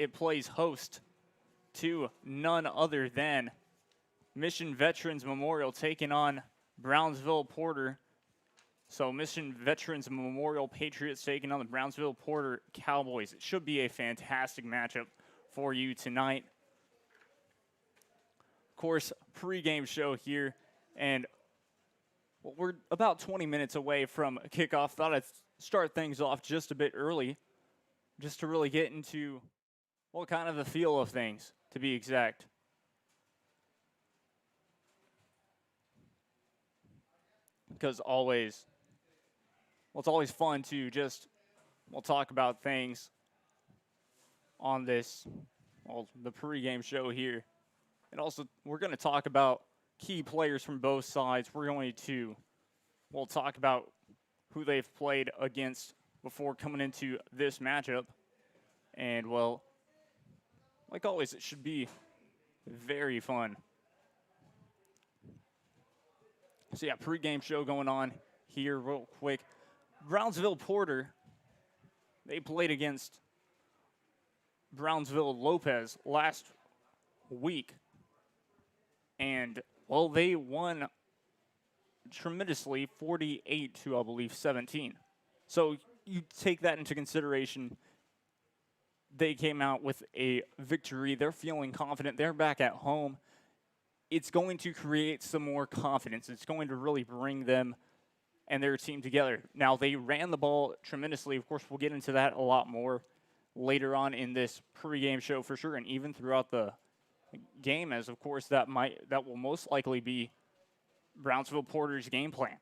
it plays host to none other than Mission Veterans Memorial taking on Brownsville Porter. So Mission Veterans Memorial Patriots taking on the Brownsville Porter Cowboys. It should be a fantastic matchup for you tonight. Of course, pregame show here, and we're about 20 minutes away from kickoff. Thought I'd start things off just a bit early, just to really get into, well, kind of the feel of things, to be exact. Because always, well, it's always fun to just, we'll talk about things on this, well, the pregame show here. And also, we're going to talk about key players from both sides. We're going to, we'll talk about who they've played against before coming into this matchup. And, well, like always, it should be very fun. So, yeah, pregame show going on here real quick. Brownsville Porter, they played against Brownsville Lopez last week. And, well, they won tremendously, 48 to, I believe, 17. So you take that into consideration. They came out with a victory. They're feeling confident. They're back at home. It's going to create some more confidence. It's going to really bring them and their team together. Now, they ran the ball tremendously. Of course, we'll get into that a lot more later on in this pregame show for sure, and even throughout the game, as of course that will most likely be Brownsville Porter's game plan.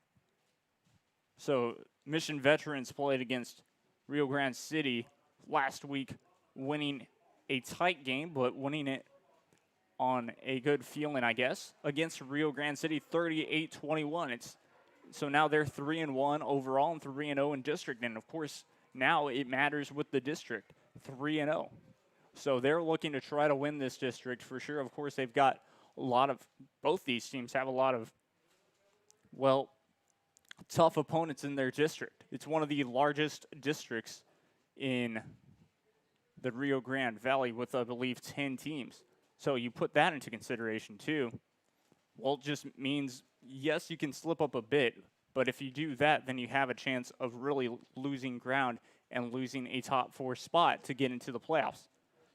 So Mission Veterans played against Rio Grande City last week, winning a tight game, but winning it on a good feeling, I guess, against Rio Grande City, 38-21. So now they're 3-1 overall and 3-0 in district. And, of course, now it matters with the district, 3-0. So they're looking to try to win this district for sure. Of course, they've got a lot of – both these teams have a lot of, well, tough opponents in their district. It's one of the largest districts in the Rio Grande Valley with, I believe, 10 teams. So you put that into consideration too. Well, it just means – yes, you can slip up a bit, but if you do that, then you have a chance of really losing ground and losing a top 4 spot to get into the playoffs.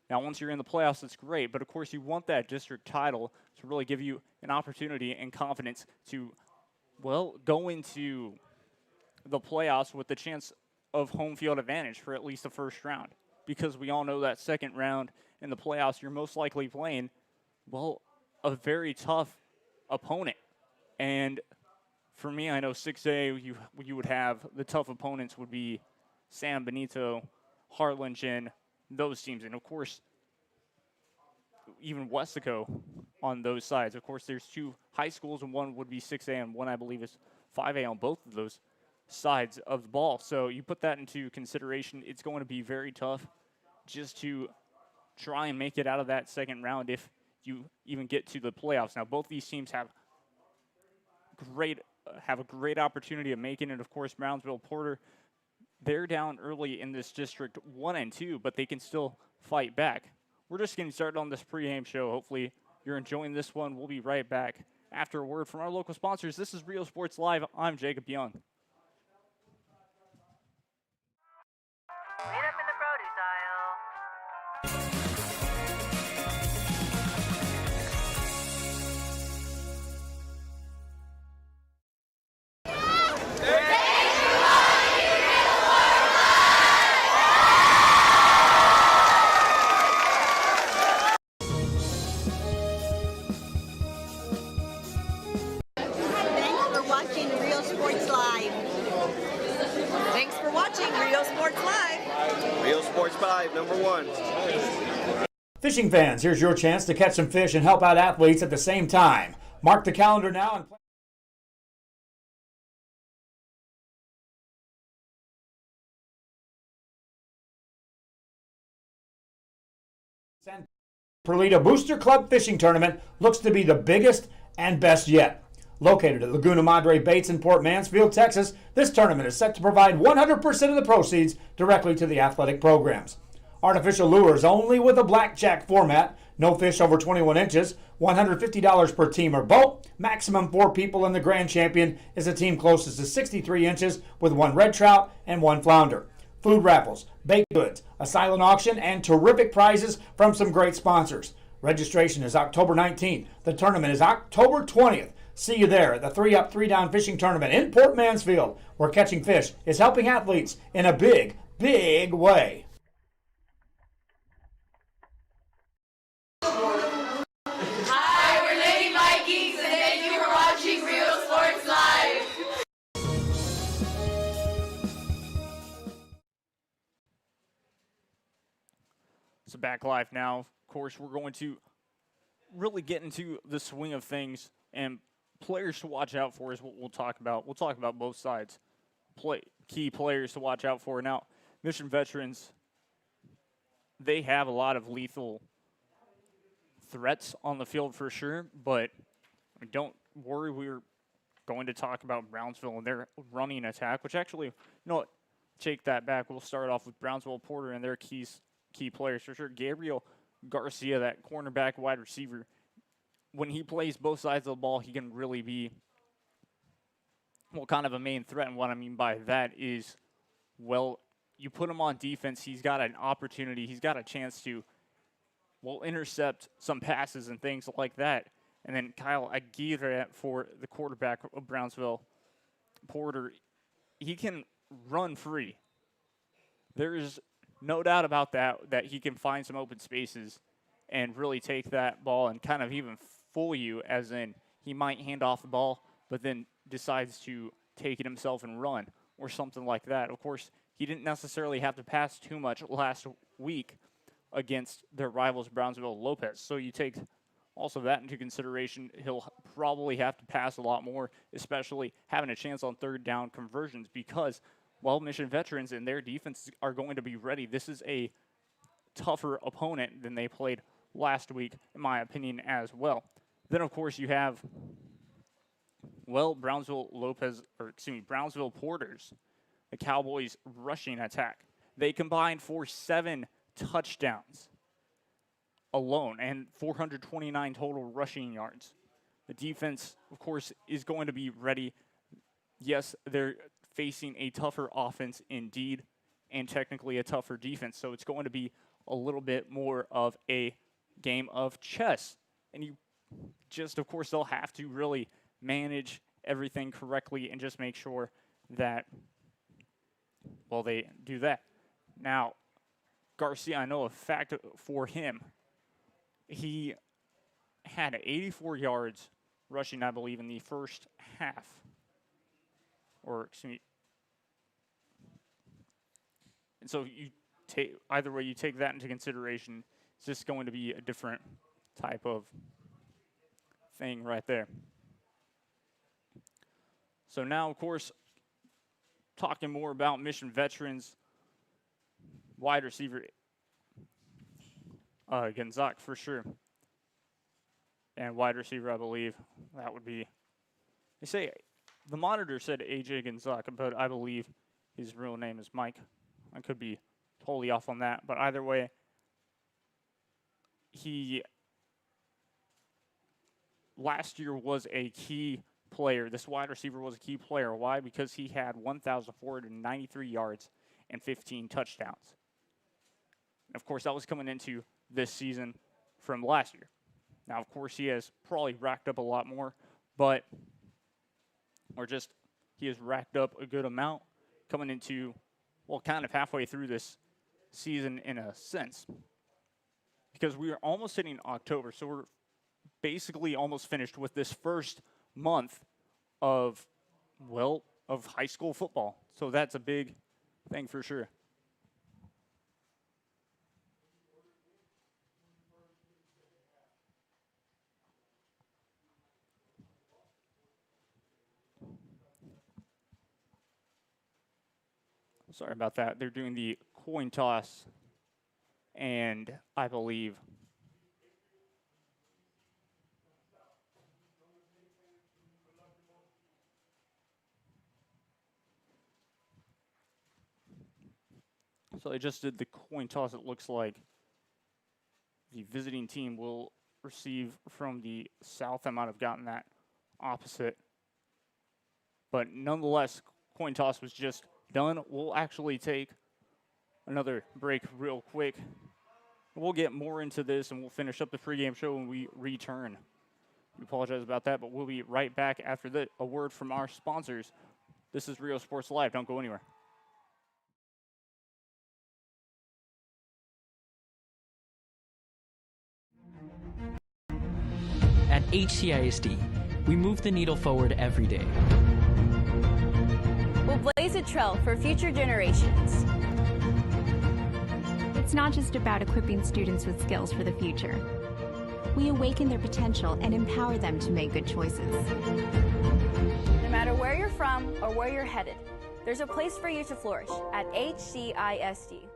Now, once you're in the playoffs, that's great, but of course you want that district title to really give you an opportunity and confidence to, well, go into the playoffs with the chance of home field advantage for at least the first round. Because we all know that second round in the playoffs, you're most likely playing, well, a very tough opponent. And for me, I know 6A, you would have the tough opponents would be San Benito, Harlingen, those teams. And, of course, even Westaco on those sides. Of course, there's 2 high schools, and one would be 6A, and one, I believe, is 5A on both of those sides of the ball. So you put that into consideration. It's going to be very tough just to try and make it out of that second round if you even get to the playoffs. Now, both these teams have a great opportunity of making it. Of course, Brownsville Porter, they're down early in this district 1-2, but they can still fight back. We're just getting started on this pregame show. Hopefully you're enjoying this one. We'll be right back after a word from our local sponsors. This is Real Sports Live. I'm Jacob Young. Meet up in the produce aisle. Number 1. Fishing fans, here's your chance to catch some fish and help out athletes at the same time. Mark the calendar now and Perlita Booster Club Fishing Tournament looks to be the biggest and best yet. Located at Laguna Madre Baits in Port Mansfield, Texas, this tournament is set to provide 100% of the proceeds directly to the athletic programs. Artificial lures only with a blackjack format. No fish over 21 inches. $150 per team or boat. Maximum 4 people, and the grand champion is a team closest to 63 inches with 1 red trout and 1 flounder. Food raffles, baked goods, a silent auction, and terrific prizes from some great sponsors. Registration is October 19th. The tournament is October 20th. See you there at the 3-Up, 3-Down Fishing Tournament in Port Mansfield, where catching fish is helping athletes in a big, big way. Hi, we're Lady Vikings, and thank you for watching Real Sports Live. So back live now. Of course, we're going to really get into the swing of things, and players to watch out for is what we'll talk about. We'll talk about both sides. Key players to watch out for. Now, Mission Veterans, they have a lot of lethal threats on the field for sure, but don't worry, we're going to talk about Brownsville and their running attack, which actually, you know what, take that back. We'll start off with Brownsville Porter and their key players for sure. Gabriel Garcia, that cornerback wide receiver, when he plays both sides of the ball, he can really be, well, kind of a main threat. And what I mean by that is, well, you put him on defense, he's got an opportunity, he's got a chance to, well, intercept some passes and things like that. And then Kyle Aguirre, for the quarterback of Brownsville Porter, he can run free. There is no doubt about that he can find some open spaces and really take that ball and kind of even fool you, as in he might hand off the ball, but then decides to take it himself and run or something like that. Of course, he didn't necessarily have to pass too much last week against their rivals, Brownsville Lopez. So you take also that into consideration. He'll probably have to pass a lot more, especially having a chance on third down conversions, because, well, Mission Veterans and their defense are going to be ready. This is a tougher opponent than they played last week, in my opinion, as well. Then, of course, you have, well, Brownsville Porters, the Cowboys' rushing attack. They combined for 7 touchdowns alone and 429 total rushing yards. The defense, of course, is going to be ready. Yes, they're facing a tougher offense indeed, and technically a tougher defense, so it's going to be a little bit more of a game of chess. And you just, of course, they'll have to really manage everything correctly and just make sure that, well, they do that. Now, Garcia, I know a fact for him, he had 84 yards rushing, I believe, in the first half. Or, excuse me. And so you take, either way you take that into consideration, it's just going to be a different type of thing right there. So now, of course, talking more about Mission Veterans, wide receiver Gonzaga for sure. And wide receiver, I believe, that would be, they say, the monitor said AJ Gonzaga, but I believe his real name is Mike. I could be totally off on that, but either way, he last year was a key player. This wide receiver was a key player. Why? Because he had 1,493 yards and 15 touchdowns. And of course, that was coming into this season from last year. Now, of course, he has probably racked up a lot more, but, or just, he has racked up a good amount coming into, well, kind of halfway through this season in a sense. Because we are almost hitting October, so we're basically almost finished with this first month of, well, of high school football. So that's a big thing for sure. Sorry about that. They're doing the coin toss, and I believe So I just did the coin toss. It looks like the visiting team will receive from the south. I might have gotten that opposite. But nonetheless, coin toss was just done. We'll actually take another break real quick. We'll get more into this, and we'll finish up the pregame show when we return. We apologize about that, but we'll be right back after a word from our sponsors. This is Rio Sports Live. Don't go anywhere. At HCISD, we move the needle forward every day. We'll blaze a trail for future generations. It's not just about equipping students with skills for the future. We awaken their potential and empower them to make good choices. No matter where you're from or where you're headed, there's a place for you to flourish at HCISD.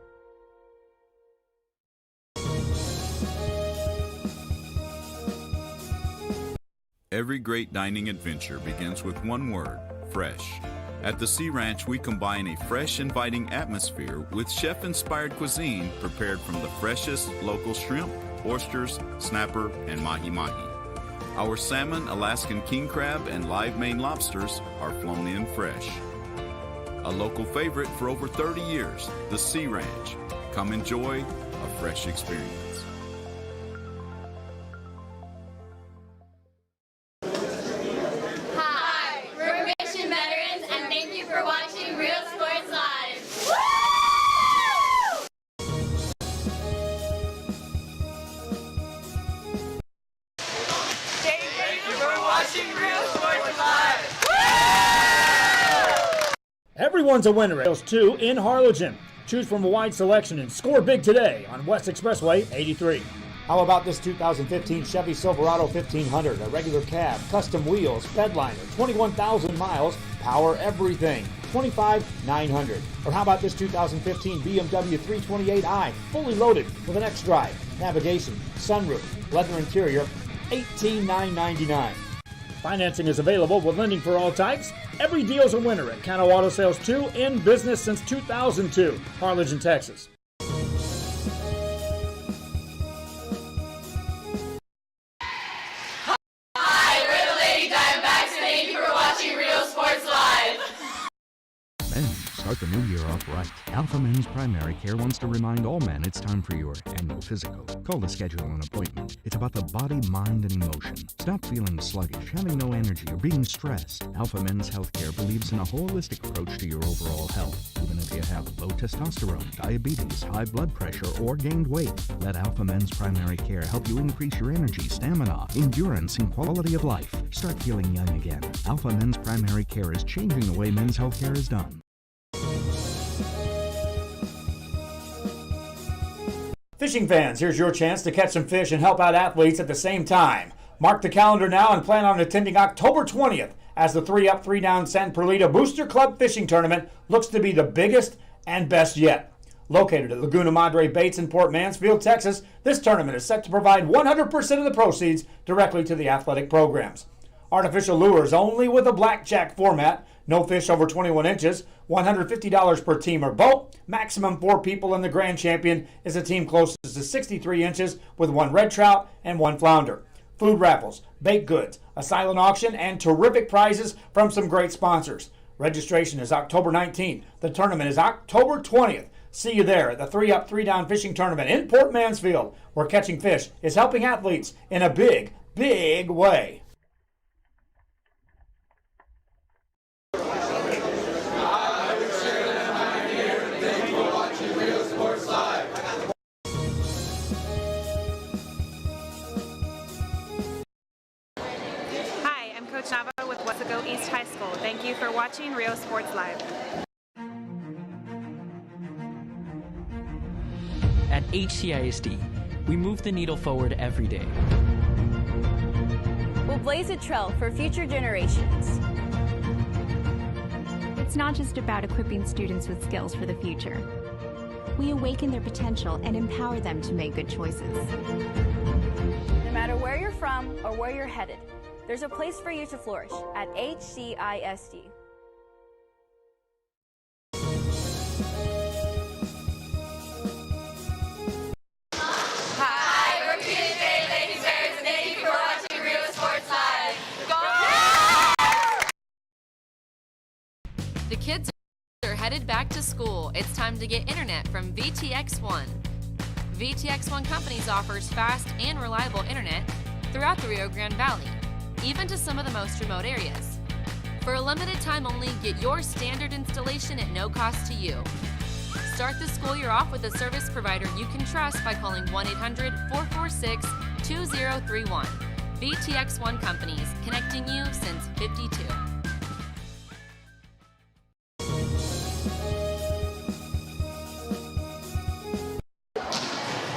Every great dining adventure begins with one word: fresh. At the Sea Ranch, we combine a fresh, inviting atmosphere with chef-inspired cuisine prepared from the freshest local shrimp, oysters, snapper, and mahi-mahi. Our salmon, Alaskan king crab, and live Maine lobsters are flown in fresh. A local favorite for over 30 years, the Sea Ranch. Come enjoy a fresh experience. Hi, we're Mission Veterans, and thank you for watching Real Sports Live. Thank you for watching Real Sports Live. Everyone's a winner at Hills 2 in Harlingen. Choose from a wide selection and score big today on West Expressway 83. How about this 2015 Chevy Silverado 1500, a regular cab, custom wheels, bedliner, 21,000 miles, power everything, $25,900. Or how about this 2015 BMW 328i, fully loaded with an X-Drive, navigation, sunroof, leather interior, $18,999. Financing is available with lending for all types. Every deal's a winner at Cano Auto Sales 2, in business since 2002, Harlingen, Texas. Hi, we're the Lady Diamondbacks, and thank you for watching Real Sports Live. Men, start the new year off right. Alpha Men's Primary Care wants to remind all men it's time for your annual physical. Call to schedule an appointment. It's about the body, mind, and emotion. Stop feeling sluggish, having no energy, or being stressed. Alpha Men's Healthcare believes in a holistic approach to your overall health. Even if you have low testosterone, diabetes, high blood pressure, or gained weight, let Alpha Men's Primary Care help you increase your energy, stamina, endurance, and quality of life. Start feeling young again. Alpha Men's Primary Care is changing the way men's healthcare is done. Fishing fans, here's your chance to catch some fish and help out athletes at the same time. Mark the calendar now and plan on attending October 20th as the 3-Up, 3-Down San Perlita Booster Club Fishing Tournament looks to be the biggest and best yet. Located at Laguna Madre Baits in Port Mansfield, Texas, this tournament is set to provide 100% of the proceeds directly to the athletic programs. Artificial lures only with a blackjack format, no fish over 21 inches, $150 per team or boat. Maximum 4 people, and the grand champion is a team closest to 63 inches with 1 red trout and 1 flounder. Food raffles, baked goods, a silent auction, and terrific prizes from some great sponsors. Registration is October 19th. The tournament is October 20th. See you there at the 3-Up, 3-Down Fishing Tournament in Port Mansfield, where catching fish is helping athletes in a big, big way. Coach Nava with Wesco East High School. Thank you for watching Rio Sports Live. At HCISD, we move the needle forward every day. We'll blaze a trail for future generations. It's not just about equipping students with skills for the future. We awaken their potential and empower them to make good choices. No matter where you're from or where you're headed, there's a place for you to flourish at HCISD. headed back to school, it's time to get internet from VTX1. VTX1 Companies offers fast and reliable internet throughout the Rio Grande Valley, even to some of the most remote areas. For a limited time only, get your standard installation at no cost to you. Start the school year off with a service provider you can trust by calling 1-800-446-2031. VTX1 Companies, connecting you since '52.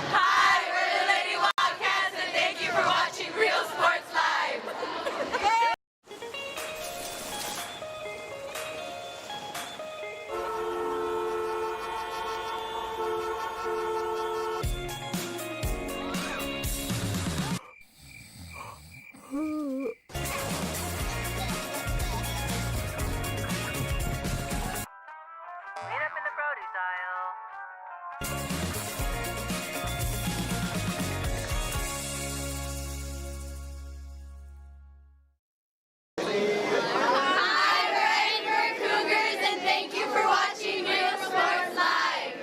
Hi, we're the Lady Wildcats, and thank you for watching Real Sports Live. Meet up in the produce aisle. Hi, we're Edinburgh Cougars, and thank you for watching Real Sports Live.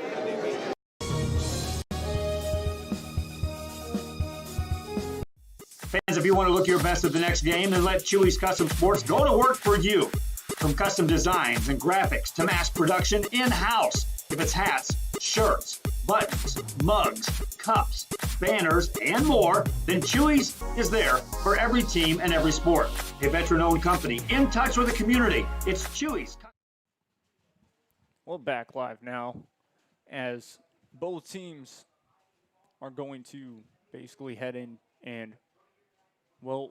Fans, if you want to look your best at the next game, then let Chewy's Custom Sports go to work for you. From custom designs and graphics to mass production in-house. If it's hats, shirts, buttons, mugs, cups, banners, and more, then Chewy's is there for every team and every sport. A veteran-owned company in touch with the community. It's Chewy's. Well, back live now as both teams are going to basically head in and, well,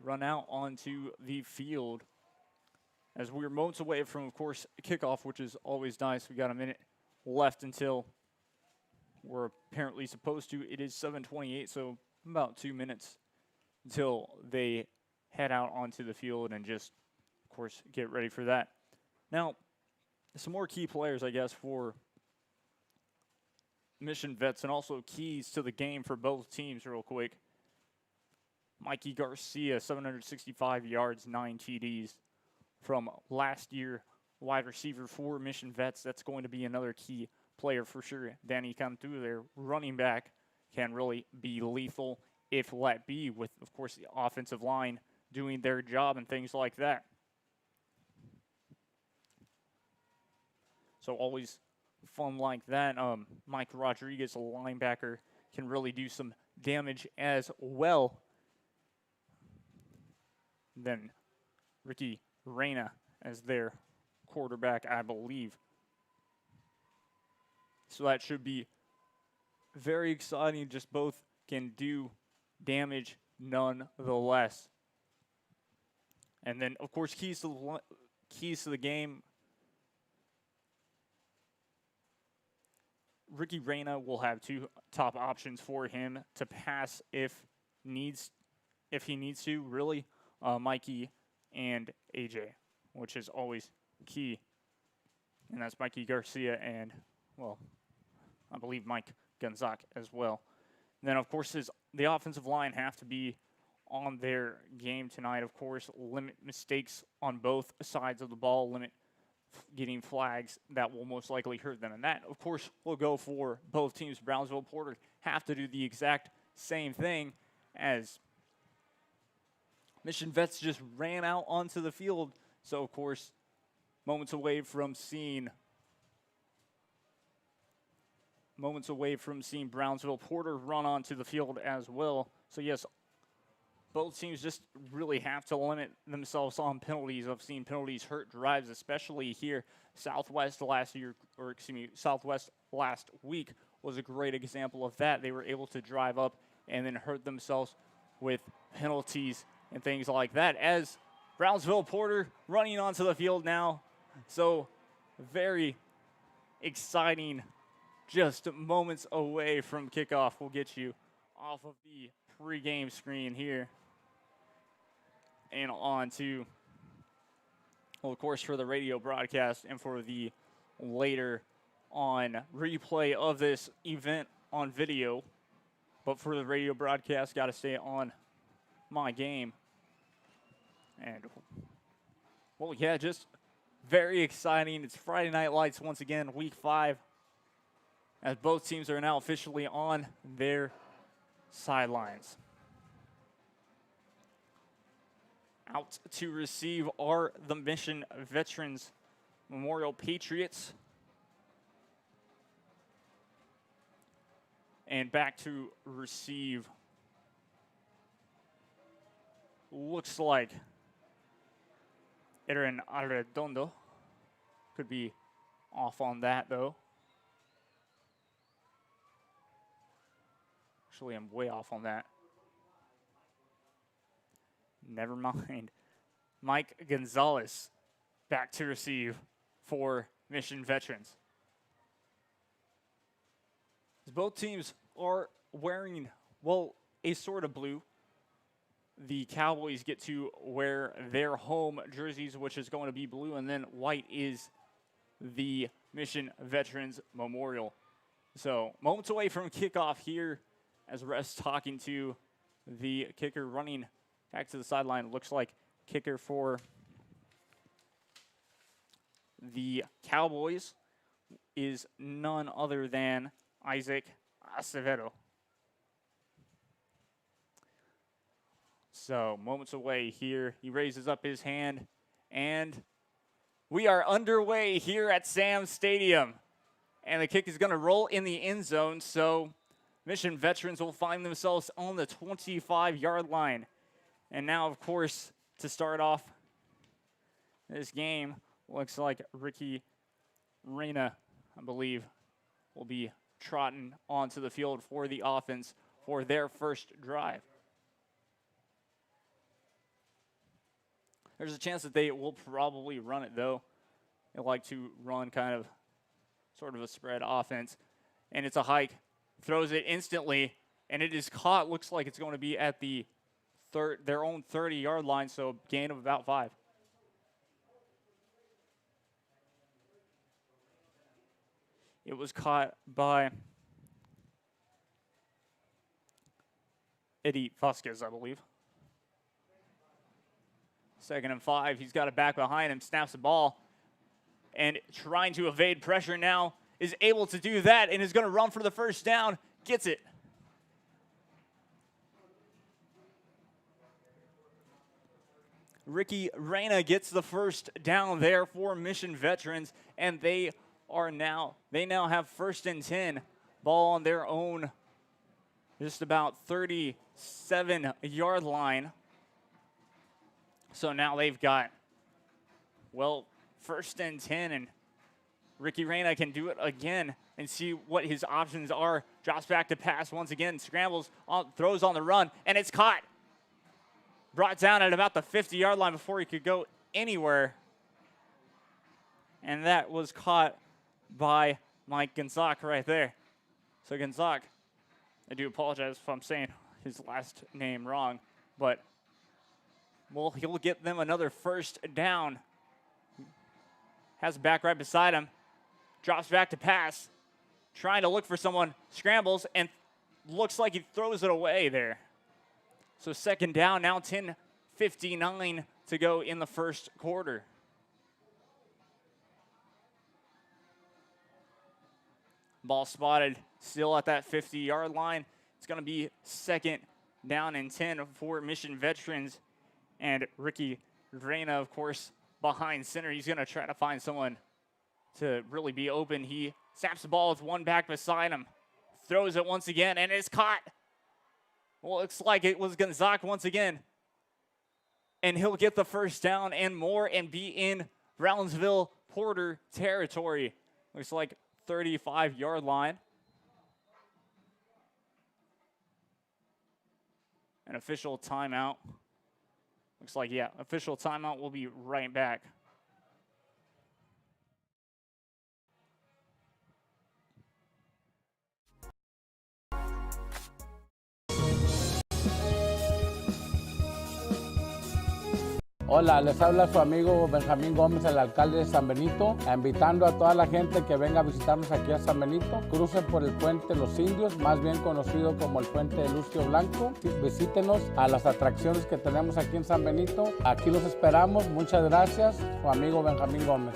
run out onto the field as we're moments away from, of course, kickoff, which is always nice. We got a minute left until we're apparently supposed to. It is 7:28, so about 2 minutes until they head out onto the field and just, of course, get ready for that. Now, some more key players, I guess, for Mission Vets and also keys to the game for both teams real quick. Mikey Garcia, 765 yards, 9 TDs from last year, wide receiver for Mission Vets. That's going to be another key player for sure. Danny Cantu, their running back, can really be lethal if let be with, of course, the offensive line doing their job and things like that. So always fun like that. Mike Rodriguez, a linebacker, can really do some damage as well. Then Ricky Reyna as their quarterback, I believe. So that should be very exciting. Just both can do damage nonetheless. And then, of course, keys to the game. Ricky Reyna will have two top options for him to pass if he needs to, really. Mikey and AJ, which is always key. And that's Mikey Garcia and, well, I believe Mike Gonzak as well. And then, of course, the offensive line have to be on their game tonight, of course. Limit mistakes on both sides of the ball, limit getting flags that will most likely hurt them. And that, of course, will go for both teams. Brownsville Porter have to do the exact same thing as Mission Vets just ran out onto the field. So, of course, moments away from seeing Brownsville Porter run onto the field as well. So, yes, both teams just really have to limit themselves on penalties. I've seen penalties hurt drives, especially here. Southwest last week was a great example of that. They were able to drive up and then hurt themselves with penalties and things like that. As Brownsville Porter running onto the field now. So very exciting, just moments away from kickoff. We'll get you off of the pregame screen here and on to, well, of course, for the radio broadcast and for the later on replay of this event on video. But for the radio broadcast, got to stay on my game. And, well, yeah, just Very exciting. It's Friday Night Lights once again, week 5, as both teams are now officially on their sidelines. Out to receive are the Mission Veterans Memorial Patriots. And back to receive looks like Aaron Arredondo. Could be off on that, though. Actually, I'm way off on that. Never mind. Mike Gonzalez back to receive for Mission Veterans. Both teams are wearing, well, a sort of blue. The Cowboys get to wear their home jerseys, which is going to be blue, and then white is the Mission Veterans Memorial. So moments away from kickoff here as Russ talking to the kicker running back to the sideline. Looks like kicker for the Cowboys is none other than Isaac Acevedo. So moments away here. He raises up his hand, and we are underway here at Sam's Stadium. And the kick is going to roll in the end zone, so Mission Veterans will find themselves on the 25-yard line. And now, of course, to start off this game, looks like Ricky Reyna, I believe, will be trotting onto the field for the offense for their first drive. There's a chance that they will probably run it, though. They like to run kind of sort of a spread offense. And it's a hike. Throws it instantly, and it is caught. Looks like it's going to be at the their own 30-yard line, so gain of about 5. It was caught by Eddie Vasquez, I believe. 2nd and 5. He's got it back behind him, snaps the ball, and trying to evade pressure now is able to do that and is going to run for the first down. Gets it. Ricky Reyna gets the first down there for Mission Veterans, and they now have 1st and 10. Ball on their own, just about 37-yard line. So now they've got, well, 1st and 10, and Ricky Reyna can do it again and see what his options are. Drops back to pass once again, scrambles, throws on the run, and it's caught. Brought down at about the 50-yard line before he could go anywhere. And that was caught by Mike Gonzalez right there. So Gonzalez, I do apologize if I'm saying his last name wrong, but, well, he'll get them another first down. Has back right beside him. Drops back to pass. Trying to look for someone. Scrambles and looks like he throws it away there. So 2nd down, now 10:59 to go in the first quarter. Ball spotted still at that 50-yard line. It's going to be 2nd down and 10 for Mission Veterans. And Ricky Reyna, of course, behind center. He's going to try to find someone to really be open. He snaps the ball with one back beside him. Throws it once again, and it's caught. Well, looks like it was Gonzalez once again. And he'll get the first down and more and be in Brownsville Porter territory. Looks like 35-yard line. An official timeout. Looks like, yeah, official timeout. Will be right back. Hola, les habla su amigo Benjamín Gómez, el alcalde de San Benito, invitando a toda la gente que venga a visitarnos aquí a San Benito. Crucen por el puente Los Indios, más bien conocido como el puente de Lucio Blanco. Visítenos a las atracciones que tenemos aquí en San Benito. Aquí los esperamos. Muchas gracias, su amigo Benjamín Gómez.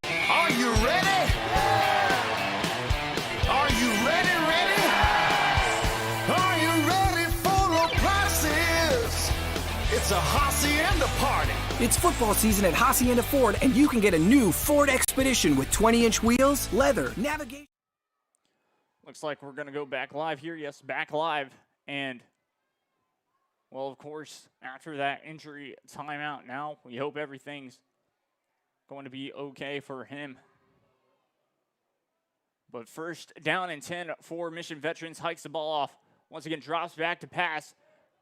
Are you ready? Are you ready? Are you ready for the prices? It's a Hacienda party. It's football season at Hacienda Ford, and you can get a new Ford Expedition with 20-inch wheels, leather, navigation. Looks like we're going to go back live here. Yes, back live. And, well, of course, after that injury timeout now, we hope everything's going to be okay for him. But first down and 10 for Mission Veterans. Hikes the ball off. Once again, drops back to pass.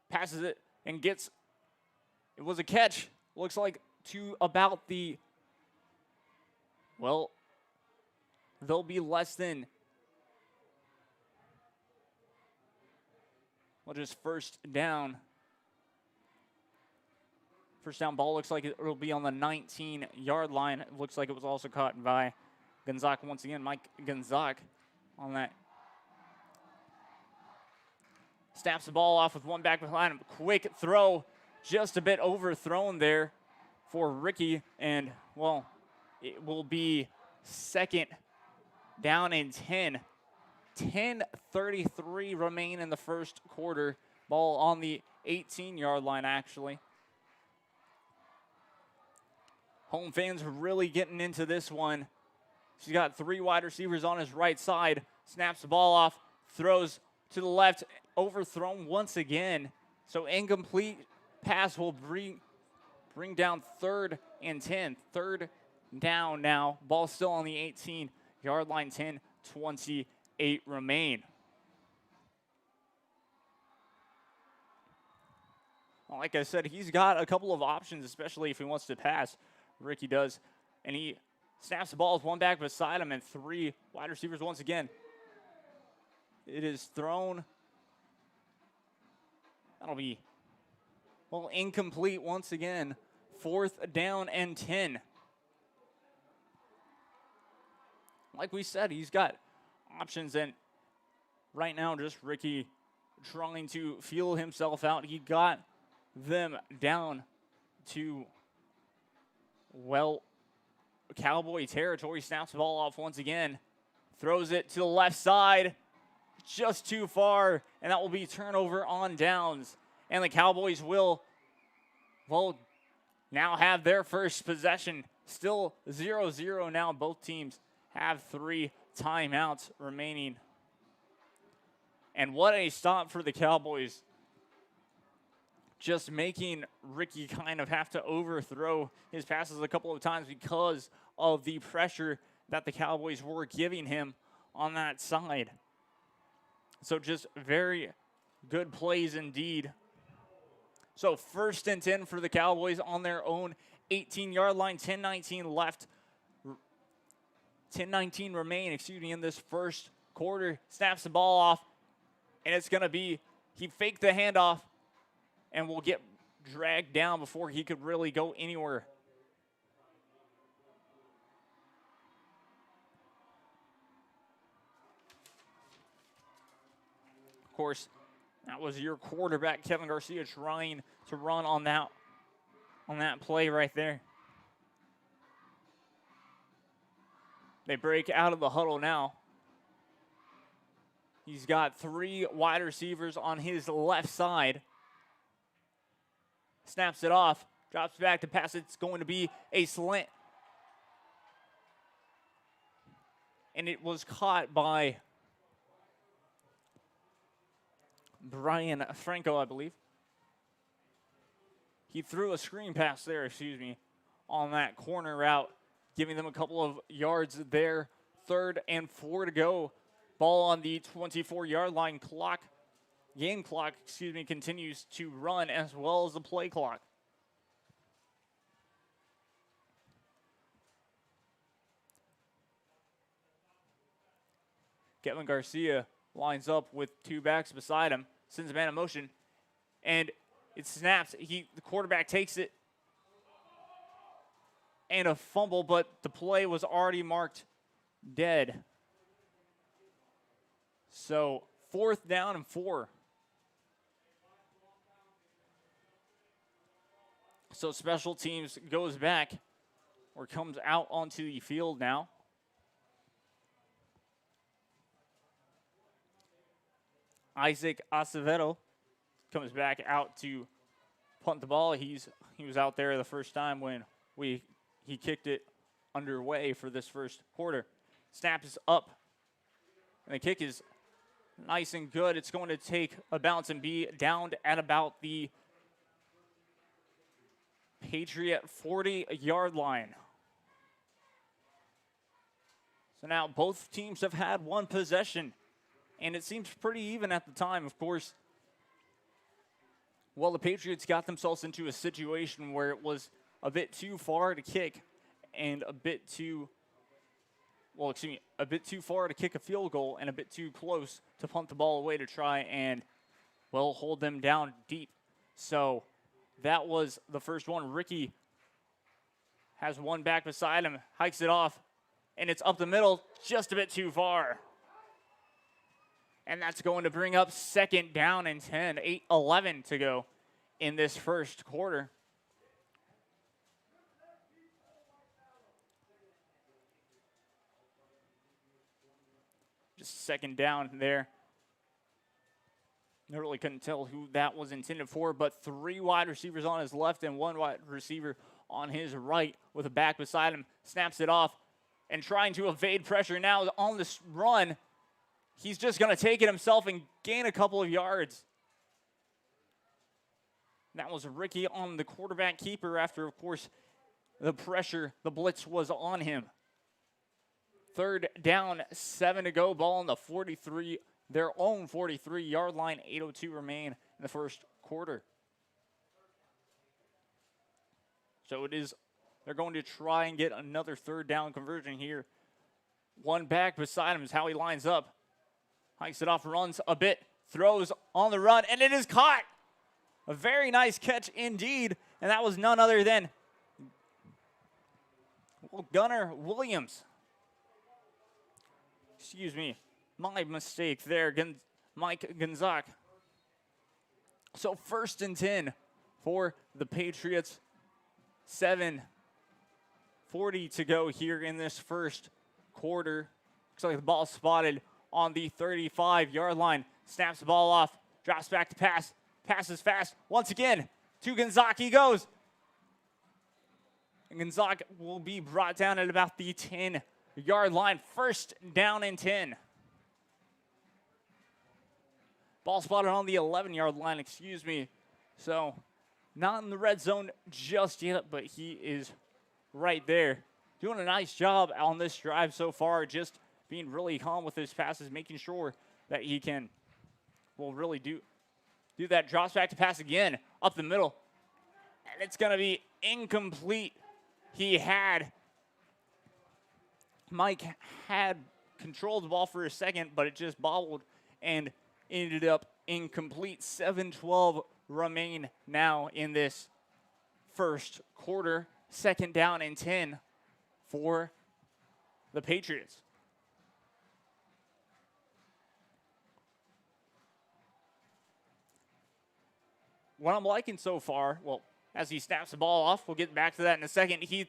Passes it and gets, it was a catch. Looks like to about the, well, they'll be less than, well, just first down. First down ball looks like it'll be on the 19-yard line. It looks like it was also caught by Gonzaga once again. Mike Gonzaga on that. Snaps the ball off with one back behind him. Quick throw, just a bit overthrown there for Ricky. And, well, it will be second down and 10. 10:33 remain in the first quarter. Ball on the 18-yard line, actually. Home fans are really getting into this one. He's got three wide receivers on his right side. Snaps the ball off, throws to the left, overthrown once again. So incomplete pass will bring down 3rd and 10. Third down now. Ball still on the 18-yard line. 10:28 remain. Well, like I said, he's got a couple of options, especially if he wants to pass. Ricky does. And he snaps the ball with one back beside him and three wide receivers once again. It is thrown. That'll be, well, incomplete once again. 4th down and 10. Like we said, he's got options, and right now just Ricky trying to feel himself out. He got them down to, well, Cowboy territory. Snaps the ball off once again. Throws it to the left side. Just too far, and that will be turnover on downs. And the Cowboys will, well, now have their first possession. Still 0-0 now. Both teams have 3 timeouts remaining. And what a stop for the Cowboys. Just making Ricky kind of have to overthrow his passes a couple of times because of the pressure that the Cowboys were giving him on that side. So just very good plays indeed. So 1st and 10 for the Cowboys on their own 18-yard line. 10:19 left. 10:19 remain, in this first quarter. Snaps the ball off, and it's going to be, he faked the handoff and will get dragged down before he could really go anywhere. Of course, that was your quarterback, Kevin Garcia, trying to run on that play right there. They break out of the huddle now. He's got 3 wide receivers on his left side. Snaps it off, drops back to pass. It's going to be a slant. And it was caught by Brian Franco, I believe. He threw a screen pass there, on that corner route, giving them a couple of yards there. 3rd and 4 to go. Ball on the 24-yard line. Game clock, continues to run, as well as the play clock. Kevin Garcia lines up with two backs beside him, sends a man in motion, and it snaps. The quarterback takes it, and a fumble, but the play was already marked dead. So 4th down and 4. So special teams goes back or comes out onto the field now. Isaac Acevedo comes back out to punt the ball. He was out there the first time when he kicked it underway for this first quarter. Snap is up, and the kick is nice and good. It's going to take a bounce and be down at about the Patriot 40-yard line. So now both teams have had one possession, and it seems pretty even at the time, of course. Well, the Patriots got themselves into a situation where it was a bit too far to kick and a bit too far to kick a field goal and a bit too close to punt the ball away to try and, well, hold them down deep. So that was the first one. Ricky has one back beside him, hikes it off, and it's up the middle, just a bit too far. And that's going to bring up 2nd down and 10, 8:11 to go in this first quarter. Just 2nd down there. I really couldn't tell who that was intended for, but 3 wide receivers on his left and 1 wide receiver on his right with a back beside him. Snaps it off and trying to evade pressure now on this run. He's just going to take it himself and gain a couple of yards. That was Ricky on the quarterback keeper after, of course, the pressure, the blitz was on him. 3rd down, 7 to go. Ball on the 43, their own 43-yard line. 8:02 remain in the first quarter. So they're going to try and get another 3rd down conversion here. 1 back beside him is how he lines up. Hikes it off, runs a bit, throws on the run, and it is caught. A very nice catch indeed, and that was none other than Gunnar Williams. Excuse me, my mistake there, Mike Gonzak. So 1st and 10 for the Patriots. 7:40 to go here in this first quarter. Looks like the ball spotted on the 35-yard line. Snaps the ball off, drops back to pass, passes fast. Once again, to Gonzak he goes. And Gonzak will be brought down at about the 10-yard line. 1st down and 10. Ball spotted on the 11-yard line, excuse me. So not in the red zone just yet, but he is right there. Doing a nice job on this drive so far, just being really calm with his passes, making sure that he can, well, really do that. Drops back to pass again, up the middle. And it's going to be incomplete. Mike had controlled the ball for a second, but it just bobbled and ended up incomplete. 7:12 remain now in this first quarter. 2nd down and 10 for the Patriots. What I'm liking so far, well, as he snaps the ball off, we'll get back to that in a second. He,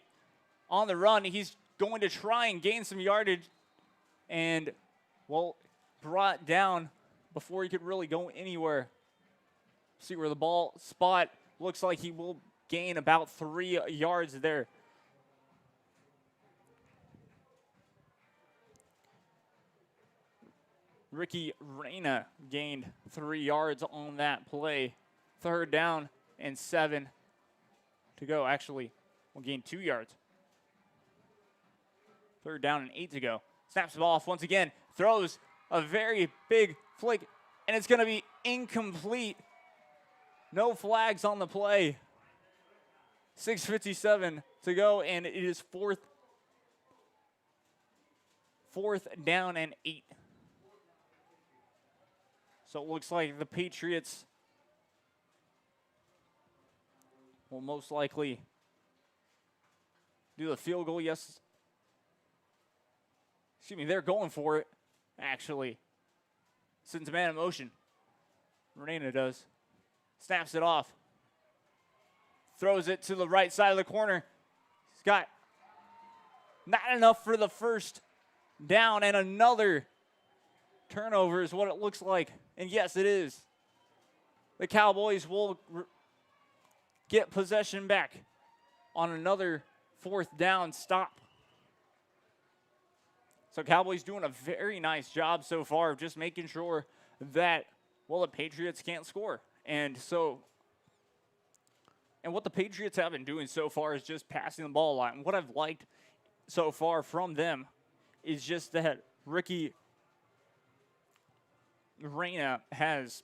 on the run, he's going to try and gain some yardage and, well, brought down before he could really go anywhere. See where the ball spot looks like he will gain about 3 yards there. Ricky Reyna gained 3 yards on that play. 3rd down and 7 to go. Actually, we'll gain 2 yards. 3rd down and 8 to go. Snaps the ball off once again. Throws a very big flick, and it's going to be incomplete. No flags on the play. 6:57 to go, and it is 4th down and 8. So it looks like the Patriots will most likely do the field goal. Yes. Excuse me, they're going for it, actually. Sends a man in motion. Reina does. Snaps it off. Throws it to the right side of the corner. He's got not enough for the first down, and another turnover is what it looks like. And yes, it is. The Cowboys will get possession back on another fourth down stop. So Cowboys doing a very nice job so far of just making sure that, well, the Patriots can't score. And what the Patriots have been doing so far is just passing the ball a lot. And what I've liked so far from them is just that Ricky Reina has,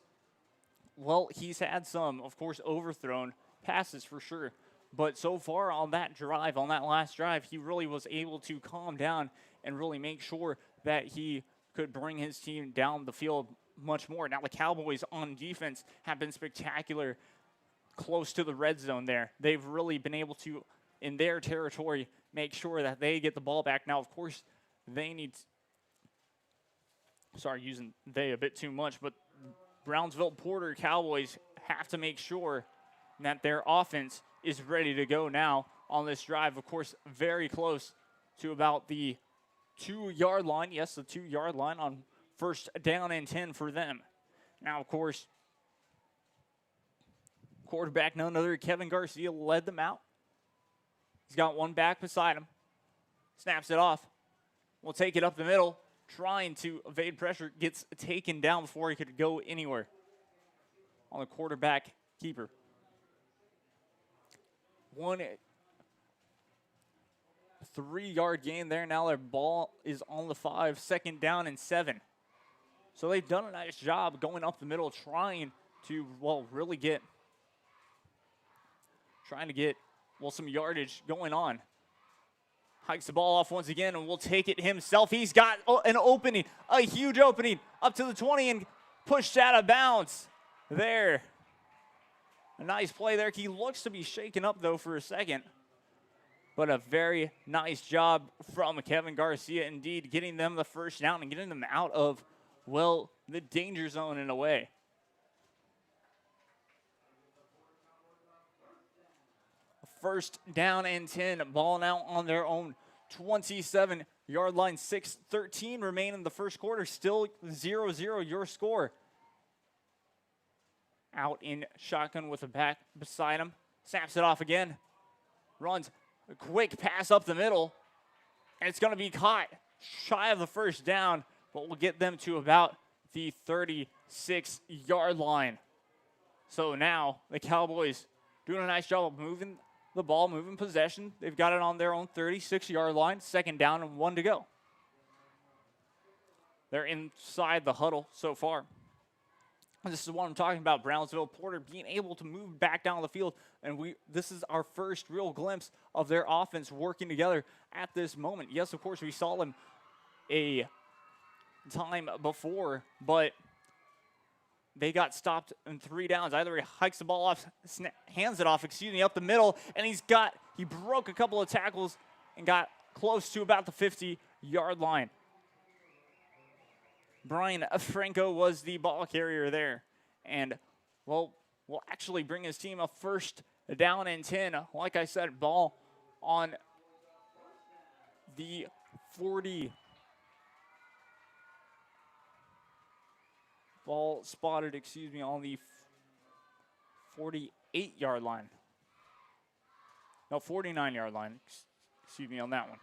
well, he's had some, of course, overthrown passes for sure. But so far on that drive, on that last drive, he really was able to calm down and really make sure that he could bring his team down the field much more. Now the Cowboys on defense have been spectacular close to the red zone there. They've really been able to, in their territory, make sure that they get the ball back. Now, of course, they need, using they a bit too much, but Brownsville Porter Cowboys have to make sure that their offense is ready to go now on this drive. Of course, very close to about the 2-yard line. Yes, the 2-yard line on first down and 10 for them. Now, of course, quarterback none other Kevin Garcia led them out. He's got one back beside him. Snaps it off. Will take it up the middle, trying to evade pressure. Gets taken down before he could go anywhere on the quarterback keeper. 3-yard gain there. Now their ball is on the 5, second down and 7. So they've done a nice job going up the middle, trying to, really get some yardage going on. Hikes the ball off once again and will take it himself. He's got an opening, a huge opening, up to the 20 and pushed out of bounds there. A nice play there. He looks to be shaken up, though, for a second. But a very nice job from Kevin Garcia, indeed, getting them the first down and getting them out of, the danger zone in a way. First down and 10. Ball now on their own 27-yard line. 6:13 remain in the first quarter. Still 0-0 your score. Out in shotgun with a back beside him. Snaps it off again. Runs a quick pass up the middle. And it's going to be caught shy of the first down, but will get them to about the 36-yard line. So now the Cowboys doing a nice job of moving the ball, moving possession. They've got it on their own 36-yard line. Second down and 1 to go. They're inside the huddle so far. This is what I'm talking about. Brownsville Porter being able to move back down the field. And this is our first real glimpse of their offense working together at this moment. Yes, of course, we saw them a time before, but they got stopped in 3 downs. Either he hikes the ball off, hands it off, up the middle, and he broke a couple of tackles and got close to about the 50-yard line. Brian Franco was the ball carrier there. And, will actually bring his team a first down and 10. Like I said, ball on the 40. Ball spotted, on the 48-yard line. No, 49-yard line. On that one.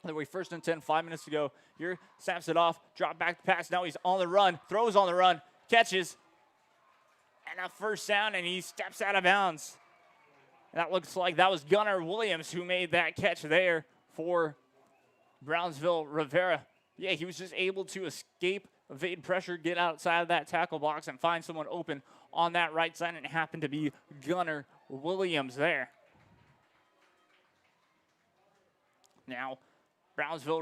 Anyway, first and 10, 5 minutes to go. Here, snaps it off, drop back the pass. Now he's on the run, throws on the run, catches, and a first down, and he steps out of bounds. And that looks like that was Gunnar Williams who made that catch there for Brownsville Rivera. Yeah, he was just able to escape, evade pressure, get outside of that tackle box, and find someone open on that right side, and it happened to be Gunnar Williams there. Now, Brownsville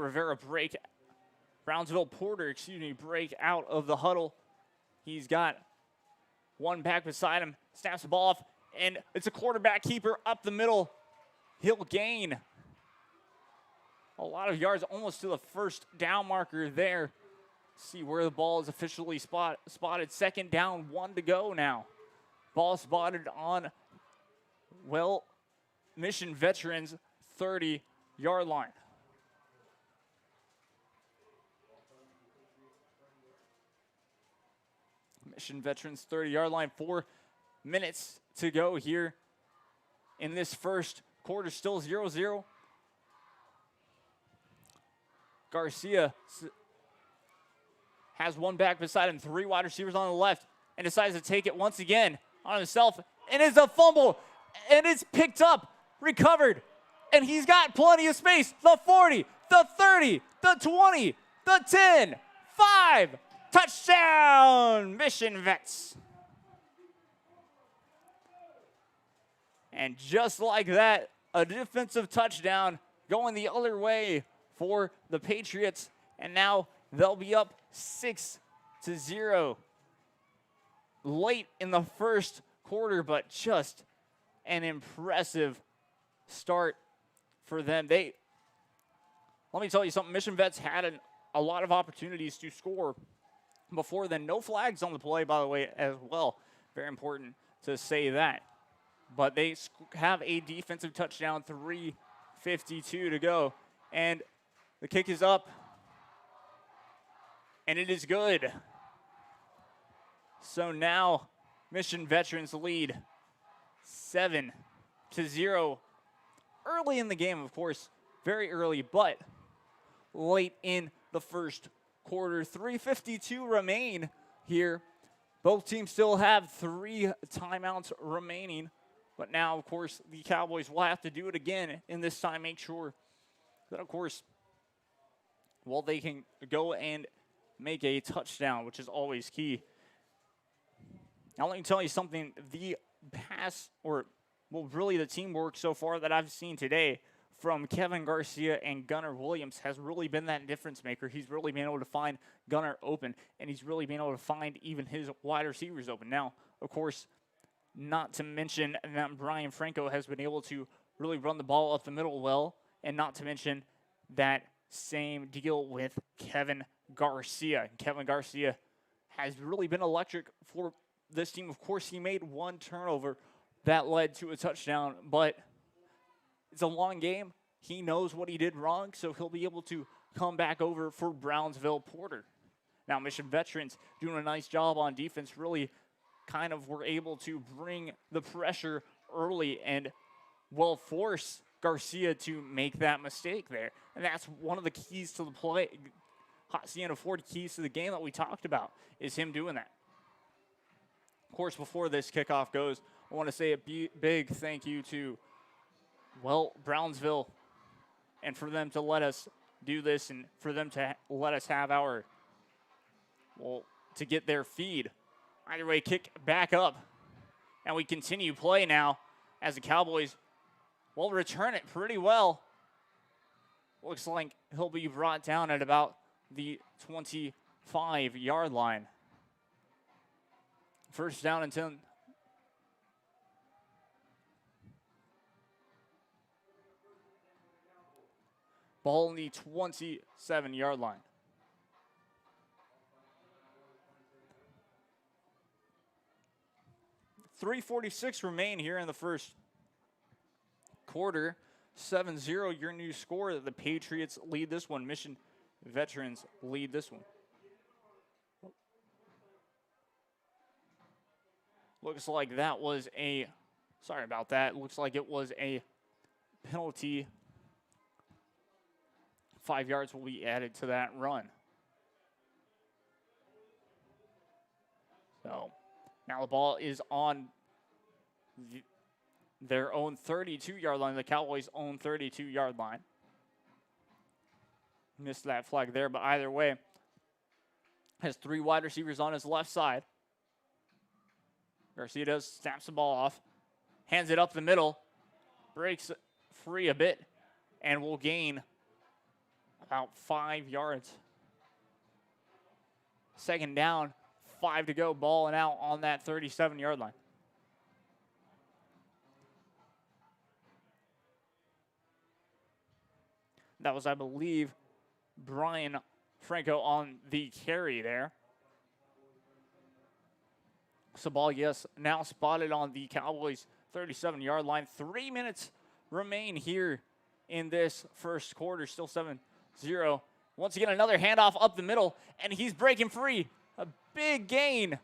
Porter, break out of the huddle He's got one back beside him, snaps the ball off, and it's a quarterback keeper up the middle. He'll gain a lot of yards, almost to the first down marker there. See where the ball is officially spotted. Second down, 1 to go now. Ball spotted on, well, Mission Veterans 30-yard line. Mission Veterans 30-yard line. 4 minutes to go here in this first quarter. Still 0-0. Garcia has one back beside him, 3 wide receivers on the left, and decides to take it once again on himself. And it's a fumble, and it's picked up, recovered, and he's got plenty of space. The 40, the 30, the 20, the 10, 5. Touchdown, Mission Vets. And just like that, a defensive touchdown going the other way for the Patriots. And now they'll be up 6-0 late in the first quarter, but just an impressive start for them. Let me tell you something, Mission Vets had a lot of opportunities to score before then. No flags on the play, by the way, as well. Very important to say that. But they have a defensive touchdown, 3:52 to go. And the kick is up. And it is good. So now Mission Veterans lead 7-0. Early in the game, of course, very early, but late in the first quarter. 3:52 remain here. Both teams still have 3 timeouts remaining. But now, of course, the Cowboys will have to do it again in this time. Make sure that, of course, well, they can go and make a touchdown, which is always key. Now, let me tell you something. The pass, or, well, really the teamwork so far that I've seen today from Kevin Garcia and Gunnar Williams has really been that difference maker. He's really been able to find Gunnar open, and he's really been able to find even his wide receivers open. Now, of course, not to mention that Brian Franco has been able to really run the ball up the middle well, and not to mention that same deal with Kevin Garcia. Kevin Garcia has really been electric for this team. Of course, he made one turnover that led to a touchdown, but it's a long game. He knows what he did wrong, so he'll be able to come back over for Brownsville Porter. Now, Mission Veterans doing a nice job on defense, really kind of were able to bring the pressure early and will force Garcia to make that mistake there. And that's one of the keys to the play. Hacienda Ford, keys to the game that we talked about, is him doing that. Of course, before this kickoff goes, I want to say a big thank you to, well, Brownsville, and for them to let us do this and for them to let us have our, well, to get their feed. Either way, kick back up, and we continue play now as the Cowboys will return it pretty well. Looks like he'll be brought down at about the 25-yard line. First down and 10. Ball on the 27-yard line. 3:46 remain here in the first quarter. 7-0, your new score. The Patriots lead this one. Mission Veterans lead this one. Looks like that was a, sorry about that. Looks like it was a penalty. 5 yards will be added to that run. So now the ball is on their own 32-yard line, the Cowboys' own 32-yard line. Missed that flag there, but either way, has 3 wide receivers on his left side. Garcia does, snaps the ball off, hands it up the middle, breaks free a bit, and will gain about 5 yards. Second down, 5 to go. Ball and out on that 37-yard line. That was, I believe, Brian Franco on the carry there. So ball, yes, now spotted on the Cowboys' 37-yard line. 3 minutes remain here in this first quarter. Still 7-0. Once again, another handoff up the middle, and he's breaking free. A big gain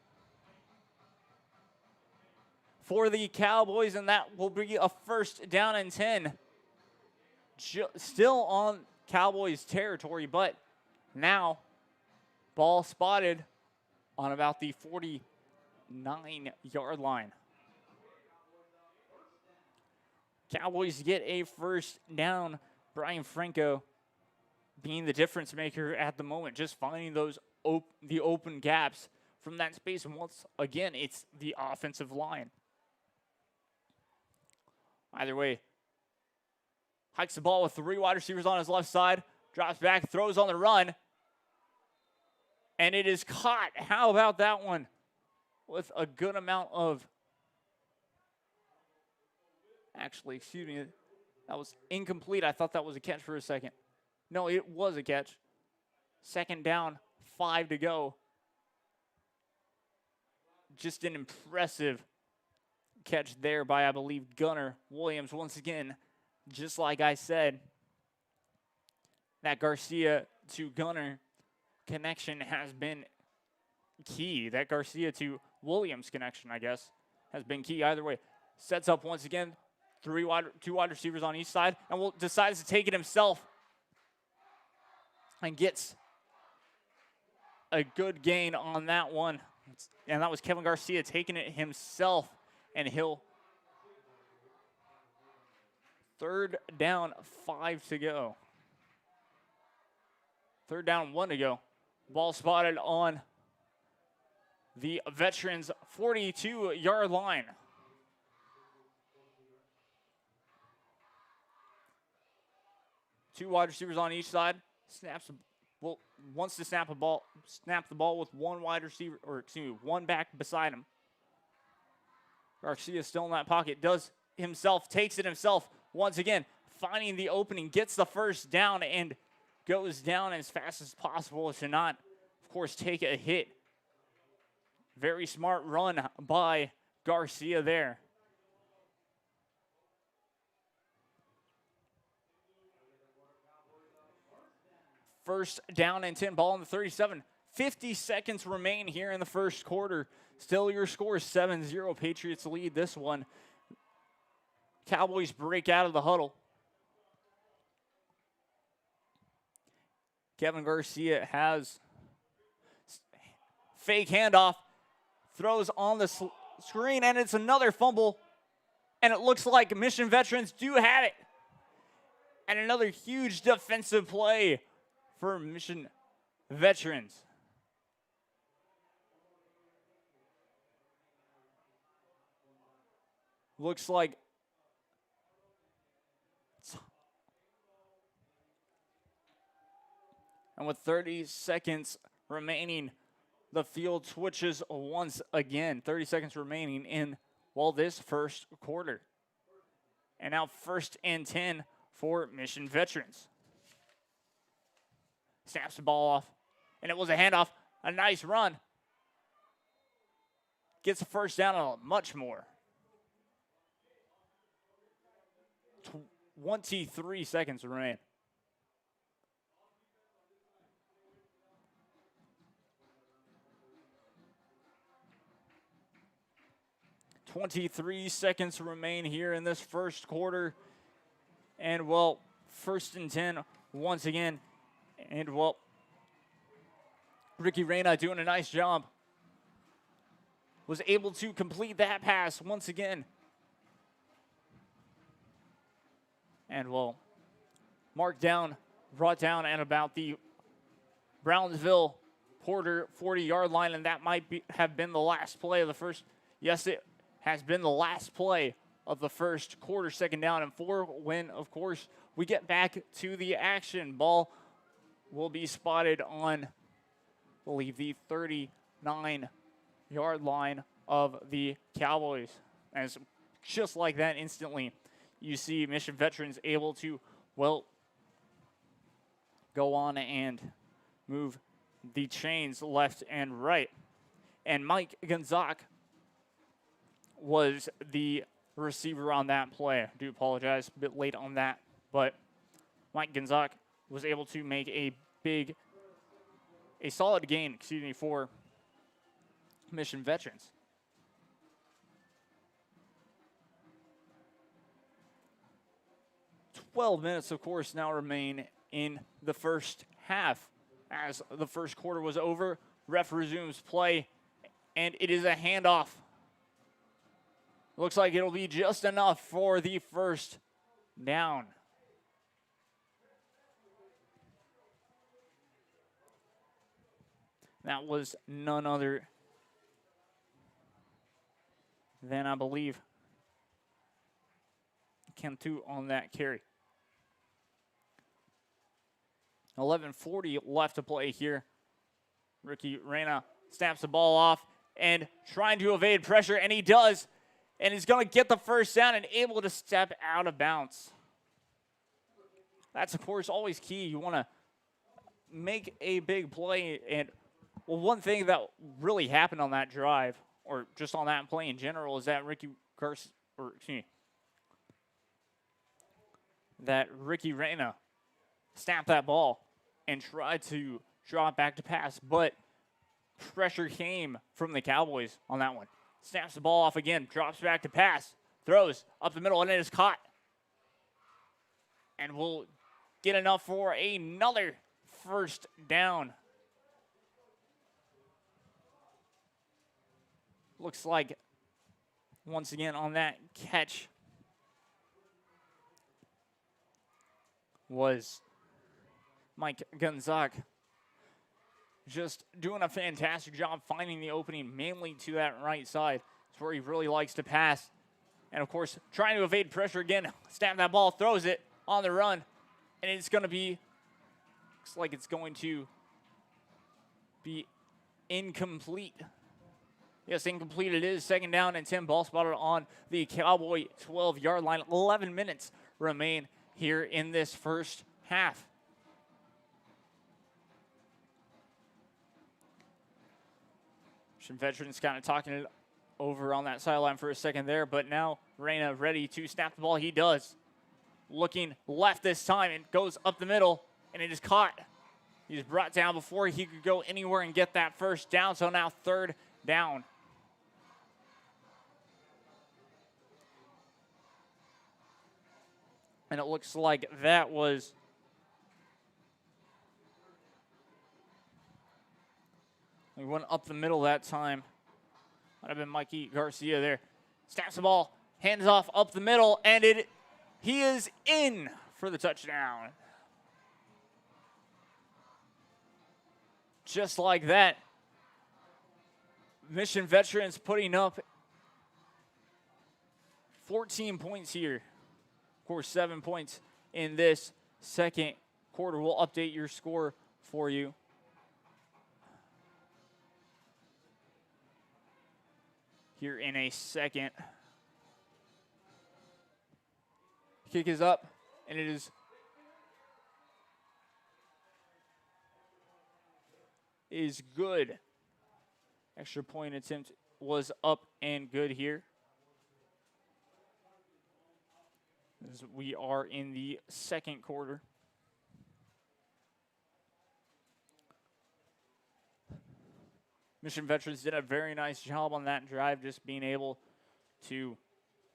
for the Cowboys, and that will be a first down and 10. Still on Cowboys territory, but now ball spotted on about the 49-yard line. Cowboys get a first down. Brian Franco being the difference maker at the moment, just finding those the open gaps from that space. And once again, it's the offensive line. Either way, hikes the ball with 3 wide receivers on his left side, drops back, throws on the run, and it is caught. How about that one? With a good amount of, actually, excuse me, that was incomplete. I thought that was a catch for a second. No, it was a catch. Second down, 5 to go. Just an impressive catch there by, I believe, Gunnar Williams. Once again, just like I said, that Garcia to Gunnar connection has been key. That Garcia to Williams connection, I guess, has been key either way. Sets up once again, 2 wide receivers on each side, and decides to take it himself and gets a good gain on that one. And that was Kevin Garcia taking it himself, and he'll third down, 5 to go. Third down, 1 to go. Ball spotted on the Veterans' 42-yard line. Two wide receivers on each side. Wants to snap the ball with 1 wide receiver, or excuse me, 1 back beside him. Garcia still in that pocket, takes it himself once again, finding the opening, gets the first down, and goes down as fast as possible to not, of course, take a hit. Very smart run by Garcia there. First down and 10, ball on the 37. 50 seconds remain here in the first quarter. Still your score is 7-0. Patriots lead this one. Cowboys break out of the huddle. Kevin Garcia has fake handoff, throws on the screen, and it's another fumble. And it looks like Mission Veterans do have it. And another huge defensive play for Mission Veterans. Looks like and with 30 seconds remaining, the field switches once again. 30 seconds remaining in, this first quarter. And now first and 10 for Mission Veterans. Snaps the ball off, and it was a handoff. A nice run. Gets a first down and much more. 23 seconds remain. .23 seconds remain here in this first quarter. And, first and 10 once again. And, Ricky Reyna doing a nice job. Was able to complete that pass once again. And, brought down at about the Brownsville Porter 40-yard line, and that might have been the last play of the first. Yes, it has been the last play of the first quarter, second down and 4, when, of course, we get back to the action. Ball will be spotted on, I believe, the 39 4-yard line of the Cowboys. And it's just like that, instantly, you see Mission Veterans able to, well, go on and move the chains left and right. And Mike Gonzalez was the receiver on that play. I do apologize, a bit late on that, but Mike Gonzalez was able to make a solid gain, for Mission Veterans. "12 minutes, of course, now remain in the first half. As the first quarter was over, ref resumes play, and it is a handoff. Looks like it'll be just enough for the first down. That was none other than, I believe, Cantu on that carry. 11:40 left to play here. Ricky Reyna snaps the ball off and trying to evade pressure, and he does. And he's going to get the first down and able to step out of bounds. That's, of course, always key. You want to make a big play. And, well, one thing that really happened on that drive, or just on that play in general, is that Ricky Reyna snapped that ball and tried to draw it back to pass, but pressure came from the Cowboys on that one. Snaps the ball off again, drops back to pass, throws up the middle, and it is caught. And we'll get enough for another first down. Looks like, once again, on that catch was Mike Gonzalez, just doing a fantastic job finding the opening, mainly to that right side. It's where he really likes to pass. And, of course, trying to evade pressure again. Snap that ball, throws it on the run. And it's going to be, looks like it's going to be incomplete. Yes, incomplete it is. Second down and 10. Ball spotted on the Cowboy 12-yard line. 11 minutes remain here in this first half. Some veterans kind of talking it over on that sideline for a second there, but now Reyna ready to snap the ball. He does. Looking left this time and goes up the middle, and it is caught. He's brought down before he could go anywhere and get that first down, so now third down. And it looks like that was we went up the middle that time. Might have been Mikey Garcia there. Snaps the ball, hands off up the middle, and he is in for the touchdown. Just like that. Mission Veterans putting up 14 points here. Of course, 7 points in this second quarter. We'll update your score for you. Here in a second. Kick is up, and it is good. Extra point attempt was up and good here. As we are in the second quarter. Mission Veterans did a very nice job on that drive, just being able to,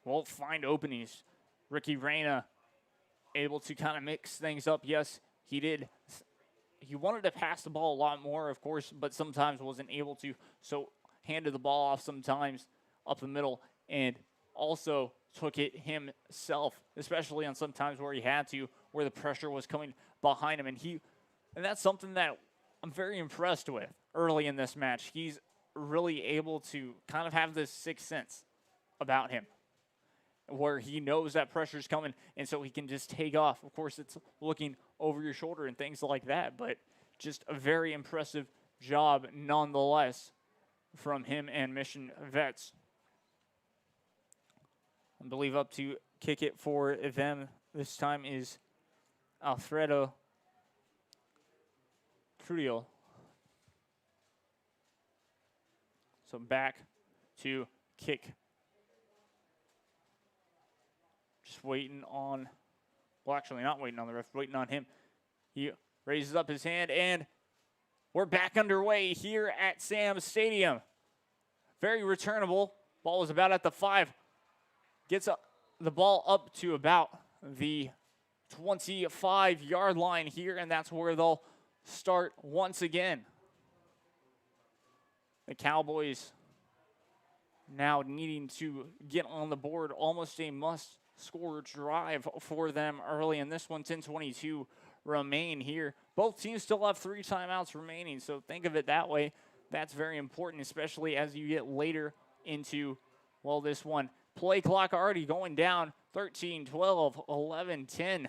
well, find openings. Ricky Reyna able to kind of mix things up. Yes, he did. He wanted to pass the ball a lot more, of course, but sometimes wasn't able to. So handed the ball off sometimes up the middle and also took it himself, especially on some times where he had to, where the pressure was coming behind him. And that's something that I'm very impressed with early in this match. He's really able to kind of have this sixth sense about him, where he knows that pressure's coming, and so he can just take off. Of course, it's looking over your shoulder and things like that, but just a very impressive job nonetheless from him and Mission Vets. I believe up to kick it for them this time is Alfredo Trujillo. So back to kick. Just waiting on, well, actually not waiting on the ref, waiting on him. He raises up his hand, and we're back underway here at Sam's Stadium. Very returnable. Ball was about at the 5. Gets the ball up to about the 25-yard line here, and that's where they'll start once again. The Cowboys now needing to get on the board, almost a must-score drive for them early in this one. 10:22 remain here. Both teams still have 3 timeouts remaining, so think of it that way. That's very important, especially as you get later into, well, this one. Play clock already going down, 13, 12, 11, 10,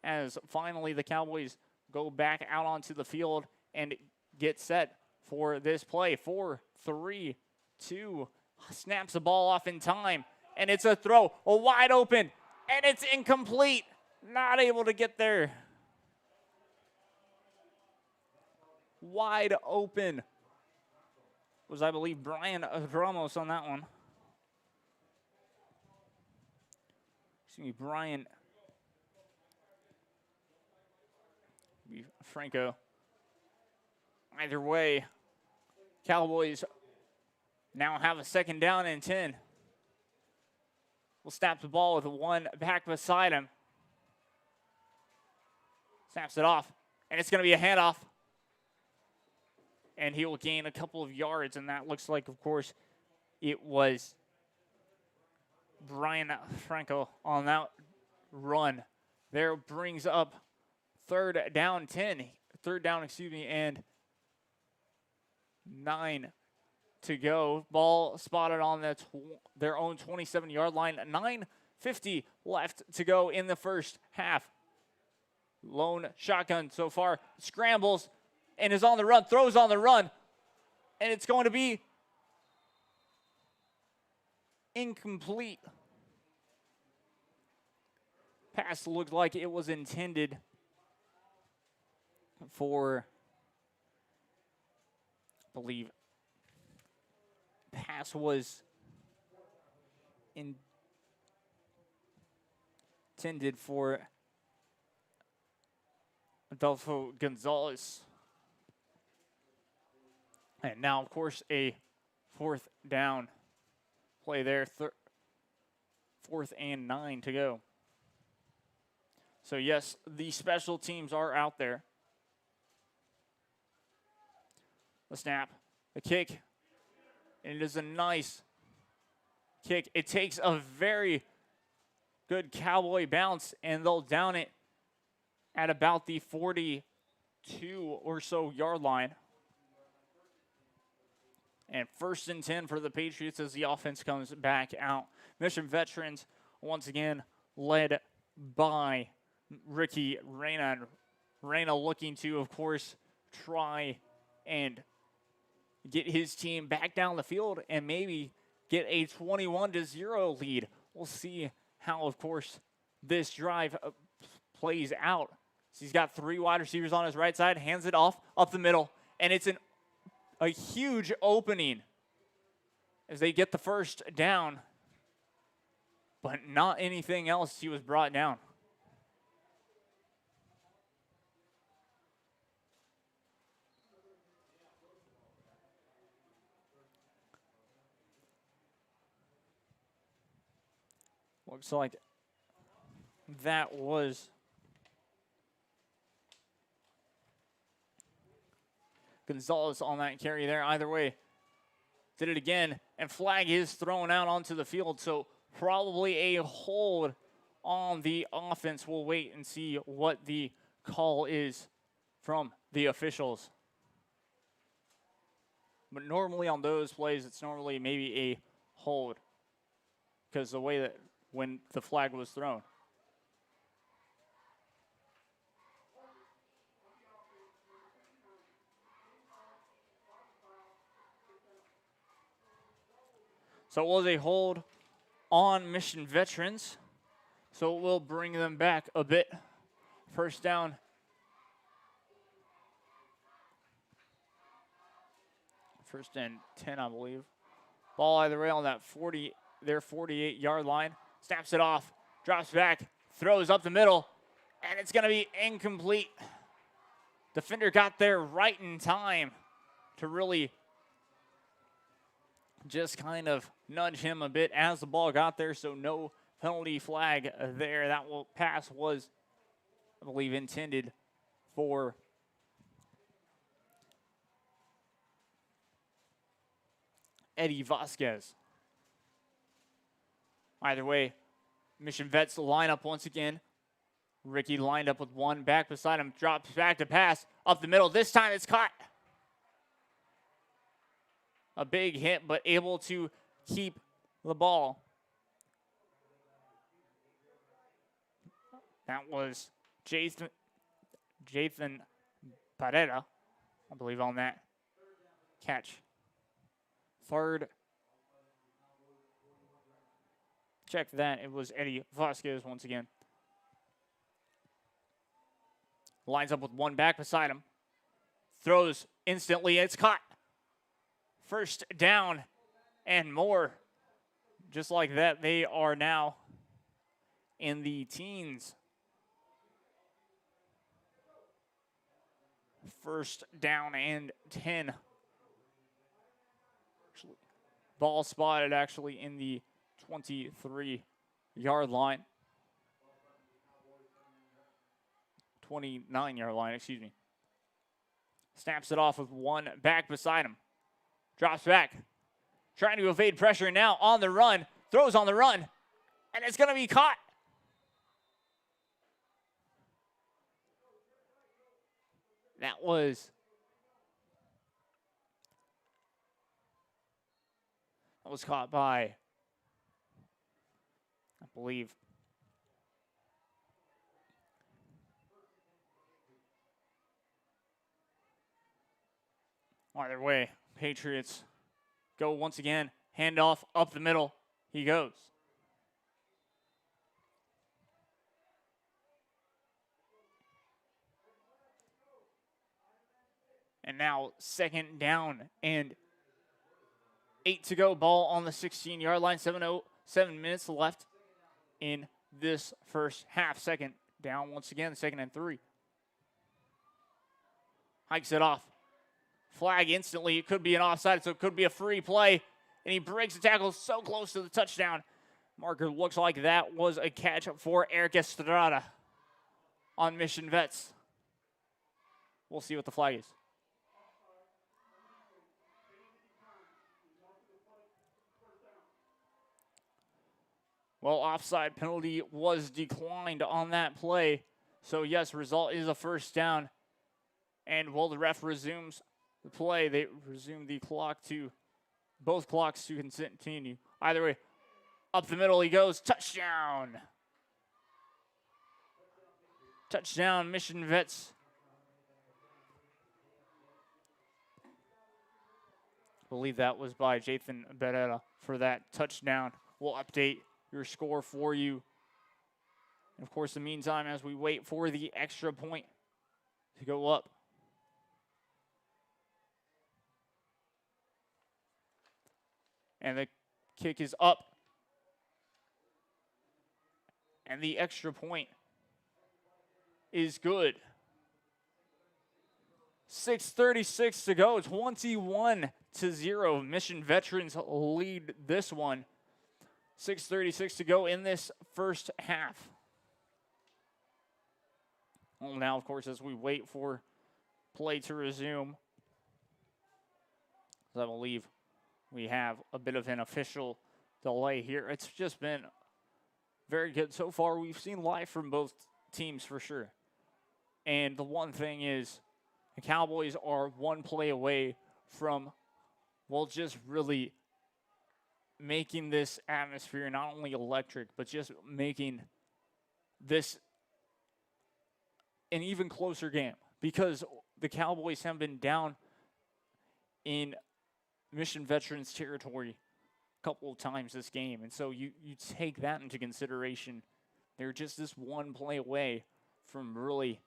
as finally the Cowboys go back out onto the field and get set for this play. 4, 3, 2, snaps the ball off in time, and it's a throw, a wide open, and it's incomplete. Not able to get there. Wide open was, I believe, Brian Ramos on that one. Excuse me, Brian Franco. Either way, Cowboys now have a 2nd down and 10. Will snap the ball with 1 back beside him. Snaps it off, and it's going to be a handoff. And he will gain a couple of yards, and that looks like, of course, it was Brian Franco on that run. There brings up 3rd down, and 9 to go. Ball spotted on their own 27-yard line. 9:50 left to go in the first half. Lone shotgun so far. Scrambles and is on the run, throws on the run, and it's going to be incomplete. Pass looked like it was intended for, I believe, pass was intended for Adolfo Gonzalez. And now, of course, a 4th down play there. 4th and 9 to go. So, yes, the special teams are out there. The snap, the kick, and it is a nice kick. It takes a very good Cowboy bounce, and they'll down it at about the 42 or so yard line. And 1st and 10 for the Patriots as the offense comes back out. Mission Veterans, once again, led by Ricky Reyna. Reyna looking to, of course, try and get his team back down the field and maybe get a 21-0 lead. We'll see how, of course, this drive plays out. So he's got 3 wide receivers on his right side, hands it off up the middle, and it's a huge opening as they get the 1st down, but not anything else. He was brought down. Looks like that was Gonzalez on that carry there. Either way, did it again, and flag is thrown out onto the field, so probably a hold on the offense. We'll wait and see what the call is from the officials. But normally on those plays, it's normally maybe a hold because the way that when the flag was thrown. So it was a hold on Mission Veterans. So it will bring them back a bit. First down. First and 10, I believe. Ball either way on that 48-yard line. Snaps it off, drops back, throws up the middle, and it's going to be incomplete. Defender got there right in time to really just kind of nudge him a bit as the ball got there, so no penalty flag there. That pass was, I believe, intended for Eddie Vasquez. Either way, Mission Vets line up once again. Ricky lined up with one back beside him, drops back to pass up the middle. This time it's caught. A big hit, but able to keep the ball. That was Jathan Pareda, I believe, on that catch. Third. Check that. It was Eddie Vasquez once again. Lines up with one back beside him. Throws instantly. It's caught. First down and more. Just like that, they are now in the teens. First down and 10. Ball spotted actually in the 23-yard line. 29-yard line, excuse me. Snaps it off with one back beside him. Drops back. Trying to evade pressure now on the run. Throws on the run. And it's going to be caught. That was caught by, I believe, either way, Patriots go once again. Handoff up the middle. He goes. And now second down and 8 to go. Ball on the 16-yard line. 7 minutes left in this first half. Second down once again. Second and 3. Hikes it off. Flag instantly. It could be an offside, so it could be a free play. And he breaks the tackle so close to the touchdown. Marker looks like that was a catch for Eric Estrada on Mission Vets. We'll see what the flag is. Well, offside penalty was declined on that play. So, yes, result is a first down. And while the ref resumes the play, they resume the clock to, both clocks to continue. Either way, up the middle he goes. Touchdown. Touchdown, Mission Vets. I believe that was by Jathan Beretta for that touchdown. We'll update your score for you. And of course, in the meantime, as we wait for the extra point to go up. And the kick is up. And the extra point is good. 6:36 to go. 21-0. Mission Veterans lead this one. 6:36 to go in this first half. Well, now, of course, as we wait for play to resume, I believe we have a bit of an official delay here. It's just been very good so far. We've seen life from both teams for sure. And the one thing is, the Cowboys are one play away from, well, just really making this atmosphere not only electric, but just making this an even closer game. Because the Cowboys have been down in Mission Veterans territory couple of times this game. And so you take that into consideration. They're just this one play away from really,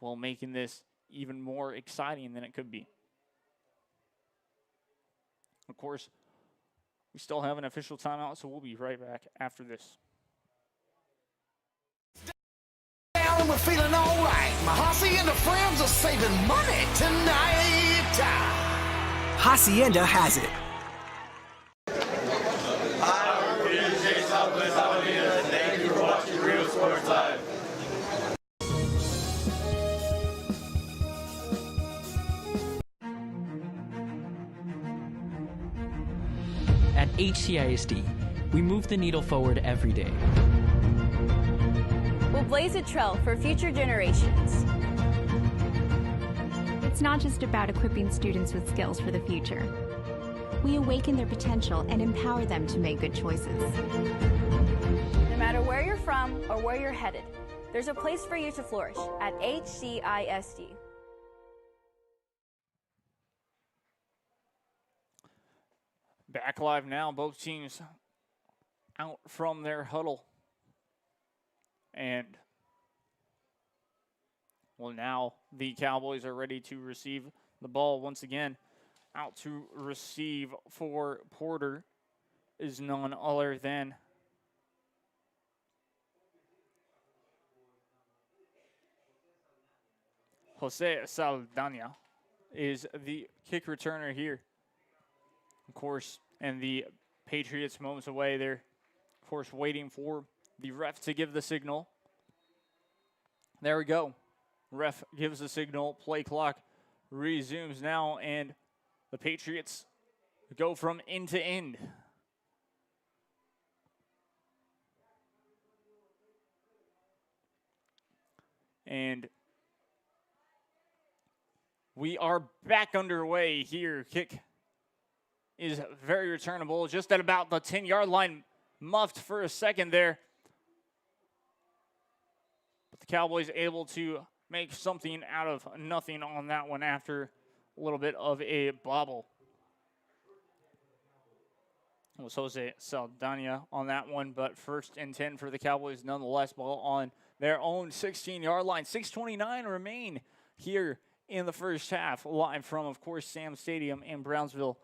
well, making this even more exciting than it could be. Of course, we still have an official timeout, so we'll be right back after this. Down and we're feeling all right. My Hossy and the friends are saving money tonight. Hacienda has it. Thank you for watching Real Sports Live. At HCISD, we move the needle forward every day. We'll blaze a trail for future generations. It's not just about equipping students with skills for the future. We awaken their potential and empower them to make good choices. No matter where you're from or where you're headed, there's a place for you to flourish at HCISD. Back live now, both teams out from their huddle. And, well, now the Cowboys are ready to receive the ball once again. Out to receive for Porter is none other than Jose Saldana is the kick returner here. Of course, and the Patriots moments away. They're, of course, waiting for the ref to give the signal. There we go. Ref gives the signal. Play clock resumes now, and the Patriots go from end to end. And we are back underway here. Kick is very returnable, just at about the 10-yard line, muffed for a second there. But the Cowboys able to make something out of nothing on that one after a little bit of a bobble. It was Jose Saldana on that one, but 1st and 10 for the Cowboys nonetheless. Ball on their own 16-yard line. 6:29 remain here in the first half. Live from, of course, Sam Stadium in Brownsville,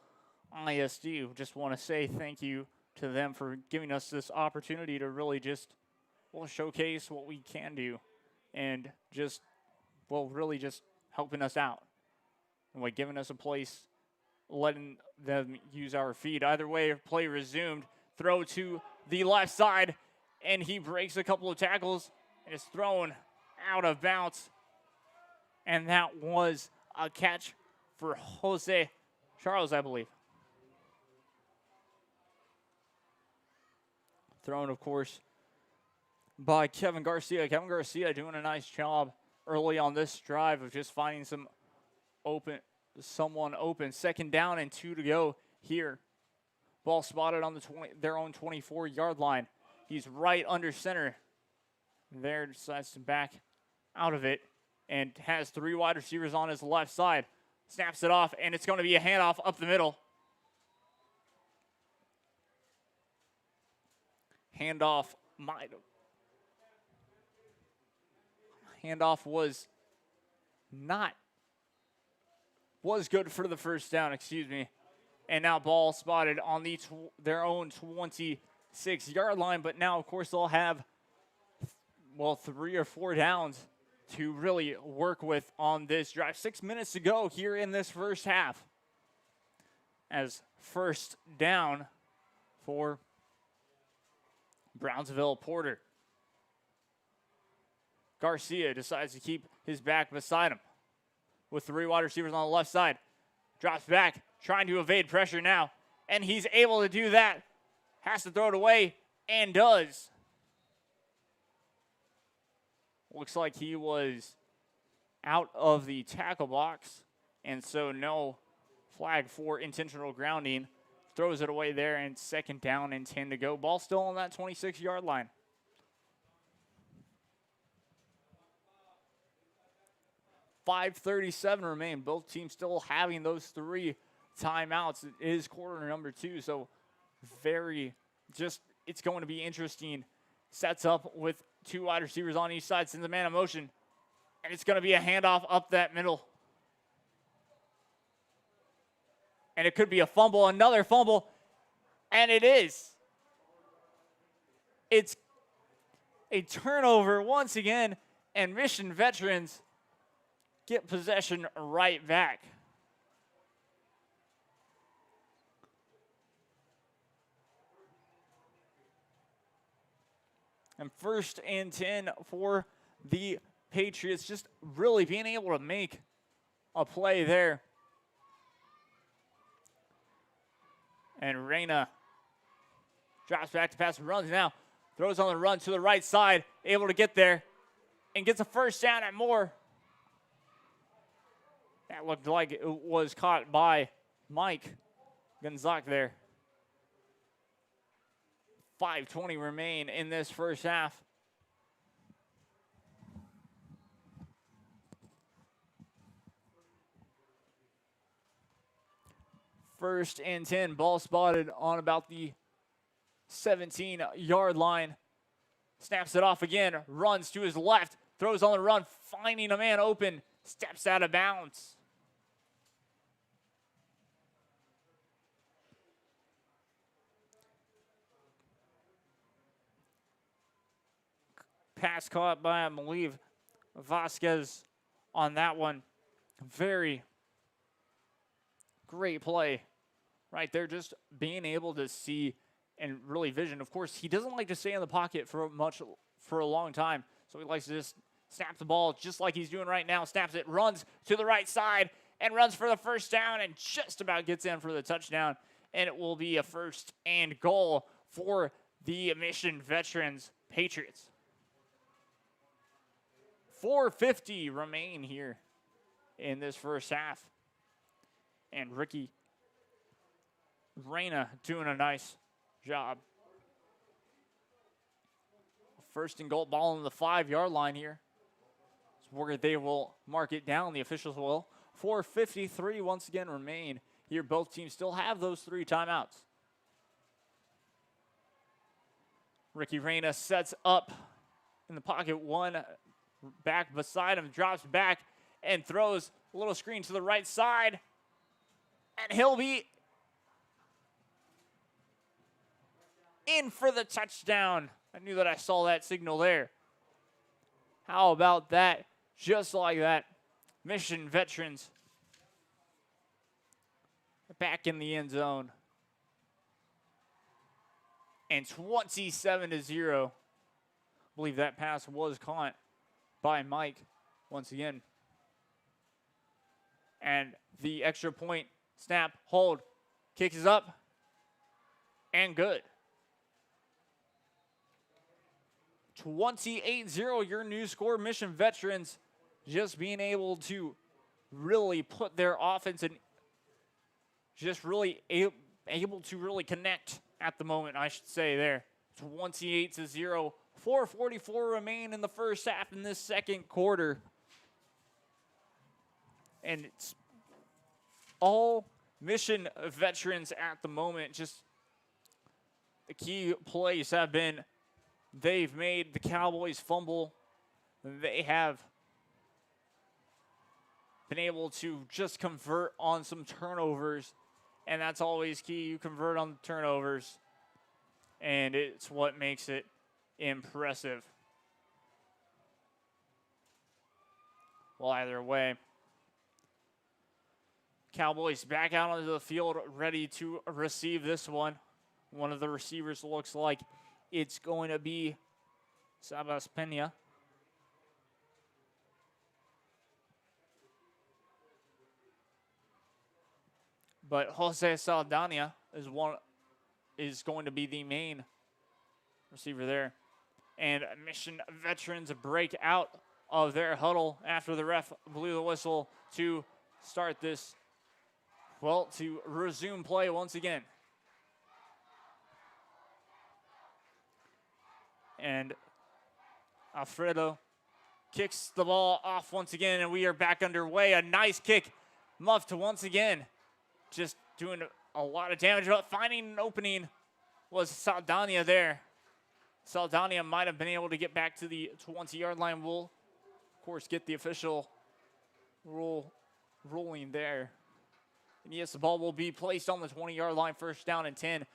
ISD. Just want to say thank you to them for giving us this opportunity to really just, well, showcase what we can do and just, well, really just helping us out and like giving us a place, letting them use our feet. Either way, play resumed. Throw to the left side, and he breaks a couple of tackles and is thrown out of bounds. And that was a catch for Jose Charles, I believe. Thrown, of course, by Kevin Garcia. Kevin Garcia doing a nice job early on this drive of just finding someone open. 2nd down and 2 to go here. Ball spotted on their own 24-yard line. He's right under center. There, decides to back out of it and has 3 wide receivers on his left side. Snaps it off, and it's going to be a handoff up the middle. Handoff was good for the 1st down, excuse me. And now ball spotted on their own 26-yard line, but now, of course, they'll have, well, 3 or 4 downs to really work with on this drive. 6 minutes to go here in this first half. As 1st down for Brownsville Porter. Garcia decides to keep his back beside him with 3 wide receivers on the left side. Drops back, trying to evade pressure now, and he's able to do that. Has to throw it away, and does. Looks like he was out of the tackle box, and so no flag for intentional grounding. Throws it away there, and 2nd down and 10 to go. Ball still on that 26-yard line. .537 remain. Both teams still having those 3 timeouts. It is quarter number 2, so it's going to be interesting. Sets up with 2 wide receivers on each side, sends a man in motion, and it's going to be a handoff up that middle. And it could be a fumble, another fumble, and it is. It's a turnover once again, and Mission Veterans get possession right back. And 1st and 10 for the Patriots, just really being able to make a play there. And Reyna drops back to pass and runs now. Throws on the run to the right side, able to get there, and gets a first down at Moore. That looked like it was caught by Mike Gonzalez there. 5:20 remain in this first half. First and 10, ball spotted on about the 17-yard line. Snaps it off again, runs to his left, throws on the run, finding a man open, steps out of bounds. Pass caught by, I believe, Vasquez on that one. Very great play right there, just being able to see and really vision. Of course, he doesn't like to stay in the pocket for a long time, so he likes to just snap the ball just like he's doing right now. Snaps it, runs to the right side, and runs for the first down, and just about gets in for the touchdown. And it will be a 1st and goal for the Mission Veterans Patriots. 4:50 remain here in this first half. And Ricky Reyna doing a nice job. 1st and goal, ball on the 5-yard line here. It's where they will mark it down, the officials will. 4:53 once again remain here. Both teams still have those 3 timeouts. Ricky Reyna sets up in the pocket, 1 back beside him, drops back and throws a little screen to the right side. And he'll be in for the touchdown. I knew that I saw that signal there. How about that? Just like that. Mission Veterans back in the end zone. And 27-0. I believe that pass was caught by Mike once again. And the extra point, snap, hold, kick is up, and good. 28-0, your new score. Mission Veterans just being able to really put their offense in, just really able to really connect at the moment, I should say there. 28-0. 4:44 remain in the first half in this second quarter. And it's all Mission Veterans at the moment. Just the key plays have been, they've made the Cowboys fumble. They have been able to just convert on some turnovers. And that's always key. You convert on the turnovers. And it's what makes it impressive. Well, either way, Cowboys back out onto the field, ready to receive this one. One of the receivers looks like it's going to be Sabas Pena. But Jose Saldana is going to be the main receiver there. And Mission Veterans break out of their huddle after the ref blew the whistle to start this, well, to resume play once again. And Alfredo kicks the ball off once again, and we are back underway. A nice kick, muffed once again. Just doing a lot of damage, but finding an opening was Saldana there. Saldana might have been able to get back to the 20-yard line. We'll, of course, get the official ruling there. And yes, the ball will be placed on the 20-yard line, first down and 10.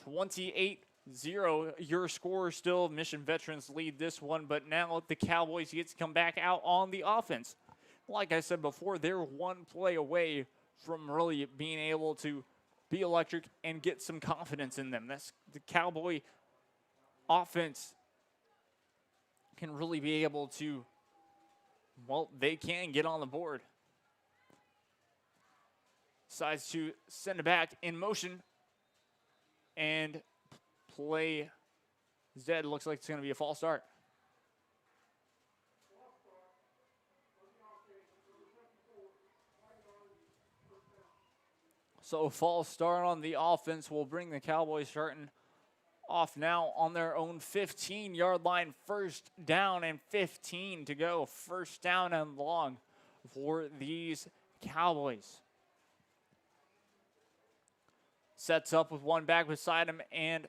28-0, your score still. Mission Veterans lead this one, but now the Cowboys get to come back out on the offense. Like I said before, they're one play away from really being able to be electric and get some confidence in them. That's the Cowboy offense can really be able to, well, they can get on the board. Decides to send it back in motion, and play is dead. Looks like it's going to be a false start. So false start on the offense will bring the Cowboys starting off now on their own 15-yard line. First down and 15 to go. First down and long for these Cowboys. Sets up with one back beside him and,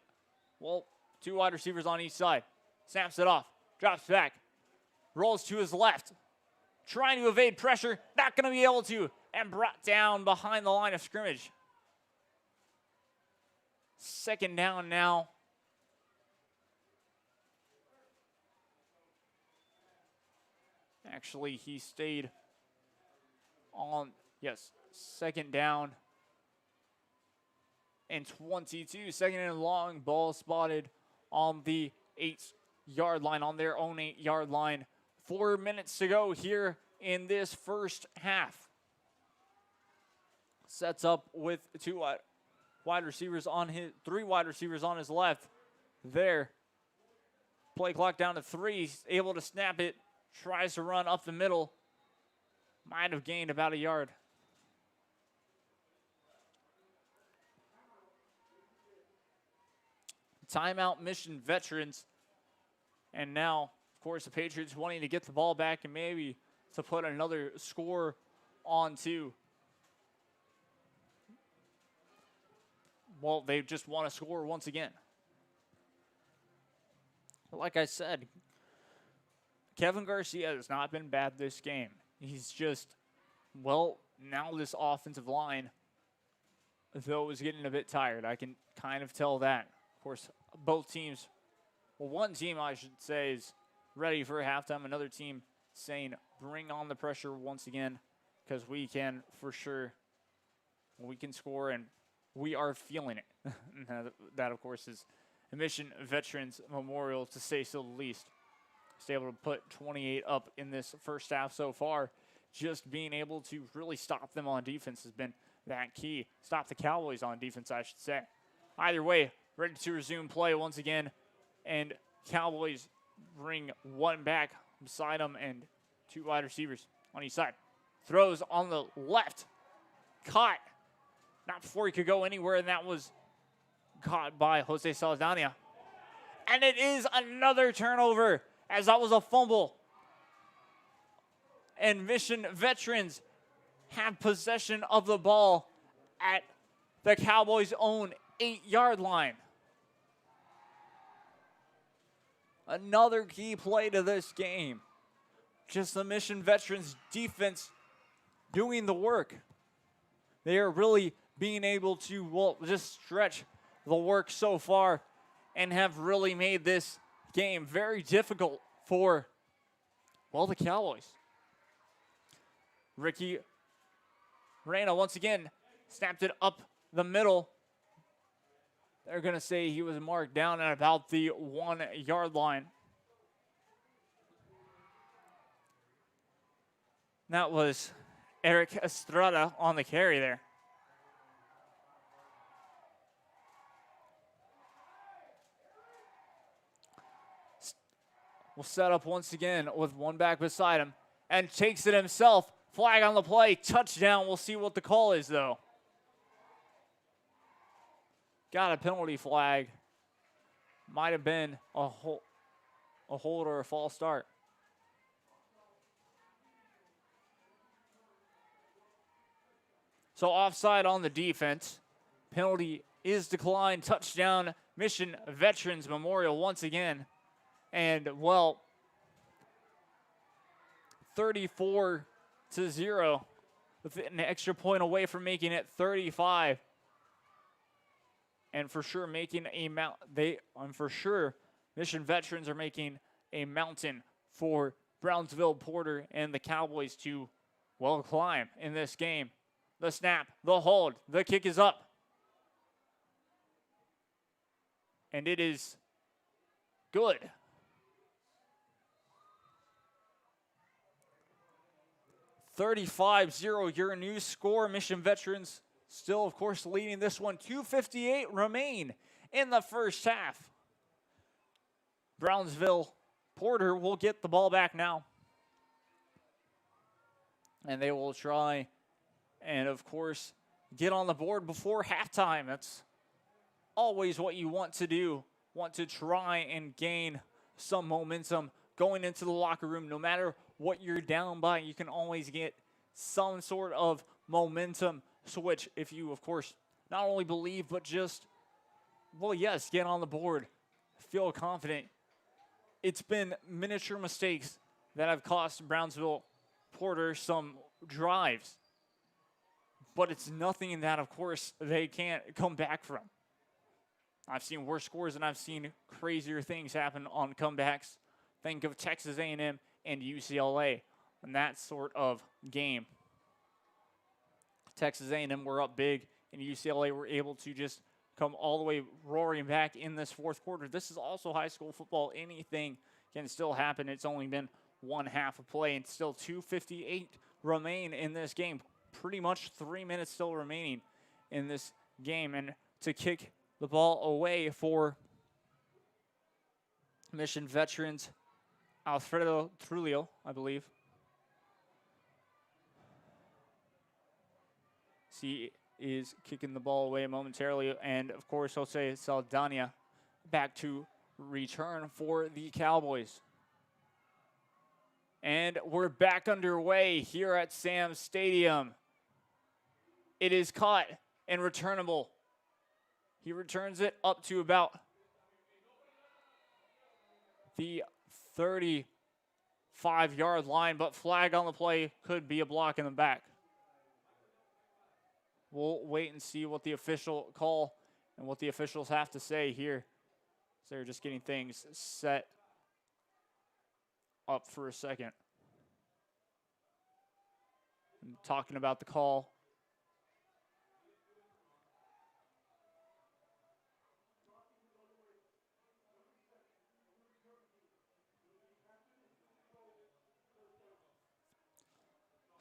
well, two wide receivers on each side. Snaps it off. Drops back. Rolls to his left. Trying to evade pressure. Not going to be able to. And brought down behind the line of scrimmage. Second down now. Actually, he stayed on, yes, second down and 22. Second and long, ball spotted on the 8-yard line, on their own 8-yard line. 4 minutes to go here in this first half. Sets up with three wide receivers on his left. There. Play clock down to 3. He's able to snap it. Tries to run up the middle. Might have gained about a yard. Timeout, Mission Veterans. And now, of course, the Patriots wanting to get the ball back and maybe to put another score on two. Well, they just want to score once again. Like I said, Kevin Garcia has not been bad this game. He's just, well, now this offensive line, though, is getting a bit tired. I can kind of tell that. Of course, both teams, well, one team, I should say, is ready for halftime. Another team saying, bring on the pressure once again, because we can, for sure, we can score, and we are feeling it. That, of course, is a Mission Veterans Memorial, to say so the least. Just able to put 28 up in this first half so far. Just being able to really stop them on defense has been that key. Stop the Cowboys on defense, I should say. Either way, ready to resume play once again. And Cowboys bring one back beside them and two wide receivers on each side. Throws on the left. Caught. Not before he could go anywhere, and that was caught by Jose Saldana. And it is another turnover, as that was a fumble. And Mission Veterans have possession of the ball at the Cowboys' own 8-yard line. Another key play to this game. Just the Mission Veterans defense doing the work. They are really being able to, well, just stretch the work so far and have really made this game very difficult for, well, the Cowboys. Ricky Reyna once again snapped it up the middle. They're going to say he was marked down at about the 1-yard line. That was Eric Estrada on the carry there. Will set up once again with one back beside him and takes it himself. Flag on the play, touchdown. We'll see what the call is, though. Got a penalty flag. Might have been a hold or a false start. So offside on the defense. Penalty is declined. Touchdown, Mission Veterans Memorial once again. And, well, 34-0 with an extra point away from making it 35. And for sure making a Mission Veterans are making a mountain for Brownsville Porter and the Cowboys to, well, climb in this game. The snap, the hold, the kick is up. And it is good. (35-0) your new score. Mission Veterans still, of course, leading this one. 2:58 remain in the first half. Brownsville Porter will get the ball back now. And they will try and, of course, get on the board before halftime. That's always what you want to do. Want to try and gain some momentum going into the locker room. No matter what you're down by, you can always get some sort of momentum switch if you, of course, not only believe, but just, well, yes, get on the board. Feel confident. It's been miniature mistakes that have cost Brownsville Porter some drives. But it's nothing that, of course, they can't come back from. I've seen worse scores and I've seen crazier things happen on comebacks. Think of Texas A&M and UCLA in that sort of game. Texas A&M were up big and UCLA were able to just come all the way roaring back in this fourth quarter. This is also high school football. Anything can still happen. It's only been one half of play and still 2:58 remain in this game. Pretty much 3 minutes still remaining in this game. And to kick the ball away for Mission Veterans, Alfredo Trujillo, I believe. He is kicking the ball away momentarily. And, of course, Jose Saldana back to return for the Cowboys. And we're back underway here at Sam's Stadium. It is caught and returnable. He returns it up to about the 35-yard line, but flag on the play, could be a block in the back. We'll wait and see what the official call and what the officials have to say here. So they're just getting things set up for a second. I'm talking about the call.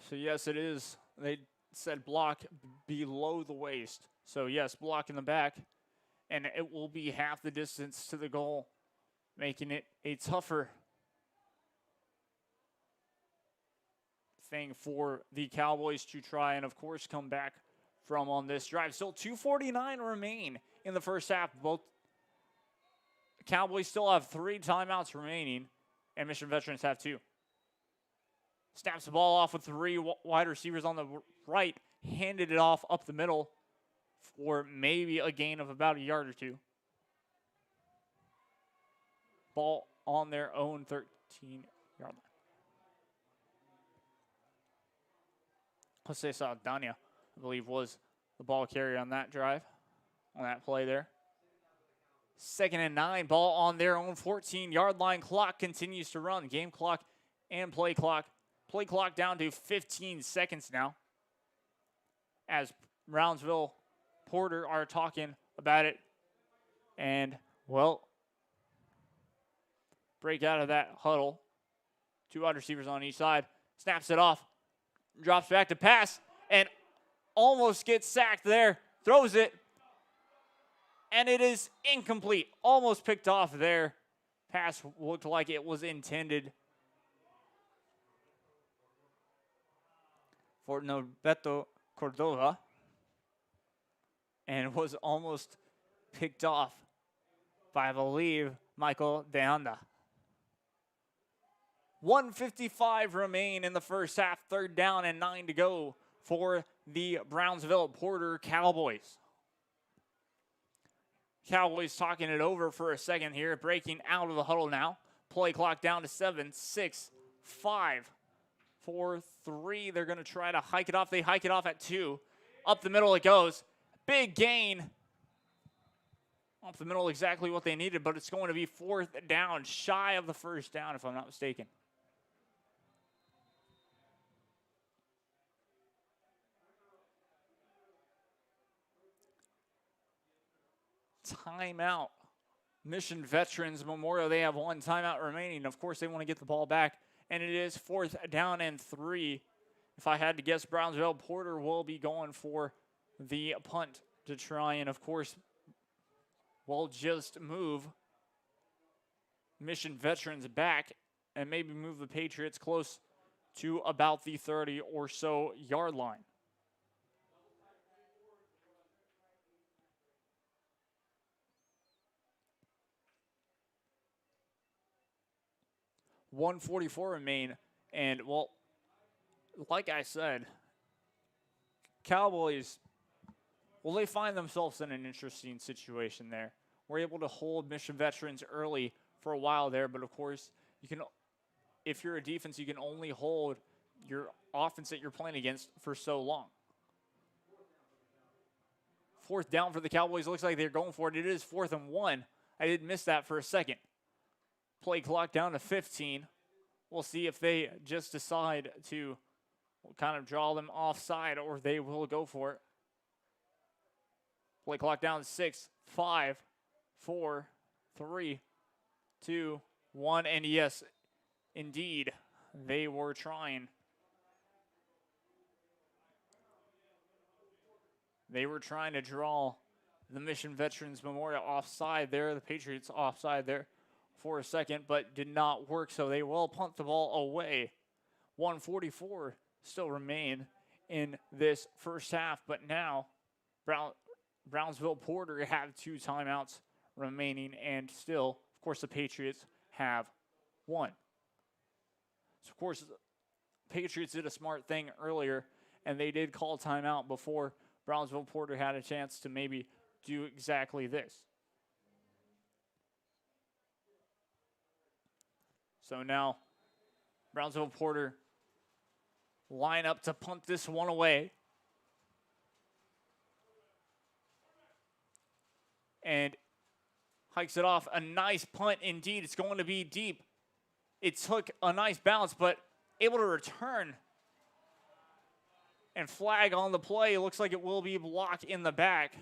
So, yes, it is. They said block below the waist. So, yes, block in the back. And it will be half the distance to the goal, making it a tougher thing for the Cowboys to try and, of course, come back from on this drive. Still 2:49 remain in the first half. Both Cowboys still have 3 timeouts remaining, and Mission Veterans have 2. Snaps the ball off with 3 wide receivers on the right, handed it off up the middle for maybe a gain of about a yard or 2. Ball on their own 13-yard line. Jose Saldana, I believe, was the ball carrier on that drive, on that play there. 2nd and 9, ball on their own 14-yard line. Clock continues to run. Game clock and play clock. Play clock down to 15 seconds now, as Brownsville Porter are talking about it. And, well, break out of that huddle. 2 wide receivers on each side. Snaps it off. Drops back to pass. And almost gets sacked there. Throws it. And it is incomplete. Almost picked off there. Pass looked like it was intended for Norberto Cordova, and was almost picked off by, I believe, Michael De Anda. 1:55 remain in the first half. 3rd down and 9 to go for the Brownsville Porter Cowboys. Cowboys talking it over for a second here, breaking out of the huddle now. Play clock down to 7, 6, 5, 4, 3. They're going to try to hike it off. They hike it off at 2. Up the middle it goes. Big gain. Up the middle, exactly what they needed, but it's going to be 4th down, shy of the first down, if I'm not mistaken. Timeout. Mission Veterans Memorial, they have 1 timeout remaining. Of course, they want to get the ball back, and it is 4th down and 3. If I had to guess, Brownsville Porter will be going for the punt to try and, of course, we'll just move Mission Veterans back and maybe move the Patriots close to about the 30 or so yard line. $1:44 remain, and, well, like I said, Cowboys, well, they find themselves in an interesting situation there. We're able to hold Mission Veterans early for a while there, but of course, you can, if you're a defense, you can only hold your offense that you're playing against for so long. 4th down for the Cowboys. Looks like they're going for it. It is 4th and 1. I did miss that for a second. Play clock down to 15. We'll see if they just decide to kind of draw them offside or they will go for it. Play clock down to 6, 5, 4, 3, 2, 1. And yes, indeed, they were trying. They were trying to draw the Mission Veterans Memorial offside there, the Patriots offside there for a second, but did not work, so they will punt the ball away. 1:44 still remain in this first half, but now Brownsville Porter have 2 timeouts remaining, and still, of course, the Patriots have 1. So, of course, the Patriots did a smart thing earlier, and they did call timeout before Brownsville Porter had a chance to maybe do exactly this. So now Brownsville Porter line up to punt this one away. And hikes it off. A nice punt indeed. It's going to be deep. It took a nice bounce, but able to return and flag on the play. Looks like it will be blocked in the back.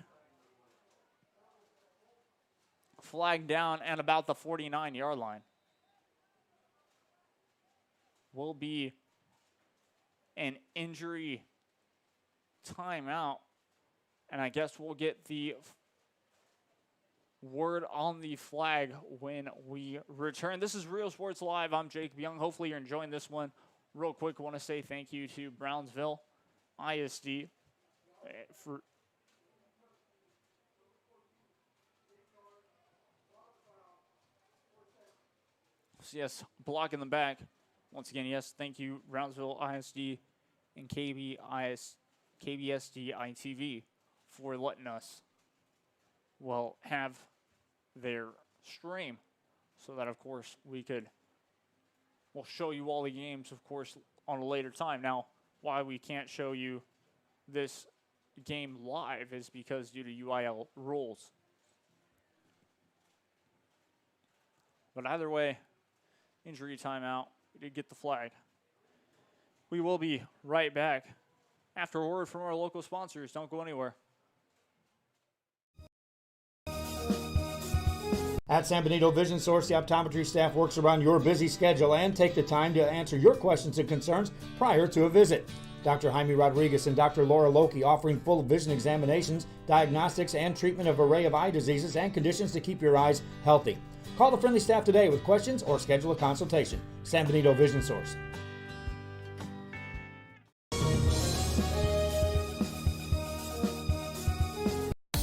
Flag down at about the 49-yard line. Will be an injury timeout. And I guess we'll get the word on the flag when we return. This is Real Sports Live. I'm Jacob Young. Hopefully you're enjoying this one. Real quick, I want to say thank you to Brownsville ISD for yes, block in the back. Once again, yes, thank you, Brownsville ISD and KBSD ITV for letting us, well, have their stream so that, of course, we could, we'll show you all the games, of course, on a later time. Now, why we can't show you this game live is because due to UIL rules. But either way, injury timeout. We did get the flag. We will be right back after a word from our local sponsors. Don't go anywhere. At San Benito Vision Source, the optometry staff works around your busy schedule and take the time to answer your questions and concerns prior to a visit. Dr. Jaime Rodriguez and Dr. Laura Loki offering full vision examinations, diagnostics, and treatment of an array of eye diseases and conditions to keep your eyes healthy. Call the friendly staff today with questions or schedule a consultation. San Benito Vision Source.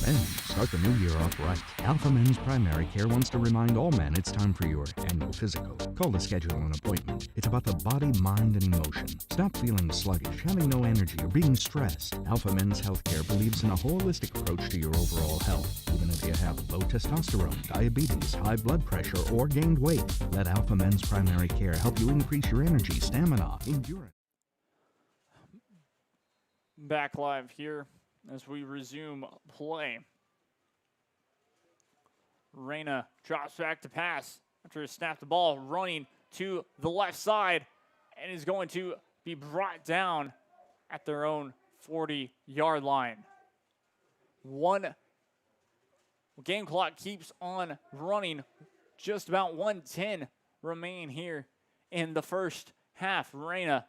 Men's Start the new year off right. Alpha Men's Primary Care wants to remind all men it's time for your annual physical. Call to schedule an appointment. It's about the body, mind, and emotion. Stop feeling sluggish, having no energy, or being stressed. Alpha Men's Healthcare believes in a holistic approach to your overall health. Even if you have low testosterone, diabetes, high blood pressure, or gained weight, let Alpha Men's Primary Care help you increase your energy, stamina, endurance. Back live here as we resume play. Reyna drops back to pass after he snapped the ball, running to the left side, and is going to be brought down at their own 40-yard line. Game clock keeps on running. Just about 1:10 remain here in the first half. Reyna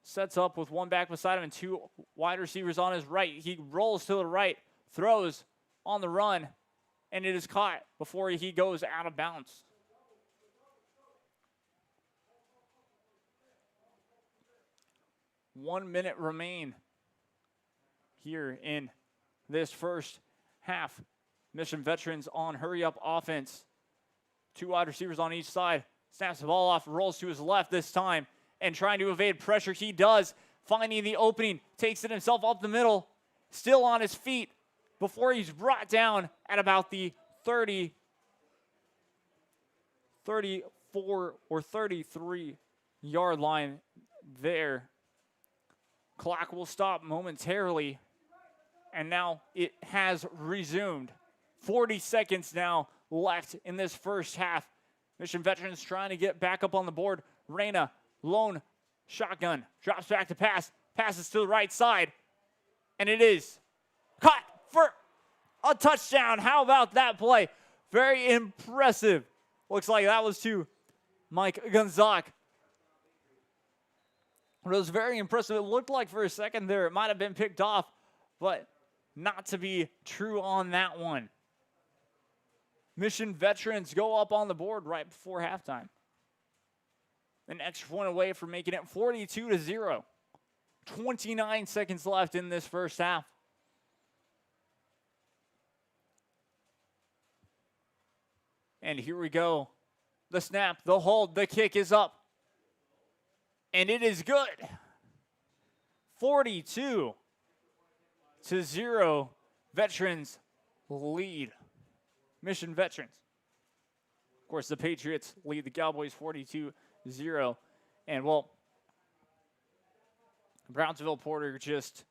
sets up with one back beside him and two wide receivers on his right. He rolls to the right, throws on the run, and it is caught before he goes out of bounds. One minute remain here in this first half. Mission Veterans on hurry-up offense. Two wide receivers on each side. Snaps the ball off, rolls to his left this time, and trying to evade pressure. He does, finding the opening, takes it himself up the middle, still on his feet before he's brought down at about the 30, 34, or 33-yard line there. Clock will stop momentarily, and now it has resumed. 40 seconds now left in this first half. Mission Veterans trying to get back up on the board. Reyna, lone shotgun, drops back to pass, passes to the right side, and it is caught for a touchdown. How about that play? Very impressive. Looks like that was to Mike Gonzalez. It was very impressive. It looked like for a second there it might have been picked off, but not to be true on that one. Mission Veterans go up on the board right before halftime. An extra point away from making it 42-0. 29 seconds left in this first half. And here we go. The snap, the hold, the kick is up. And it is good. 42-0. Veterans lead. Mission Veterans. Of course, the Patriots lead the Cowboys 42-0. And, well, Brownsville Porter just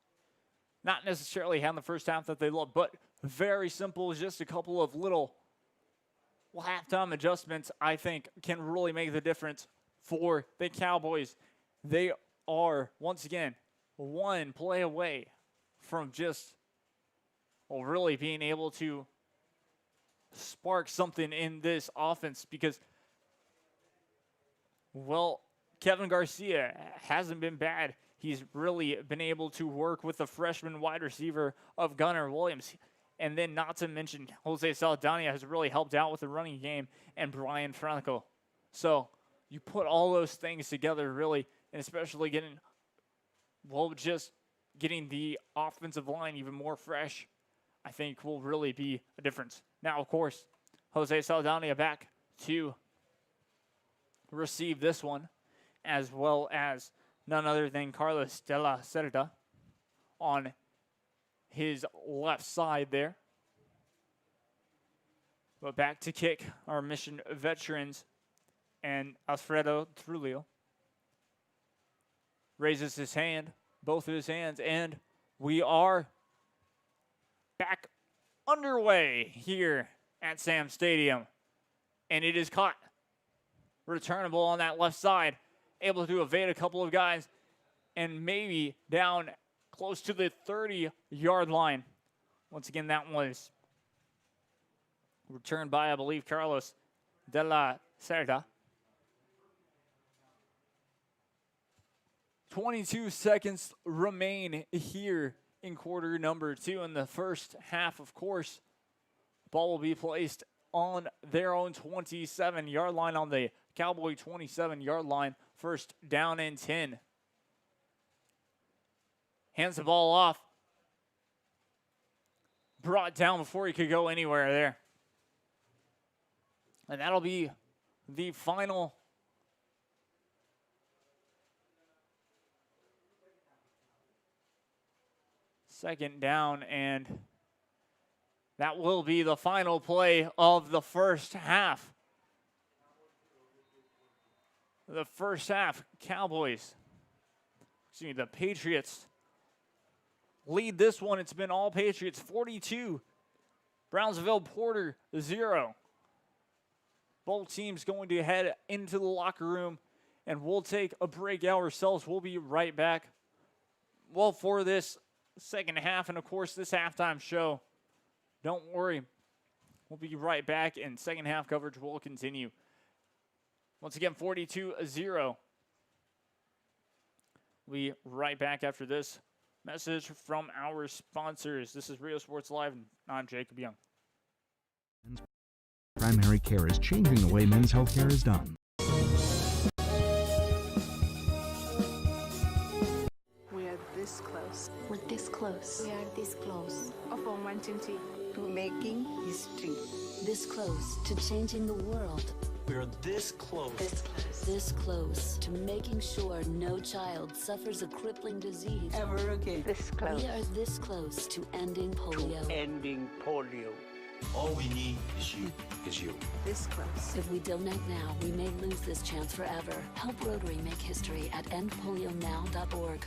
not necessarily had the first half that they loved, but very simple. Just a couple of little halftime adjustments, I think, can really make the difference for the Cowboys. They are, once again, one play away from just, well, really being able to spark something in this offense because, well, Kevin Garcia hasn't been bad. He's really been able to work with the freshman wide receiver of Gunnar Williams. And then not to mention, Jose Saldana has really helped out with the running game, and Brian Franco. So you put all those things together, really, and especially getting the offensive line even more fresh, I think will really be a difference. Now, of course, Jose Saldana back to receive this one, as well as none other than Carlos de la Cerda on his left side there. But back to kick our Mission Veterans, and Alfredo Trujillo raises his hand, both of his hands, and we are back underway here at Sam Stadium. And it is caught. Returnable on that left side, able to evade a couple of guys, and maybe down close to the 30-yard line. Once again, that was returned by, I believe, Carlos de la Cerda. 22 seconds remain here in quarter number 2 in the first half, of course. Ball will be placed on their own 27-yard line, on the Cowboy 27-yard line. First down and 10. Hands the ball off. brought down before he could go anywhere there. And that'll be the final second down, and that will be the final play of the first half. The first half, the Patriots lead this one. It's been all Patriots, 42. Brownsville Porter, 0. Both teams going to head into the locker room, and we'll take a break ourselves. We'll be right back. Well, for this second half, and of course this halftime show, don't worry, we'll be right back, and second half coverage will continue. Once again, 42-0. We'll be right back after this message from our sponsors. This is Rio Sports Live, and I'm Jacob Young. Primary care is changing the way men's health care is done. We are this close. We're this close. We are this close. Of wanting to making history. This close to changing the world. We are this close. This close to making sure no child suffers a crippling disease ever again. This close. We are this close to ending polio. Ending polio. All we need is you. This close. If we don't act now, we may lose this chance forever. Help Rotary make history at endpolionow.org.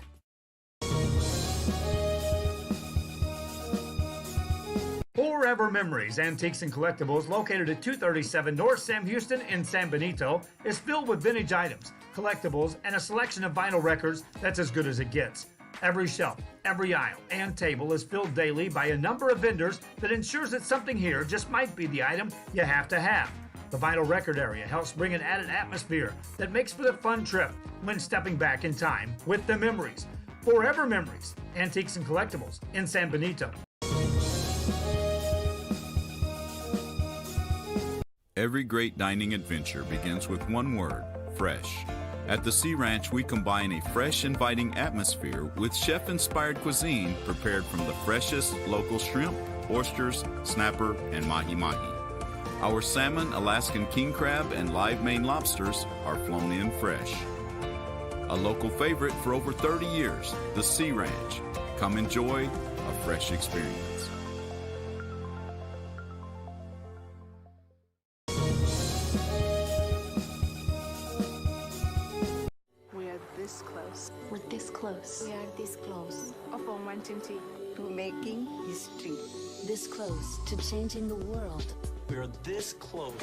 Forever Memories, Antiques and Collectibles, located at 237 North Sam Houston in San Benito, is filled with vintage items, collectibles, and a selection of vinyl records that's as good as it gets. Every shelf, every aisle, and table is filled daily by a number of vendors that ensures that something here just might be the item you have to have. The vinyl record area helps bring an added atmosphere that makes for a fun trip when stepping back in time with the memories. Forever Memories, Antiques and Collectibles in San Benito. Every great dining adventure begins with one word, fresh. At the Sea Ranch, we combine a fresh, inviting atmosphere with chef-inspired cuisine prepared from the freshest local shrimp, oysters, snapper, and mahi-mahi. Our salmon, Alaskan king crab, and live Maine lobsters are flown in fresh. A local favorite for over 30 years, the Sea Ranch. Come enjoy a fresh experience. This close. We're this close. We are this close. Of wanting to making history. This close to changing the world. We are this close.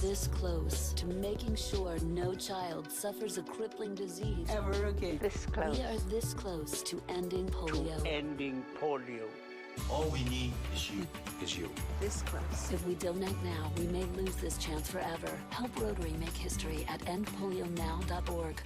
This close to making sure no child suffers a crippling disease ever again. This close. We are this close to ending polio. To ending polio. All we need is you. This close. If we don't act now, we may lose this chance forever. Help Rotary make history at endpolionow.org.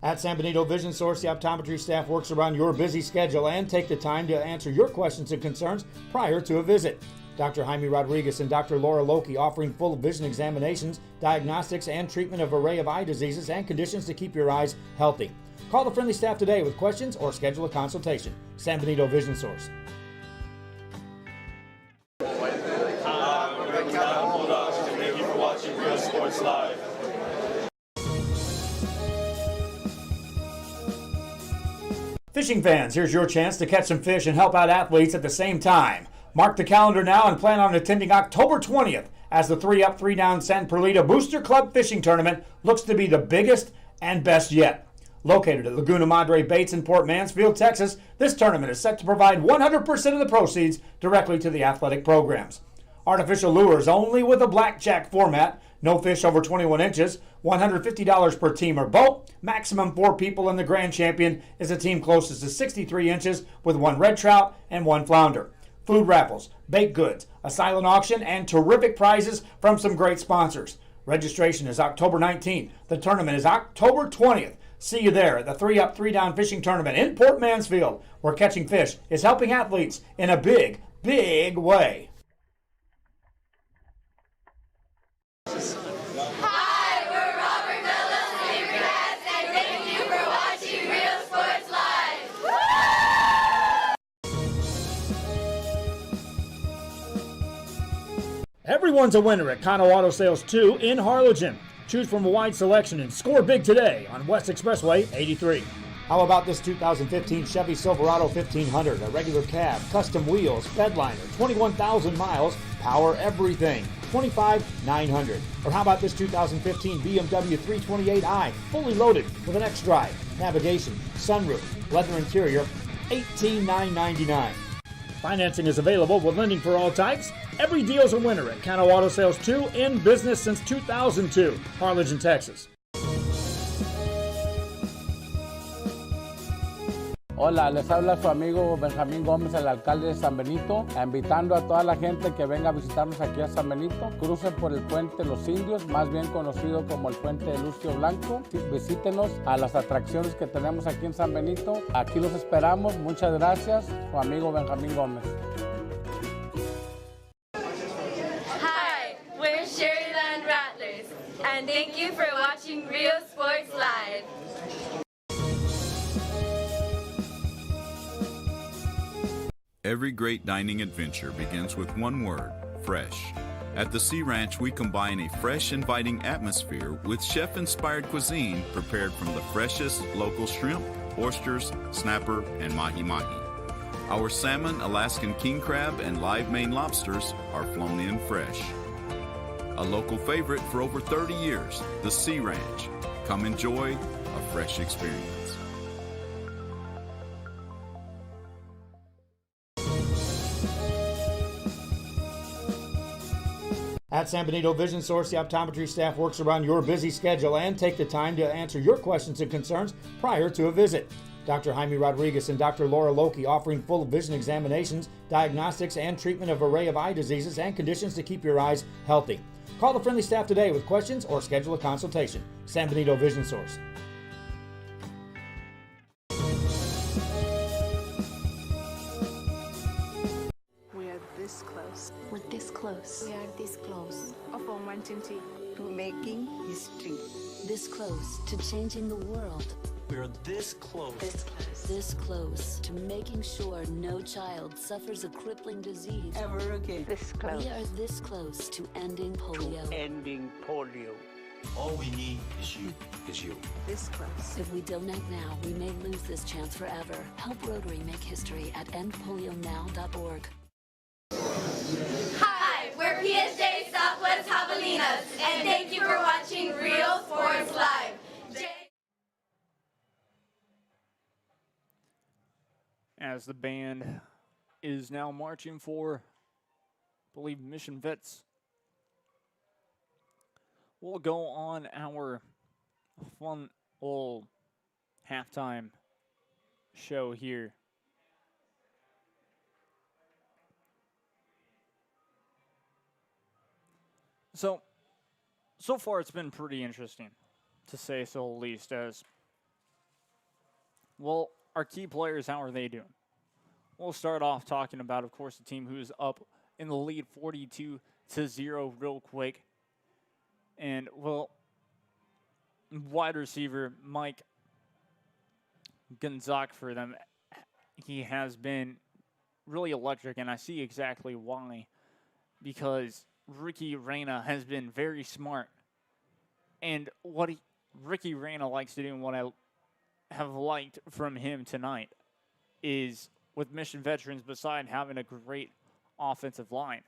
At San Benito Vision Source, the optometry staff works around your busy schedule and take the time to answer your questions and concerns prior to a visit. Dr. Jaime Rodriguez and Dr. Laura Loki offering full vision examinations, diagnostics, and treatment of an array of eye diseases and conditions to keep your eyes healthy. Call the friendly staff today with questions or schedule a consultation. San Benito Vision Source. Thank you for watching Rio Sports Live. Fishing fans, here's your chance to catch some fish and help out athletes at the same time. Mark the calendar now and plan on attending October 20th as the 3-Up, 3-Down San Perlita Booster Club Fishing Tournament looks to be the biggest and best yet. Located at Laguna Madre Baits in Port Mansfield, Texas, this tournament is set to provide 100% of the proceeds directly to the athletic programs. Artificial lures only with a blackjack format, no fish over 21 inches, $150 per team or boat. Maximum 4 people, and the grand champion is a team closest to 63 inches with 1 red trout and 1 flounder. Food raffles, baked goods, a silent auction, and terrific prizes from some great sponsors. Registration is October 19th. The tournament is October 20th. See you there at the 3-Up, 3-Down Fishing Tournament in Port Mansfield, where catching fish is helping athletes in a big, big way. Hi, we're Robert Miller's Favorite Cats, and thank you for watching Real Sports Live. Everyone's a winner at Kano Auto Sales 2 in Harlingen. Choose from a wide selection and score big today on West Expressway 83. How about this 2015 Chevy Silverado 1500, a regular cab, custom wheels, bedliner, 21,000 miles, power everything, $25,900. Or how about this 2015 BMW 328i, fully loaded with an X-Drive, navigation, sunroof, leather interior, $18,999. Financing is available with lending for all types. Every deal's a winner at Kano Auto Sales 2, in business since 2002, Harlingen, Texas. Hola, les habla su amigo Benjamín Gómez, el alcalde de San Benito, invitando a toda la gente que venga a visitarnos aquí a San Benito. Crucen por el puente Los Indios, más bien conocido como el puente de Lucio Blanco. Visítenos a las atracciones que tenemos aquí en San Benito. Aquí los esperamos. Muchas gracias. Su amigo Benjamín Gómez. Hi, we're Sherryland Rattlers, and thank you for watching Real Sports Live. Every great dining adventure begins with one word, fresh. At the Sea Ranch, we combine a fresh, inviting atmosphere with chef-inspired cuisine prepared from the freshest local shrimp, oysters, snapper, and mahi-mahi. Our salmon, Alaskan king crab, and live Maine lobsters are flown in fresh. A local favorite for over 30 years, the Sea Ranch. Come enjoy a fresh experience. At San Benito Vision Source, the optometry staff works around your busy schedule and take the time to answer your questions and concerns prior to a visit. Dr. Jaime Rodriguez and Dr. Laura Loki offering full vision examinations, diagnostics, and treatment of an array of eye diseases and conditions to keep your eyes healthy. Call the friendly staff today with questions or schedule a consultation. San Benito Vision Source. We are this close. We're this close. We are this close. Of wanting to. To making history. This close to changing the world. We are this close. This close. This close to making sure no child suffers a crippling disease Ever again. This close. We are this close to ending polio. To ending polio. All we need is you. Is you. This close. If we don't act now, we may lose this chance forever. Help Rotary make history at endpolionow.org. Hi, we're PSJ Southwest Javelinas, and thank you for watching Real Sports Live. As the band is now marching for, I believe, Mission Vets, we'll go on our fun little halftime show here. So far it's been pretty interesting, to say so the least, as, well, our key players, how are they doing? We'll start off talking about, of course, the team who's up in the lead 42-0 real quick. And, well, wide receiver Mike Gonzak for them, he has been really electric, and I see exactly why. Because Ricky Reyna has been very smart. And what Ricky Reyna likes to do, and what I have liked from him tonight, is with Mission Veterans, beside having a great offensive line,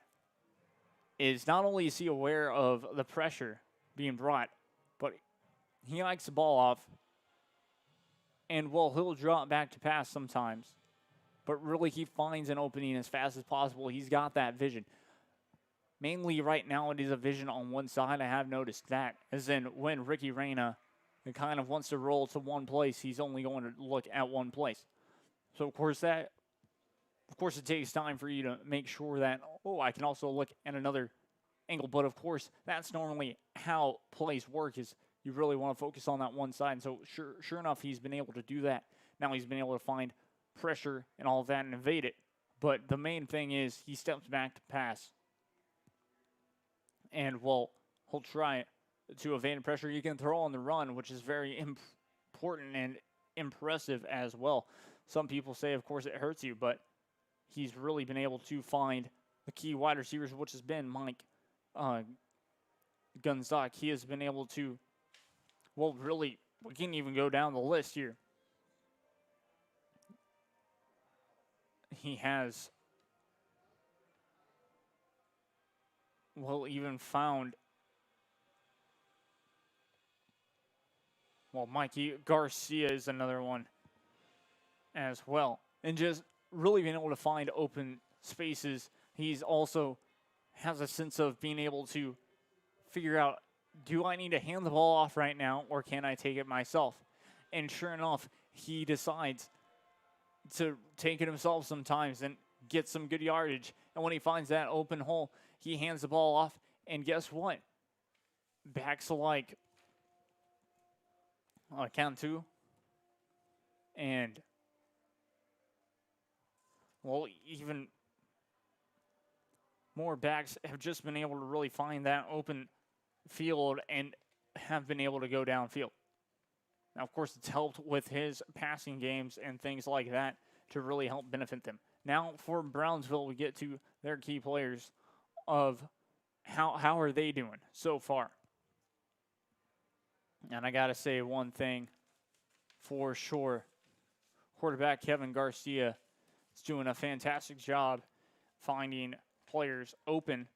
is not only is he aware of the pressure being brought, but he likes the ball off, and, well, he'll draw it back to pass sometimes, but really he finds an opening as fast as possible. He's got that vision. Mainly right now it is a vision on one side. I have noticed that, as in when Ricky Reyna kind of wants to roll to one place, he's only going to look at one place. So, of course, it takes time for you to make sure that, oh, I can also look at another angle. But, of course, that's normally how plays work, is you really want to focus on that one side. And so, sure enough, he's been able to do that. Now he's been able to find pressure and all of that and evade it. But the main thing is he steps back to pass. And, well, he'll try to evade pressure. You can throw on the run, which is very important and impressive as well. Some people say, of course, it hurts you, but he's really been able to find the key wide receivers, which has been Mike Gunstock, he has been able to, well, really, we can even go down the list here. He has, well, even found, well, Mikey Garcia is another one as well. And just really being able to find open spaces. He's also has a sense of being able to figure out, do I need to hand the ball off right now or can I take it myself? And sure enough, he decides to take it himself sometimes and get some good yardage. And when he finds that open hole, he hands the ball off. And guess what? Backs like count two. And, well, even more backs have just been able to really find that open field and have been able to go downfield. Now, of course, it's helped with his passing games and things like that to really help benefit them. Now, for Brownsville, we get to their key players of how are they doing so far. And I got to say one thing for sure. Quarterback Kevin Garcia is doing a fantastic job finding players open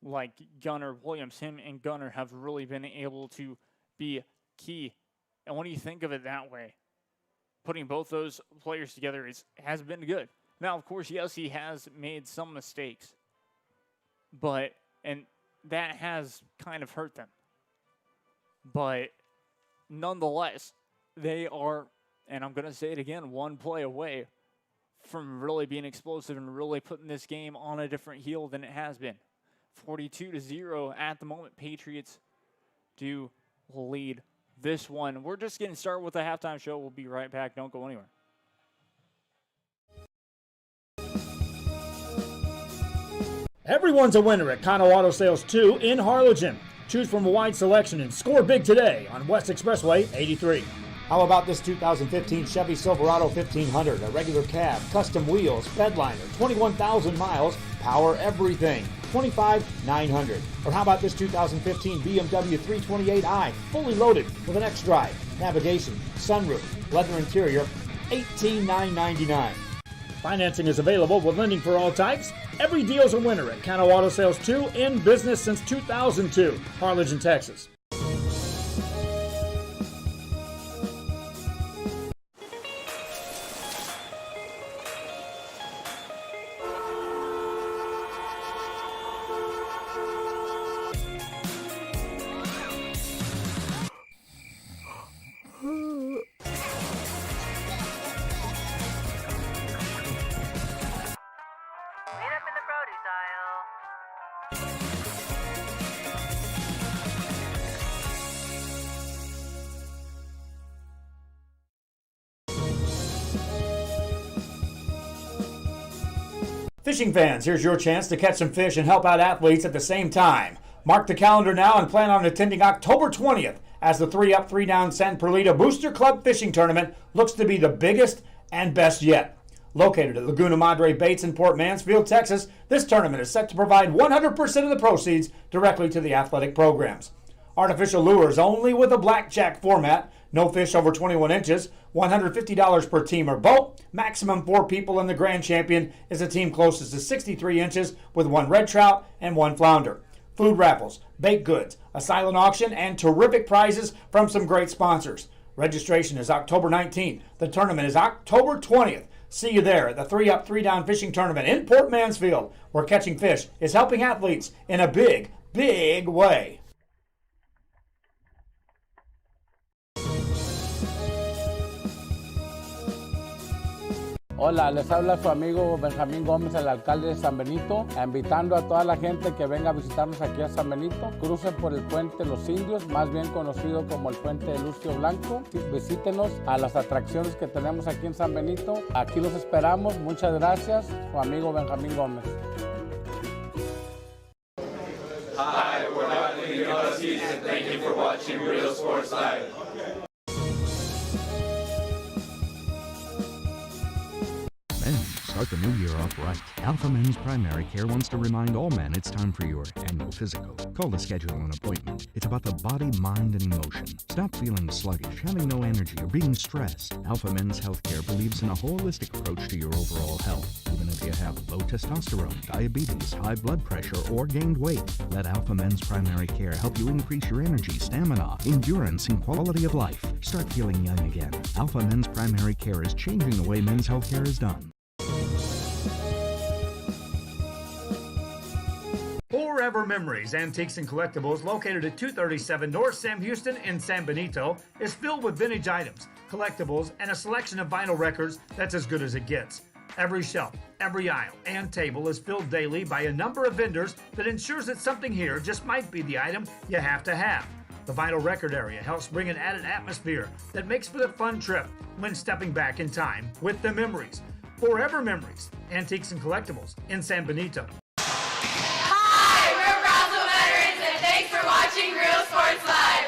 like Gunnar Williams. Him and Gunnar have really been able to be key. And when you think of it that way, putting both those players together has been good. Now, of course, yes, he has made some mistakes, and that has kind of hurt them. But nonetheless, they are, and I'm going to say it again, one play away from really being explosive and really putting this game on a different heel than it has been. 42-0 at the moment. Patriots do lead this one. We're just getting started with the halftime show. We'll be right back. Don't go anywhere. Everyone's a winner at Kano Auto Sales 2 in Harlingen. Choose from a wide selection and score big today on West Expressway 83. How about this 2015 Chevy Silverado 1500, a regular cab, custom wheels, bedliner, 21,000 miles, power everything, $25,900. Or how about this 2015 BMW 328i, fully loaded with an X-Drive, navigation, sunroof, leather interior, $18,999. Financing is available with lending for all types. Every deal's a winner at Kano Auto Sales 2, in business since 2002, Harlingen, Texas. Fishing fans, here's your chance to catch some fish and help out athletes at the same time. Mark the calendar now and plan on attending October 20th as the 3-Up, 3-Down San Perlita Booster Club Fishing Tournament looks to be the biggest and best yet. Located at Laguna Madre Baits in Port Mansfield, Texas, this tournament is set to provide 100% of the proceeds directly to the athletic programs. Artificial lures only with a blackjack format. No fish over 21 inches, $150 per team or boat. Maximum 4 people, and the grand champion is the team closest to 63 inches with 1 red trout and 1 flounder. Food raffles, baked goods, a silent auction, and terrific prizes from some great sponsors. Registration is October 19th. The tournament is October 20th. See you there at the 3-Up, 3-Down Fishing Tournament in Port Mansfield, where catching fish is helping athletes in a big, big way. Hola, les habla su amigo Benjamín Gómez, el alcalde de San Benito, invitando a toda la gente que venga a visitarnos aquí a San Benito. Crucen por el puente Los Indios, más bien conocido como el puente de Lucio Blanco. Visítenos a las atracciones que tenemos aquí en San Benito. Aquí los esperamos. Muchas gracias. Su amigo Benjamín Gómez. Hi, we're not leaving Huskies, and thank you for watching Real Sports Live. Start the new year off right. Alpha Men's Primary Care wants to remind all men it's time for your annual physical. Call to schedule an appointment. It's about the body, mind, and emotion. Stop feeling sluggish, having no energy, or being stressed. Alpha Men's Healthcare believes in a holistic approach to your overall health. Even if you have low testosterone, diabetes, high blood pressure, or gained weight, let Alpha Men's Primary Care help you increase your energy, stamina, endurance, and quality of life. Start feeling young again. Alpha Men's Primary Care is changing the way men's healthcare is done. Forever Memories, Antiques and Collectibles, located at 237 North Sam Houston in San Benito, is filled with vintage items, collectibles, and a selection of vinyl records that's as good as it gets. Every shelf, every aisle, and table is filled daily by a number of vendors that ensures that something here just might be the item you have to have. The vinyl record area helps bring an added atmosphere that makes for the fun trip when stepping back in time with the memories. Forever Memories, Antiques and Collectibles in San Benito. Hi, we're Brownsville veterans, and thanks for watching Real Sports Live.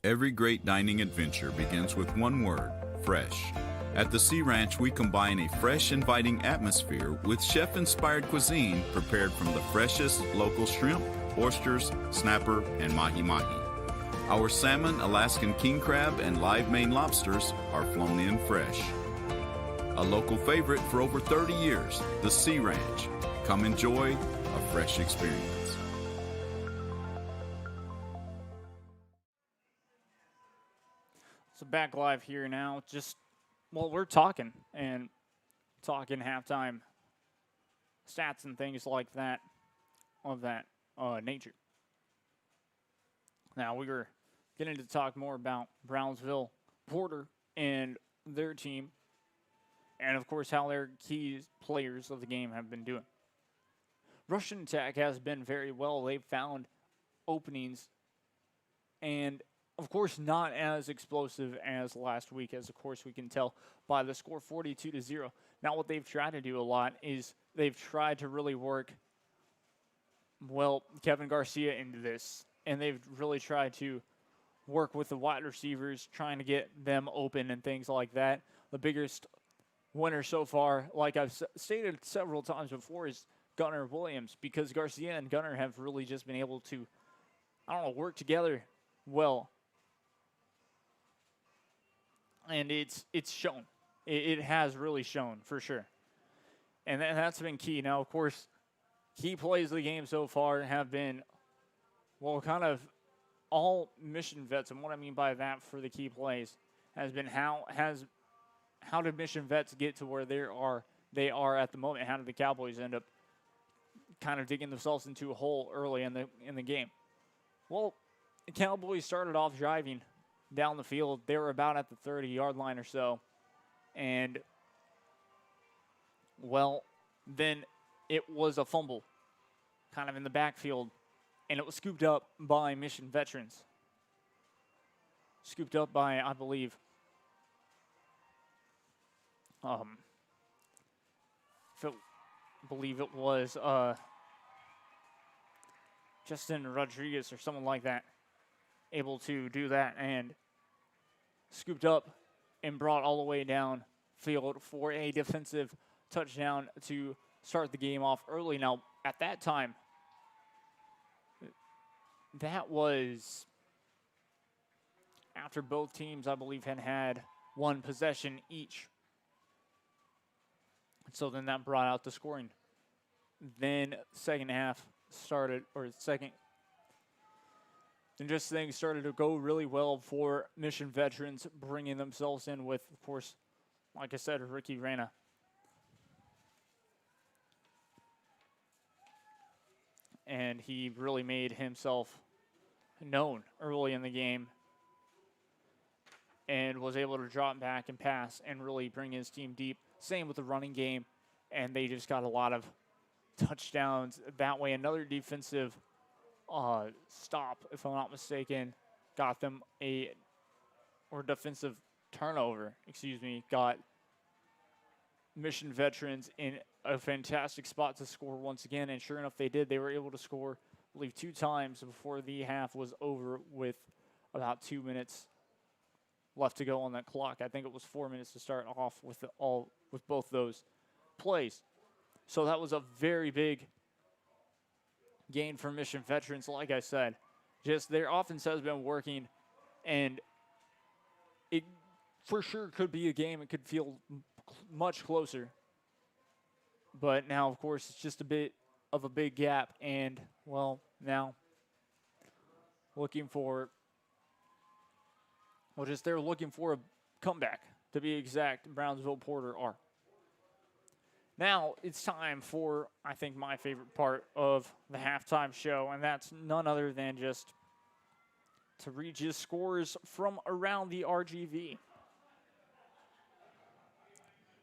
Every great dining adventure begins with one word: fresh. At the Sea Ranch, we combine a fresh, inviting atmosphere with chef-inspired cuisine prepared from the freshest local shrimp, oysters, snapper, and mahi-mahi. Our salmon, Alaskan king crab, and live Maine lobsters are flown in fresh. A local favorite for over 30 years, the Sea Ranch. Come enjoy a fresh experience. So back live here now. We're talking halftime stats and things like that of that nature. Now we were getting to talk more about Brownsville Porter and their team, and of course how their key players of the game have been doing. Russian attack has been very well. They've found openings, and of course not as explosive as last week, as of course we can tell by the score 42-0. Now what they've tried to do a lot is they've tried to really work, Kevin Garcia into this, and they've really tried to work with the wide receivers, trying to get them open and things like that. The biggest winner so far, like I've stated several times before, is Gunnar Williams, because Garcia and Gunnar have really just been able to, work together well. And it's shown. It has really shown, for sure. And that's been key. Now, of course, key plays of the game so far have been, kind of all mission vets. And what I mean by that for the key plays has been how did mission vets get to where they are at the moment? How did the Cowboys end up kind of digging themselves into a hole early in the game? Well, the Cowboys started off driving down the field. They were about at the 30-yard line or so. And, then it was a fumble kind of in the backfield, and it was scooped up by Mission veterans. Scooped up by, I believe, it was Justin Rodriguez or someone like that, able to do that and scooped up and brought all the way down field for a defensive touchdown to start the game off early. Now, at that time, that was after both teams, I believe, had one possession each. So then that brought out the scoring. Then second half started, and just things started to go really well for Mission veterans, bringing themselves in with, of course, like I said, Ricky Reyna. And he really made himself known early in the game and was able to drop back and pass and really bring his team deep. Same with the running game, and they just got a lot of touchdowns that way. Another defensive stop, if I'm not mistaken, got them defensive turnover, got Mission veterans in a fantastic spot to score once again, and sure enough, they did. They were able to score, I believe, 2 times before the half was over with about 2 minutes left to go on that clock. I think it was 4 minutes to start off with both those plays. So that was a very big gain for Mission Veterans. Like I said, just their offense has been working, and it for sure could be a game. It could feel much closer. But now, of course, it's just a bit of a big gap, and, well, now looking for, well, just they're looking for a comeback, to be exact. Brownsville Porter are. Now it's time for, I think, my favorite part of the halftime show, and that's none other than just to read you scores from around the RGV.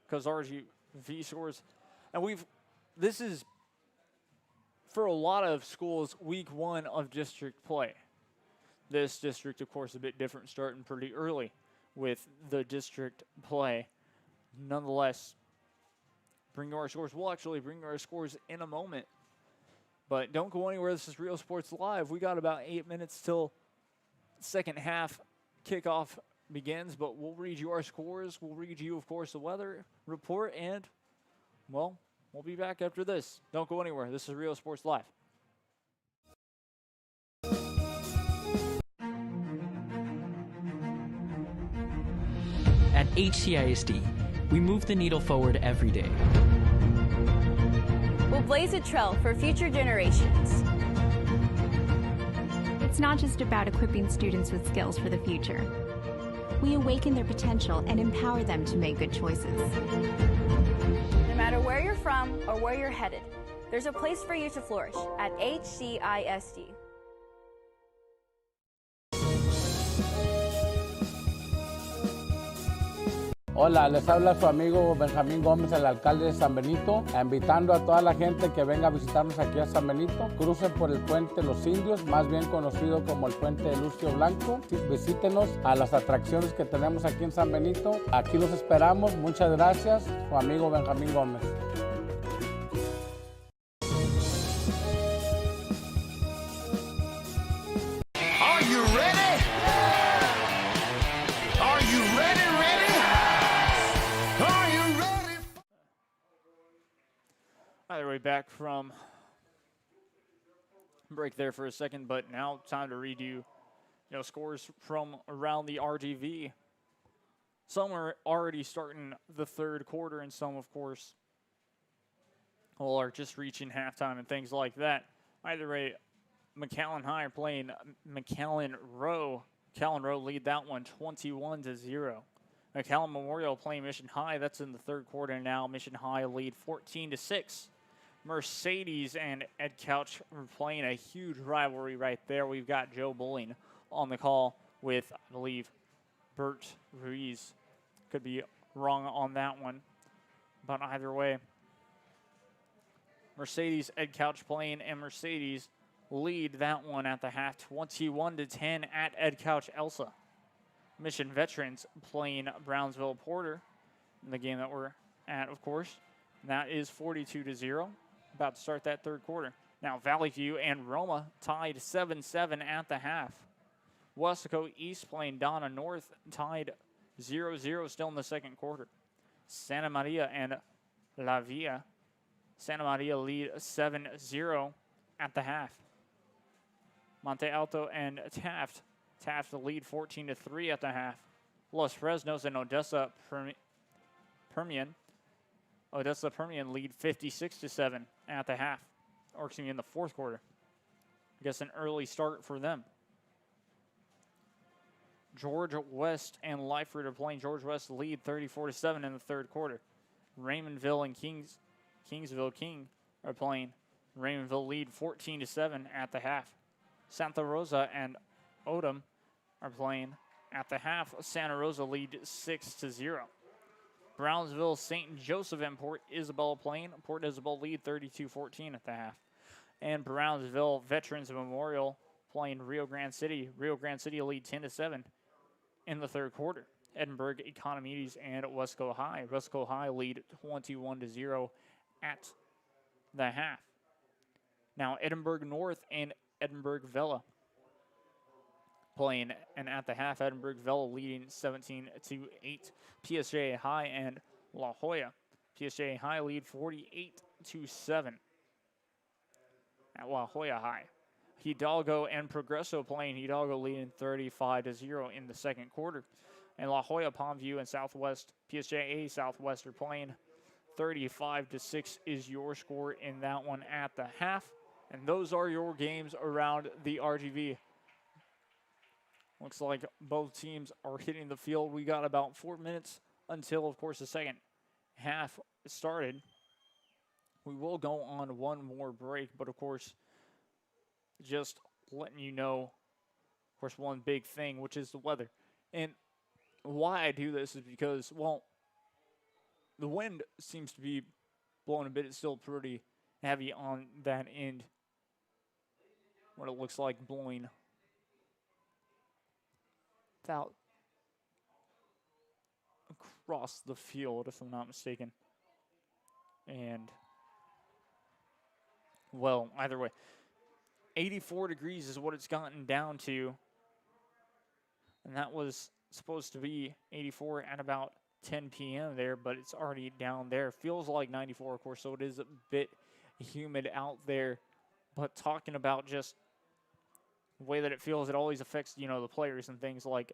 Because RGV scores, and this is, for a lot of schools, week 1 of district play. This district, of course, a bit different, starting pretty early with the district play. Nonetheless, bring you our scores. We'll actually bring you our scores in a moment. But don't go anywhere. This is Real Sports Live. We got about 8 minutes till second half kickoff begins, but we'll read you our scores. We'll read you, of course, the weather report, and, well, we'll be back after this. Don't go anywhere. This is Real Sports Live. At HCISD, we move the needle forward every day. We'll blaze a trail for future generations. It's not just about equipping students with skills for the future. We awaken their potential and empower them to make good choices. No matter where you're from or where you're headed, there's a place for you to flourish at HCISD. Hola, les habla su amigo Benjamín Gómez, el alcalde de San Benito, invitando a toda la gente que venga a visitarnos aquí a San Benito. Crucen por el puente Los Indios, más bien conocido como el puente de Lucio Blanco. Visítenos a las atracciones que tenemos aquí en San Benito. Aquí los esperamos. Muchas gracias. Su amigo Benjamín Gómez. Are you ready? Are you ready? Are you ready? Either way, back from break there for a second, but now time to read you scores from around the RGV. Some are already starting the third quarter, and some, of course, are just reaching halftime and things like that. Either way, McAllen High are playing McAllen Rowe. McAllen Rowe lead that one 21-0. McAllen Memorial playing Mission High. That's in the third quarter now. Mission High lead 14-6. Mercedes and Ed Couch are playing a huge rivalry right there. We've got Joe Bowling on the call with, I believe, Bert Ruiz. Could be wrong on that one. But either way, Mercedes, Ed Couch playing, and Mercedes lead that one at the half 21-10 at Ed Couch Elsa. Mission Veterans playing Brownsville Porter in the game that we're at, of course. And that is 42-0. About to start that third quarter. Now Valley View and Roma tied 7-7 at the half. Westaco East playing Donna North tied 0-0 still in the second quarter. Santa Maria and La Villa. Santa Maria lead 7-0 at the half. Monte Alto and Taft. Taft the lead 14-3 at the half. Los Fresnos and Odessa Permian. Odessa Permian lead 56-7 at the half. Or excuse me, in the fourth quarter. I guess an early start for them. George West and Lyford are playing. George West lead 34-7 in the third quarter. Raymondville and Kingsville King are playing. Raymondville lead 14-7 at the half. Santa Rosa and Odom are playing. At the half, Santa Rosa lead 6-0. Brownsville, St. Joseph, and Port Isabel playing. Port Isabel lead 32-14 at the half. And Brownsville Veterans Memorial playing Rio Grande City. Rio Grande City lead 10-7 in the third quarter. Edinburgh Economides and Wesco High. Wesco High lead 21-0 at the half. Now Edinburgh North and Edinburgh Villa. playing. And at the half, Edinburgh leading 17-8. PSG High and La Jolla. PSG High lead 48-7 at La Jolla High. Hidalgo and Progreso playing. Hidalgo leading 35-0 in the second quarter. And La Jolla, Palmview, and Southwest, PSJA Southwest are playing. 35-6 is your score in that one at the half. And those are your games around the RGV. Looks like both teams are hitting the field. We got about 4 minutes until, of course, the second half started. We will go on one more break, but of course, just letting you know, of course, one big thing, which is the weather. And why I do this is because, well, the wind seems to be blowing a bit. It's still pretty heavy on that end. What it looks like blowing about across the field, if I'm not mistaken. And, well, either way, 84 degrees is what it's gotten down to. And that was supposed to be 84 at about 10 p.m. there, but it's already down there. Feels like 94, of course, so it is a bit humid out there. But talking about just the way that it feels, it always affects, you know, the players and things like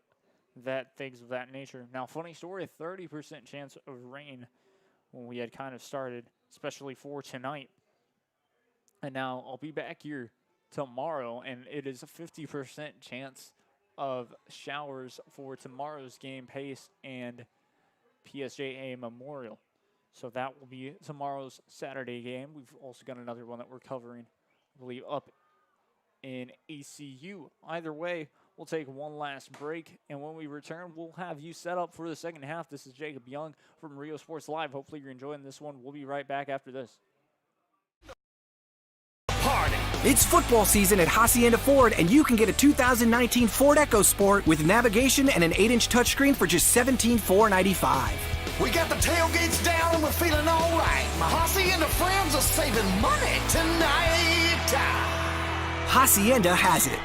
that, things of that nature. Now, funny story, 30% chance of rain when we had kind of started, especially for tonight. And now I'll be back here tomorrow, and it is a 50% chance of showers for tomorrow's game, Pace and PSJA Memorial. So that will be tomorrow's Saturday game. We've also got another one that we're covering, I believe, up in ACU. Either way, we'll take one last break, and when we return, we'll have you set up for the second half. This is Jacob Young from Rio Sports Live. Hopefully you're enjoying this one. We'll be right back after this. It's football season at Hacienda Ford, and you can get a 2019 Ford EcoSport with navigation and an 8-inch touchscreen for just $17,495. We got the tailgates down and we're feeling all right. My Hacienda friends are saving money tonight. Hacienda has it.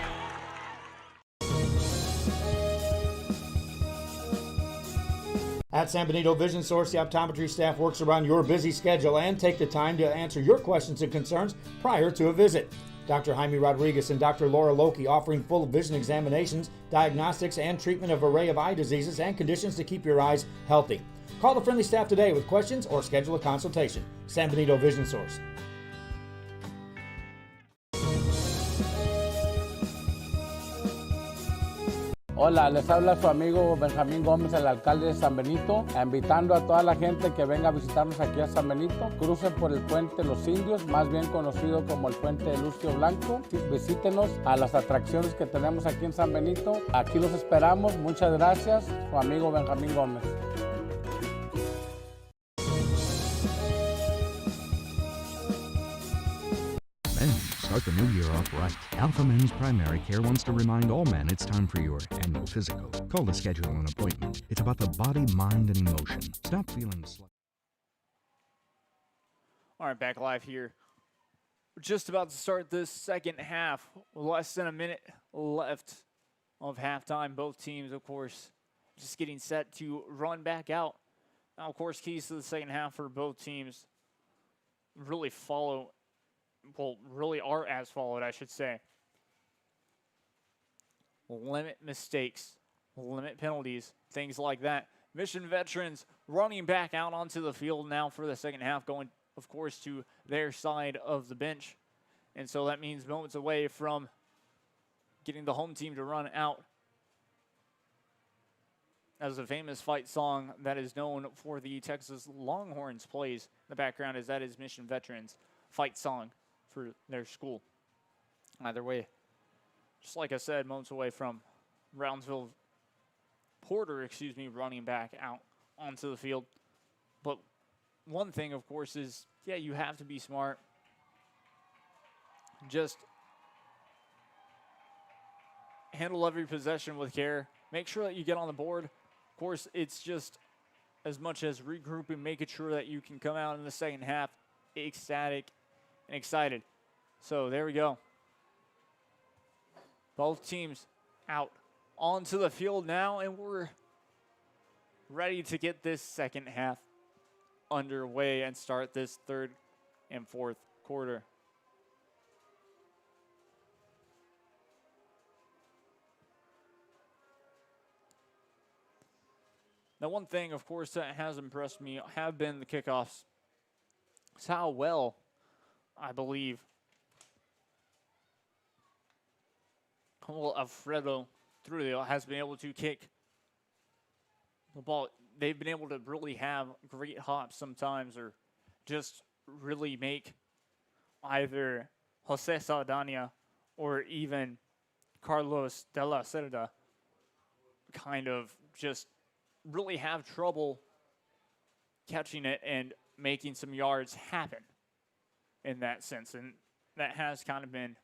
At San Benito Vision Source, the optometry staff works around your busy schedule and take the time to answer your questions and concerns prior to a visit. Dr. Jaime Rodriguez and Dr. Laura Loki offering full vision examinations, diagnostics, and treatment of an array of eye diseases and conditions to keep your eyes healthy. Call the friendly staff today with questions or schedule a consultation. San Benito Vision Source. Hola, les habla su amigo Benjamín Gómez, el alcalde de San Benito, invitando a toda la gente que venga a visitarnos aquí a San Benito. Crucen por el puente Los Indios, más bien conocido como el puente de Lucio Blanco. Visítenos a las atracciones que tenemos aquí en San Benito. Aquí los esperamos. Muchas gracias. Su amigo Benjamín Gómez. Start the new year off right. Alpha Men's Primary Care wants to remind all men it's time for your annual physical. Call to schedule an appointment. It's about the body, mind, and emotion. Stop feeling slow. All right, back live here. We're just about to start this second half. Less than a minute left of halftime. Both teams, of course, just getting set to run back out. Now, of course, keys to the second half for both teams really are as followed, I should say. Limit mistakes, limit penalties, things like that. Mission Veterans running back out onto the field now for the second half, going, of course, to their side of the bench. And so that means moments away from getting the home team to run out. As a famous fight song that is known for the Texas Longhorns plays in the background, as that is Mission Veterans fight song for their school. Either way, just like I said, moments away from Brownsville Porter, running back out onto the field. But one thing, of course, is, you have to be smart. Just handle every possession with care. Make sure that you get on the board. Of course, it's just as much as regrouping, making sure that you can come out in the second half ecstatic and excited. So there we go. Both teams out onto the field now, and we're ready to get this second half underway and start this third and fourth quarter. Now, one thing, of course, that has impressed me have been the kickoffs. It's how well, I believe, Alfredo Trujillo has been able to kick the ball. They've been able to really have great hops sometimes, or just really make either Jose Saldana or even Carlos de la Cerda kind of just really have trouble catching it and making some yards happen in that sense. And that has kind of been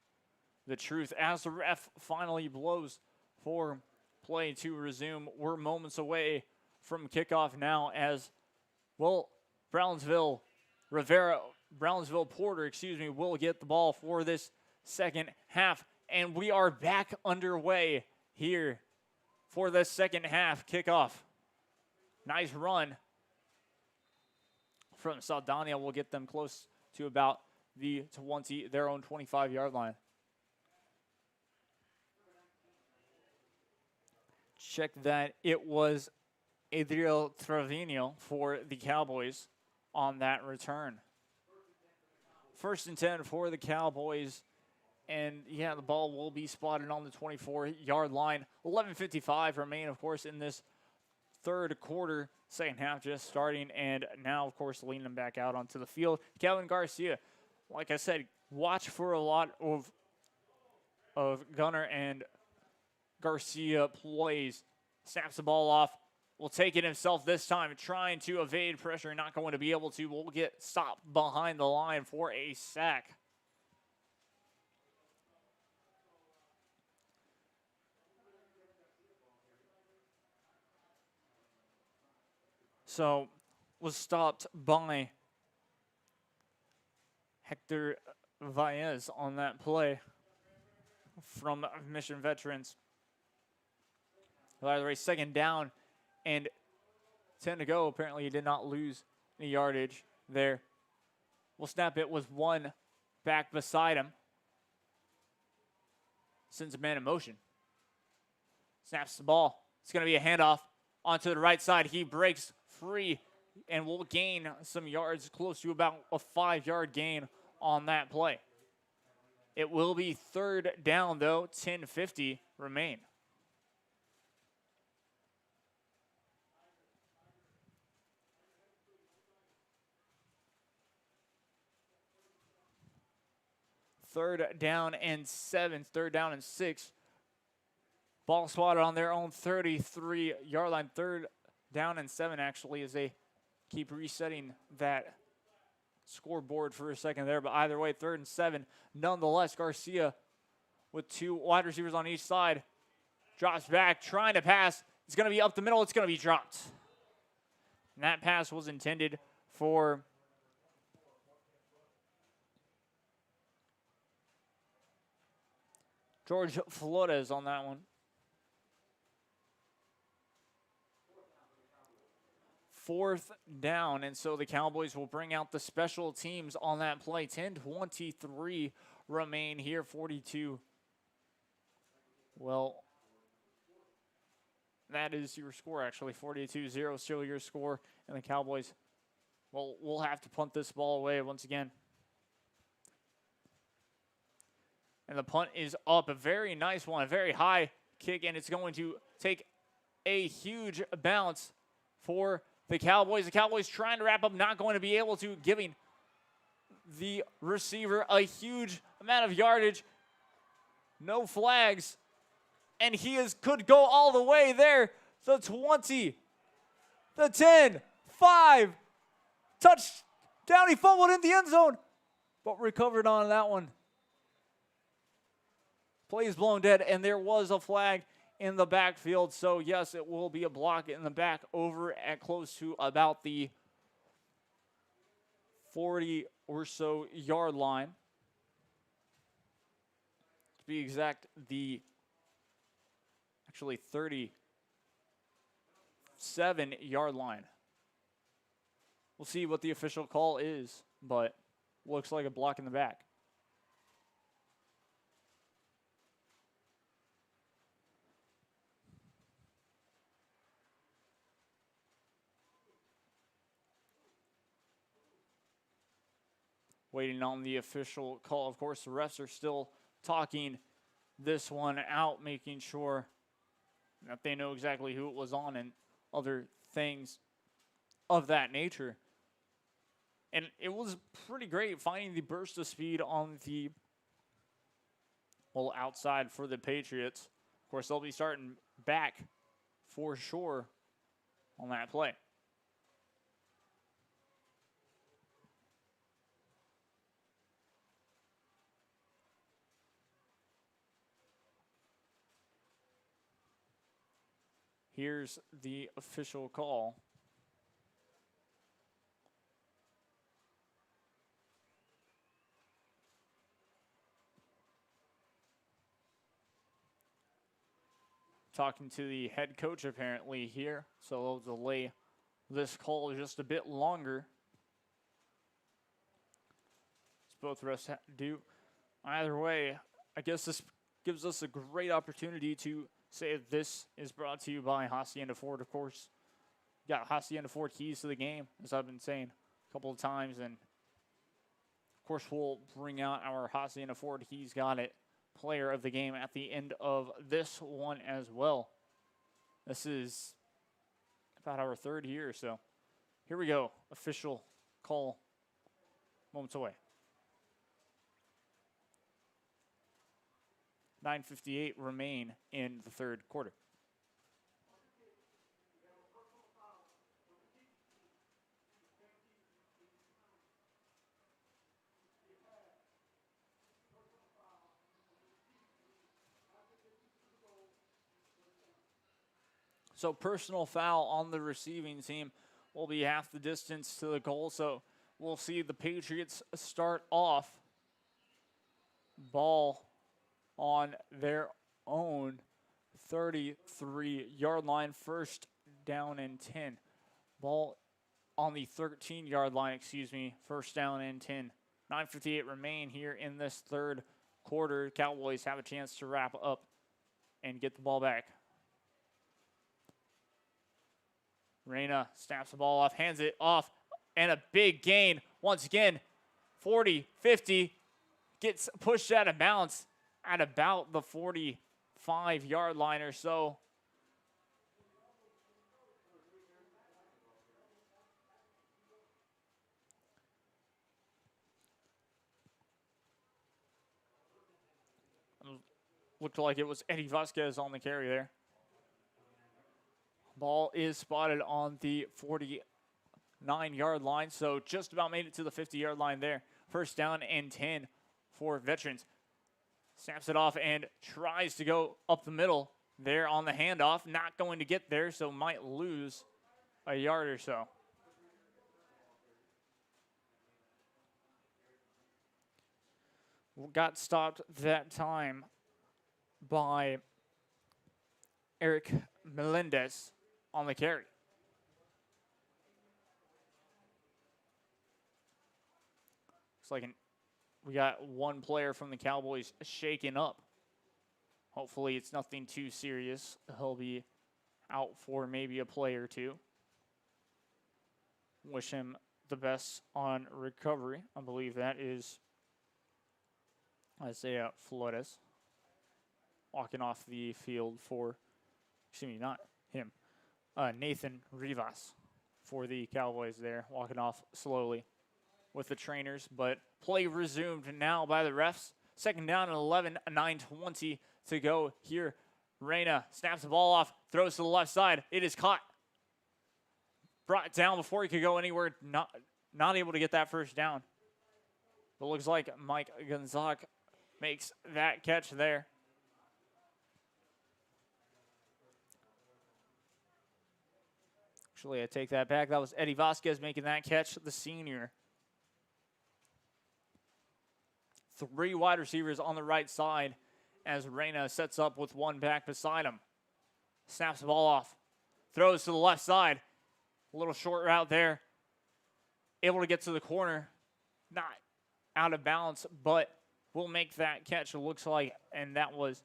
the truth. As the ref finally blows for play to resume, we're moments away from kickoff now as, well, Brownsville Porter, will get the ball for this second half. And we are back underway here for the second half kickoff. Nice run from Saldana will get them close to about their own 25-yard line. Check that. It was Adriel Trevino for the Cowboys on that return. 1st and 10 for the Cowboys. And, yeah, the ball will be spotted on the 24-yard line. 11:55 remain, of course, in this third quarter. Second half just starting. And now, of course, leading them back out onto the field. Kevin Garcia, like I said, watch for a lot of Gunner and Garcia plays. Snaps the ball off. Will take it himself this time, trying to evade pressure. Not going to be able to. Will get stopped behind the line for a sack. So, was stopped by Hector Valles on that play from Mission Veterans. By the way, second down and 10 to go. Apparently, he did not lose any yardage there. We'll snap it with one back beside him. Sends a man in motion. Snaps the ball. It's going to be a handoff onto the right side. He breaks free and will gain some yards, close to about a 5-yard gain on that play. It will be third down, though. 10:50 remain. Third down and 6. Ball spotted on their own 33-yard line. Third down and 7, actually, as they keep resetting that scoreboard for a second there. But either way, 3rd and 7. Nonetheless, Garcia with 2 wide receivers on each side. Drops back, trying to pass. It's going to be up the middle. It's going to be dropped. And that pass was intended for George Flores on that one. 4th down, and so the Cowboys will bring out the special teams on that play. 10:23 remain here, 42. Well, that is your score, actually. 42-0 still your score, and the Cowboys, well, we'll have to punt this ball away once again. And the punt is up. A very nice one, a very high kick, and it's going to take a huge bounce for the Cowboys. The Cowboys trying to wrap up, not going to be able to, giving the receiver a huge amount of yardage. No flags. And he could go all the way there. The 20, the 10, 5. Touchdown. He fumbled in the end zone, but recovered on that one. Play is blown dead, and there was a flag in the backfield. So, yes, it will be a block in the back over at close to about the 40 or so yard line. To be exact, the Actually, 37-yard line. We'll see what the official call is, but looks like a block in the back. Waiting on the official call. Of course, the refs are still talking this one out, making sure that they know exactly who it was on and other things of that nature. And it was pretty great finding the burst of speed on the outside for the Patriots. Of course, they'll be starting back for sure on that play. Here's the official call. Talking to the head coach apparently here, so they'll delay this call just a bit longer. As both refs do. Either way, I guess this gives us a great opportunity to say this is brought to you by Hacienda Ford, of course. You got Hacienda Ford keys to the game, as I've been saying a couple of times. And, of course, we'll bring out our Hacienda Ford He's Got It player of the game at the end of this one as well. This is about our third year, so here we go. Official call moments away. 9:58 remain in the third quarter. So personal foul on the receiving team will be half the distance to the goal. So we'll see the Patriots start off. Ball on their own 33-yard line, first down and 10. Ball on the 13-yard line, first down and 10. 9:58 remain here in this third quarter. Cowboys have a chance to wrap up and get the ball back. Reyna snaps the ball off, hands it off, and a big gain. Once again, 40, 50, gets pushed out of bounds at about the 45-yard line or so. Looked like it was Eddie Vasquez on the carry there. Ball is spotted on the 49-yard line, so just about made it to the 50-yard line there. First down and 10 for Veterans. Snaps it off and tries to go up the middle there on the handoff. Not going to get there, so might lose a yard or so. Got stopped that time by Eric Melendez on the carry. Looks like we got one player from the Cowboys shaken up. Hopefully it's nothing too serious. He'll be out for maybe a play or two. Wish him the best on recovery. I believe that is Isaiah Flores walking off the field for, not him, Nathan Rivas for the Cowboys there, walking off slowly with the trainers. But play resumed now by the refs. Second down and 11, 9:20 to go here. Reyna snaps the ball off, throws to the left side. It is caught. Brought down before he could go anywhere. Not able to get that first down. But looks like Mike Gonzalez makes that catch there. Actually, I take that back. That was Eddie Vasquez making that catch, the senior. 3 wide receivers on the right side as Reyna sets up with one back beside him. Snaps the ball off. Throws to the left side. A little short route there. Able to get to the corner. Not out of bounds, but will make that catch, it looks like. And that was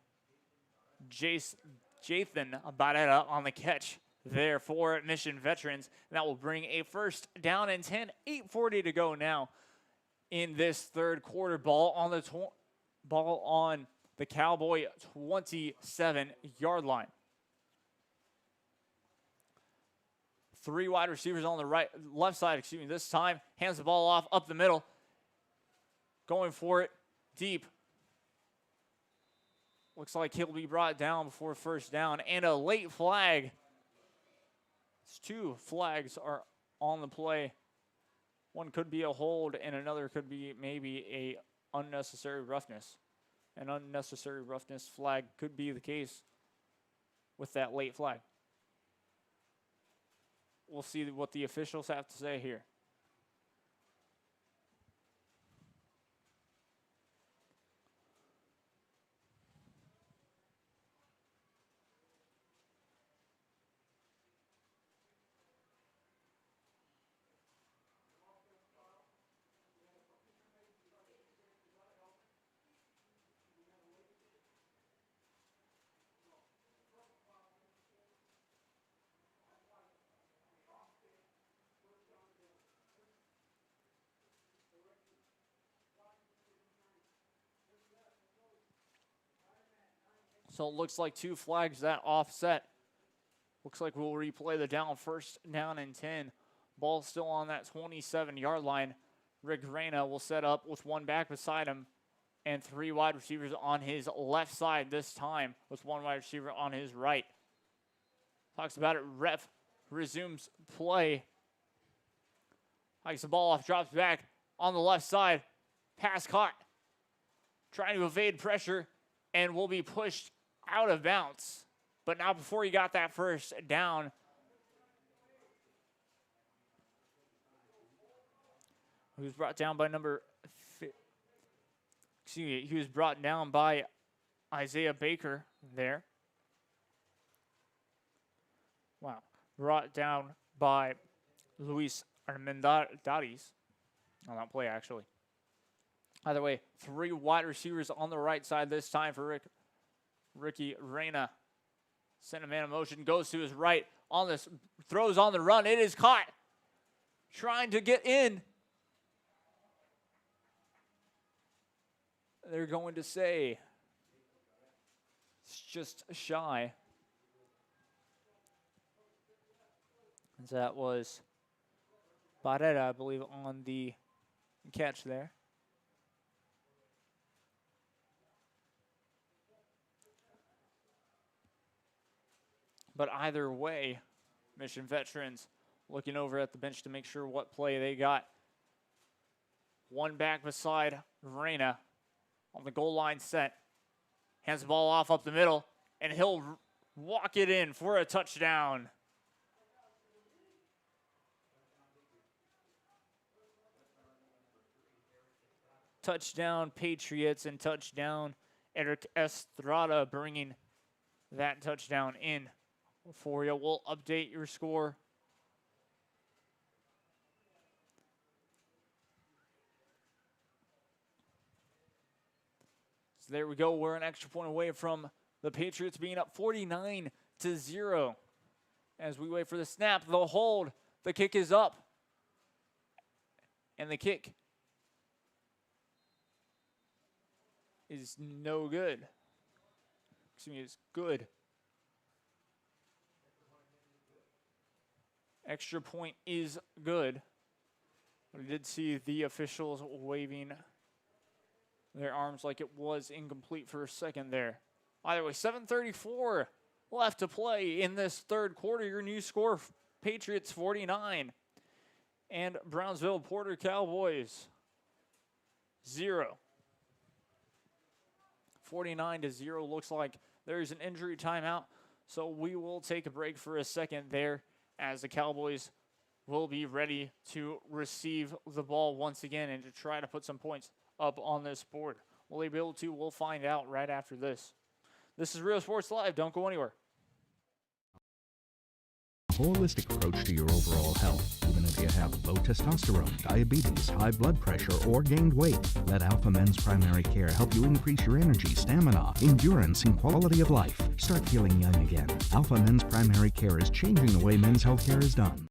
Jathan Barrera on the catch there for Mission Veterans. And that will bring a first down and 10. 8:40 to go now in this third quarter. Ball on the Cowboy 27-yard line. 3 wide receivers on the left side, this time. Hands the ball off up the middle. Going for it deep. Looks like he'll be brought down before first down. And a late flag. 2 flags are on the play. One could be a hold, and another could be maybe a unnecessary roughness. An unnecessary roughness flag could be the case with that late flag. We'll see what the officials have to say here. So it looks like 2 flags that offset. Looks like we'll replay the down. First down and 10. Ball still on that 27-yard line. Rick Reyna will set up with 1 back beside him and 3 wide receivers on his left side this time with 1 wide receiver on his right. Talks about it. Ref resumes play. Hikes the ball off, drops back on the left side. Pass caught. Trying to evade pressure and will be pushed out of bounds. But not before he got that first down. He was brought down by he was brought down by Isaiah Baker there. Wow. Brought down by Luis Armendariz on that play, actually. Either way, 3 wide receivers on the right side this time for Ricky Reyna. Sent a man in motion, goes to his right, on this, throws on the run. It is caught. Trying to get in. They're going to say it's just shy. That was Barrera, I believe, on the catch there. But either way, Mission Veterans looking over at the bench to make sure what play they got. 1 back beside Reyna on the goal line set. Hands the ball off up the middle, and he'll walk it in for a touchdown. Touchdown Patriots and touchdown Eric Estrada, bringing that touchdown in for you. We'll update your score. So there we go. We're an extra point away from the Patriots being up 49-0. As we wait for the snap, the hold, the kick is up. And the kick is no good. Excuse me, it's good. Extra point is good. But I did see the officials waving their arms like it was incomplete for a second there. Either way, 7:34 left to play in this third quarter. Your new score, Patriots 49 and Brownsville Porter Cowboys 0. 49-0 looks like there's an injury timeout. So we will take a break for a second there as the Cowboys will be ready to receive the ball once again and to try to put some points up on this board. Will they be able to? We'll find out right after this. This is Real Sports Live. Don't go anywhere. holistic approach to your overall health. Even if you have low testosterone, diabetes, high blood pressure, or gained weight, let Alpha Men's Primary Care help you increase your energy, stamina, endurance, and quality of life. Start feeling young again. Alpha Men's Primary Care is changing the way men's health care is done.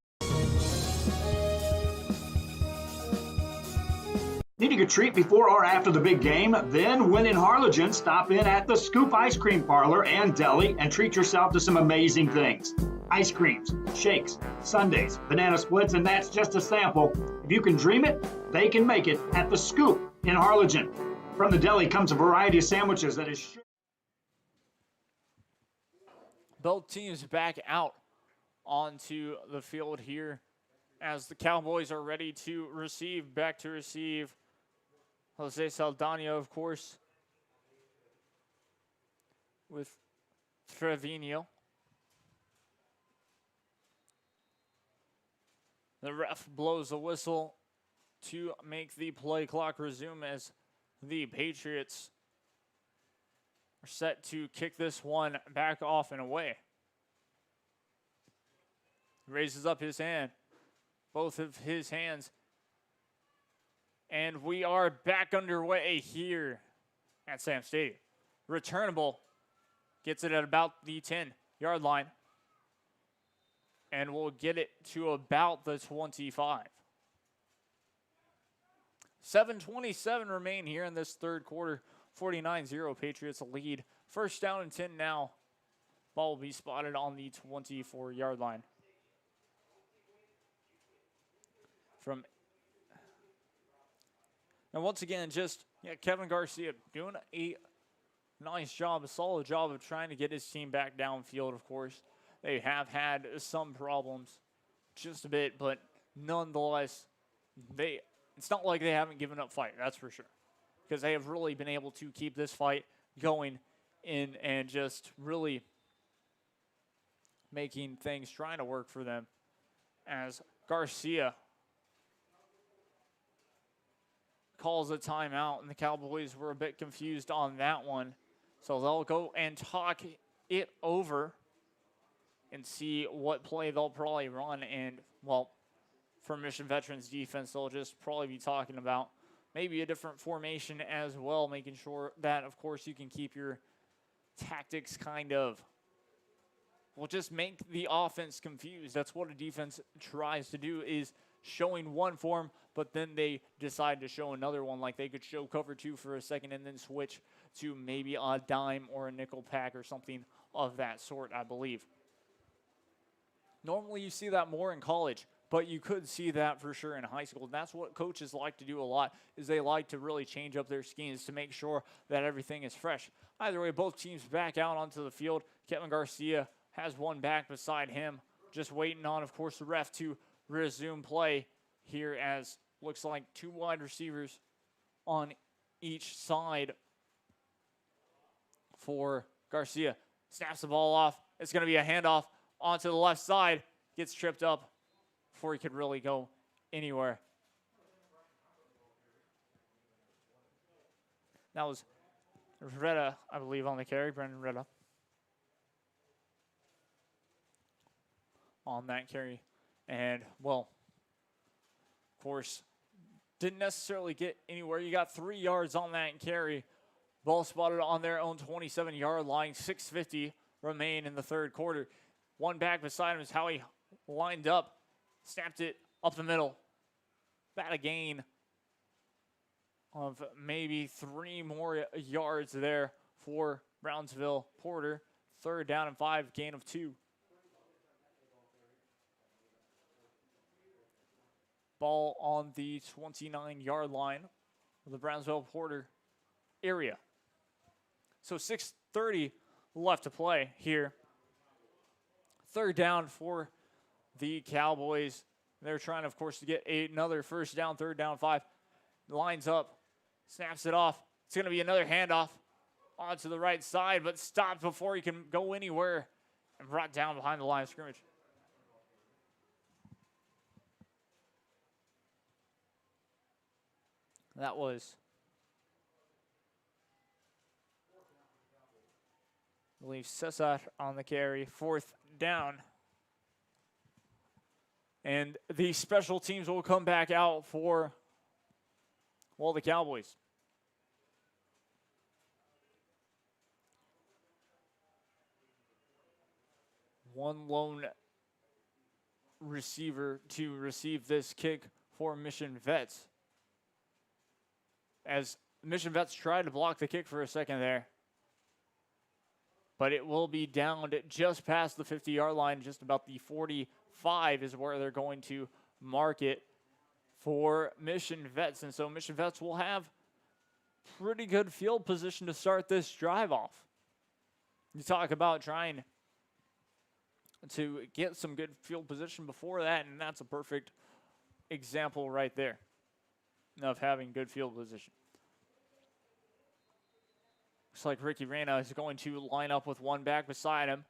Needing a treat before or after the big game? Then, when in Harlingen, stop in at the Scoop Ice Cream Parlor and Deli and treat yourself to some amazing things. Ice creams, shakes, sundaes, banana splits, and that's just a sample. If you can dream it, they can make it at the Scoop in Harlingen. From the deli comes a variety of sandwiches that is sure. Both teams back out onto the field here as the Cowboys are ready to receive. Back to receive Jose Saldana, of course, with Trevino. The ref blows a whistle to make the play clock resume as the Patriots are set to kick this one back off and away. Raises up his hand, both of his hands. And we are back underway here at Sam Stadium. Returnable gets it at about the 10-yard line. And we'll get it to about the 25. 7:27 remain here in this third quarter. 49-0 Patriots lead. First down and 10 now. Ball will be spotted on the 24-yard line. And once again, Kevin Garcia doing a nice job, a solid job of trying to get his team back downfield, of course. They have had some problems, just a bit, but nonetheless, it's not like they haven't given up fight, that's for sure. Because they have really been able to keep this fight going in and just really making things trying to work for them as Garcia calls a timeout, and the Cowboys were a bit confused on that one. So they'll go and talk it over and see what play they'll probably run. And, well, for Mission Veterans defense, they'll just probably be talking about maybe a different formation as well, making sure that, of course, you can keep your tactics kind of, well, just make the offense confused. That's what a defense tries to do, is showing one form, but then they decide to show another one. Like they could show cover 2 for a second and then switch to maybe a dime or a nickel pack or something of that sort, I believe. Normally you see that more in college, but you could see that for sure in high school. And that's what coaches like to do a lot, is they like to really change up their schemes to make sure that everything is fresh. Either way, both teams back out onto the field. Kevin Garcia has one back beside him, just waiting on, of course, the ref to resume play here, as looks like 2 wide receivers on each side for Garcia. Snaps the ball off. It's going to be a handoff onto the left side. Gets tripped up before he could really go anywhere. That was Retta, I believe, on the carry. Brendan Retta on that carry. And, well, of course, didn't necessarily get anywhere. You got 3 yards on that carry. Ball spotted on their own 27-yard line. 6:50 remain in the third quarter. One back beside him is how he lined up. Snapped it up the middle. About a gain of maybe 3 more yards there for Brownsville Porter. Third down and 5, gain of 2. Ball on the 29-yard line of the Brownsville Porter area. So 6:30 left to play here. Third down for the Cowboys. They're trying, of course, to get another first down, third down, 5. Lines up, snaps it off. It's going to be another handoff onto the right side, but stopped before he can go anywhere and brought down behind the line of scrimmage. That was, I believe, Cesar on the carry. Fourth down. And the special teams will come back out for, well, the Cowboys. One lone receiver to receive this kick for Mission Vets. As Mission Vets tried to block the kick for a second there. But it will be downed just past the 50-yard line, just about the 45 is where they're going to mark it for Mission Vets. And so Mission Vets will have pretty good field position to start this drive off. You talk about trying to get some good field position before that, and that's a perfect example right there of having good field position. Looks like Ricky Reyna is going to line up with one back beside him,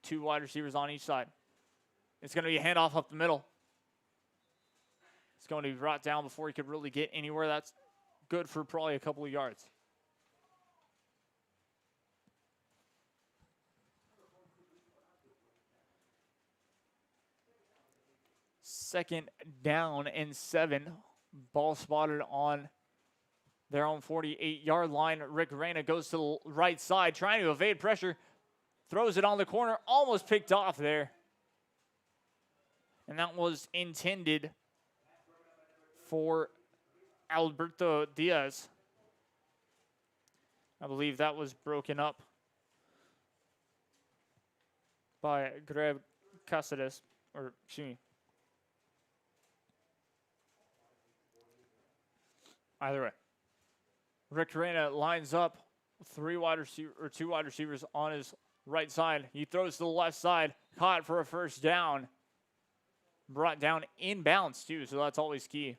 2 wide receivers on each side. It's going to be a handoff up the middle. It's going to be brought down before he could really get anywhere. That's good for probably a couple of yards. Second down and 7. Ball spotted on their own 48-yard line. Rick Reyna goes to the right side, trying to evade pressure. Throws it on the corner, almost picked off there. And that was intended for Alberto Diaz. I believe that was broken up by Greg Caceres, or excuse me. Either way. Rick Reyna lines up 2 wide receivers on his right side. He throws to the left side, caught for a first down. Brought down inbounds too, so that's always key.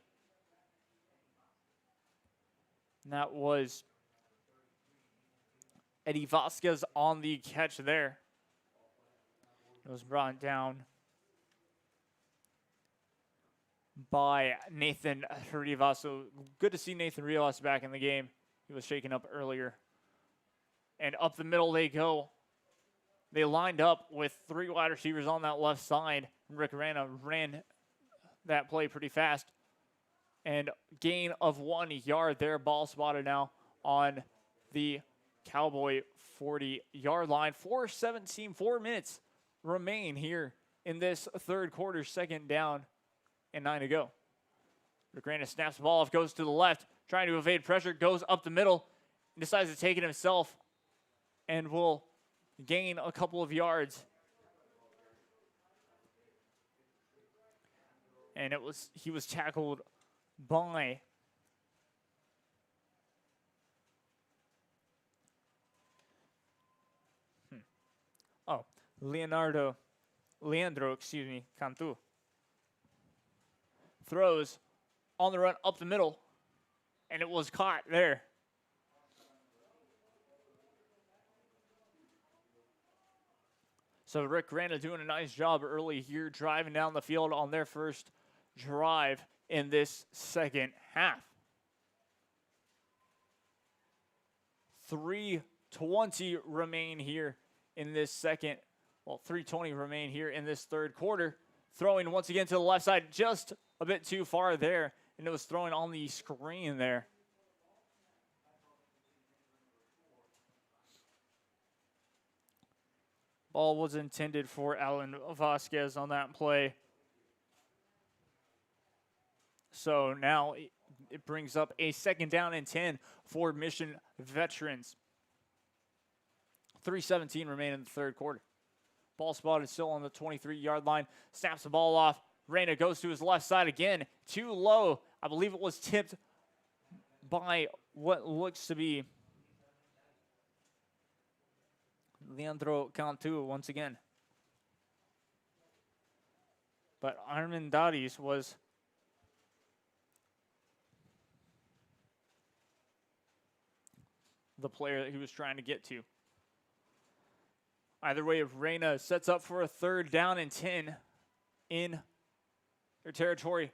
And that was Eddie Vasquez on the catch there. It was brought down by Nathan Rivas. So good to see Nathan Rivas back in the game. He was shaken up earlier. And up the middle they go. They lined up with 3 wide receivers on that left side. Rick Reyna ran that play pretty fast. And gain of 1 yard there. Ball spotted now on the Cowboy 40-yard line. 4 minutes remain here in this third quarter. Second down and 9 to go. Rick Reyna snaps the ball off, goes to the left, trying to evade pressure, goes up the middle, and decides to take it himself and will gain a couple of yards. And he was tackled by Leandro, Cantu. Throws on the run up the middle, and it was caught there. So Rick Reyna doing a nice job early here, driving down the field on their first drive in this second half. 3:20 remain here in this second. Well, 3:20 remain here in this third quarter. Throwing once again to the left side, just a bit too far there, and it was throwing on the screen there. Ball was intended for Alan Vasquez on that play. So now it brings up a second down and 10 for Mission Veterans. 3:17 remain in the third quarter. Ball spotted still on the 23-yard line. Snaps the ball off. Reyna goes to his left side again. Too low. I believe it was tipped by what looks to be Leandro Cantu once again. But Armendariz was the player that he was trying to get to. Either way, if Reyna sets up for a third down and 10 in their territory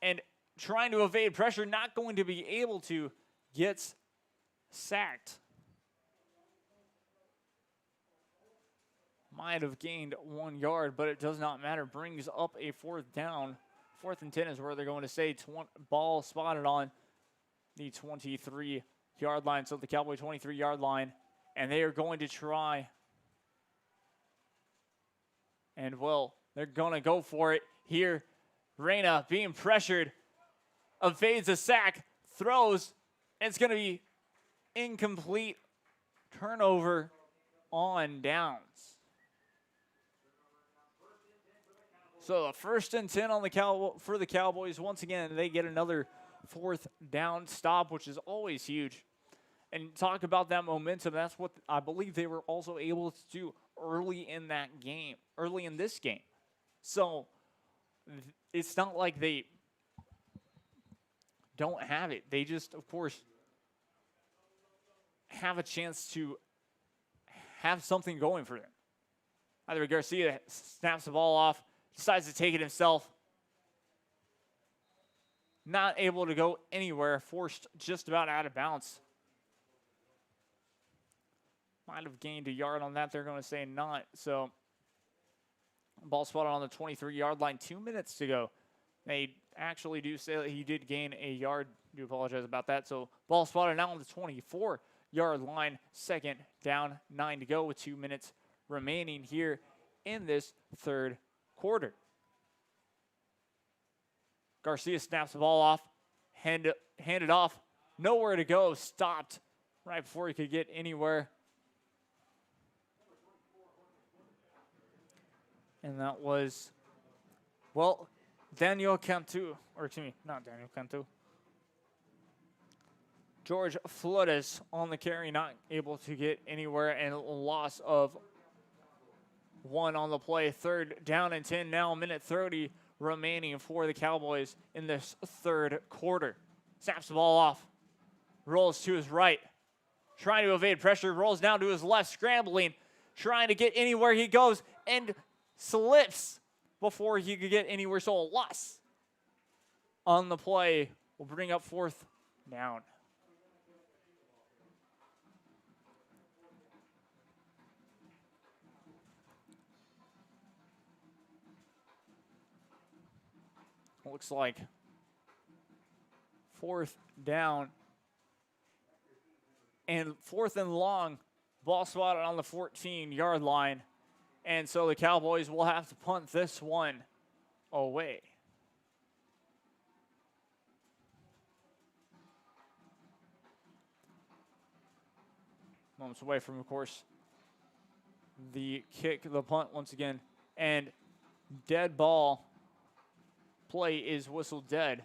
and trying to evade pressure, not going to be able to, gets sacked. might have gained 1 yard, but it does not matter. Brings up a 4th down. 4th and 10 is where they're going to say. Ball spotted on the 23-yard line. So the Cowboy 23-yard line. And they are going to try. And, well, they're going to go for it here. Reyna being pressured. Evades a sack. Throws. And it's going to be incomplete. Turnover on downs. So the 1st and 10 on the for the Cowboys. Once again, they get another 4th down stop, which is always huge. And talk about that momentum. That's what I believe they were also able to do early in that game, early in this game. So it's not like they don't have it. They just, of course, have a chance to have something going for them. Either Garcia snaps the ball off, decides to take it himself. Not able to go anywhere, forced just about out of bounds. Might have gained a yard on that. They're going to say not. So, ball spotted on the 23-yard line. 2 minutes to go. They actually do say that he did gain a yard. I do apologize about that. So, ball spotted now on the 24-yard line. 2nd down, 9 to go with 2 minutes remaining here in this 3rd quarter. Garcia snaps the ball off, handed off, nowhere to go, stopped right before he could get anywhere. And that was, well, Daniel Cantu, or excuse me, not Daniel Cantu. George Flores on the carry, not able to get anywhere, and a loss of 1 on the play. 3rd down and 10 now, minute 30 remaining for the Cowboys in this 3rd quarter. Snaps the ball off, rolls to his right, trying to evade pressure, rolls down to his left, scrambling, trying to get anywhere he goes, and slips before he could get anywhere. So a loss on the play will bring up 4th down. Looks like 4th down and 4th and long. Ball spotted on the 14-yard line. And so the Cowboys will have to punt this one away. Moments away from, of course, the kick, the punt once again. And dead ball. Play is whistled dead.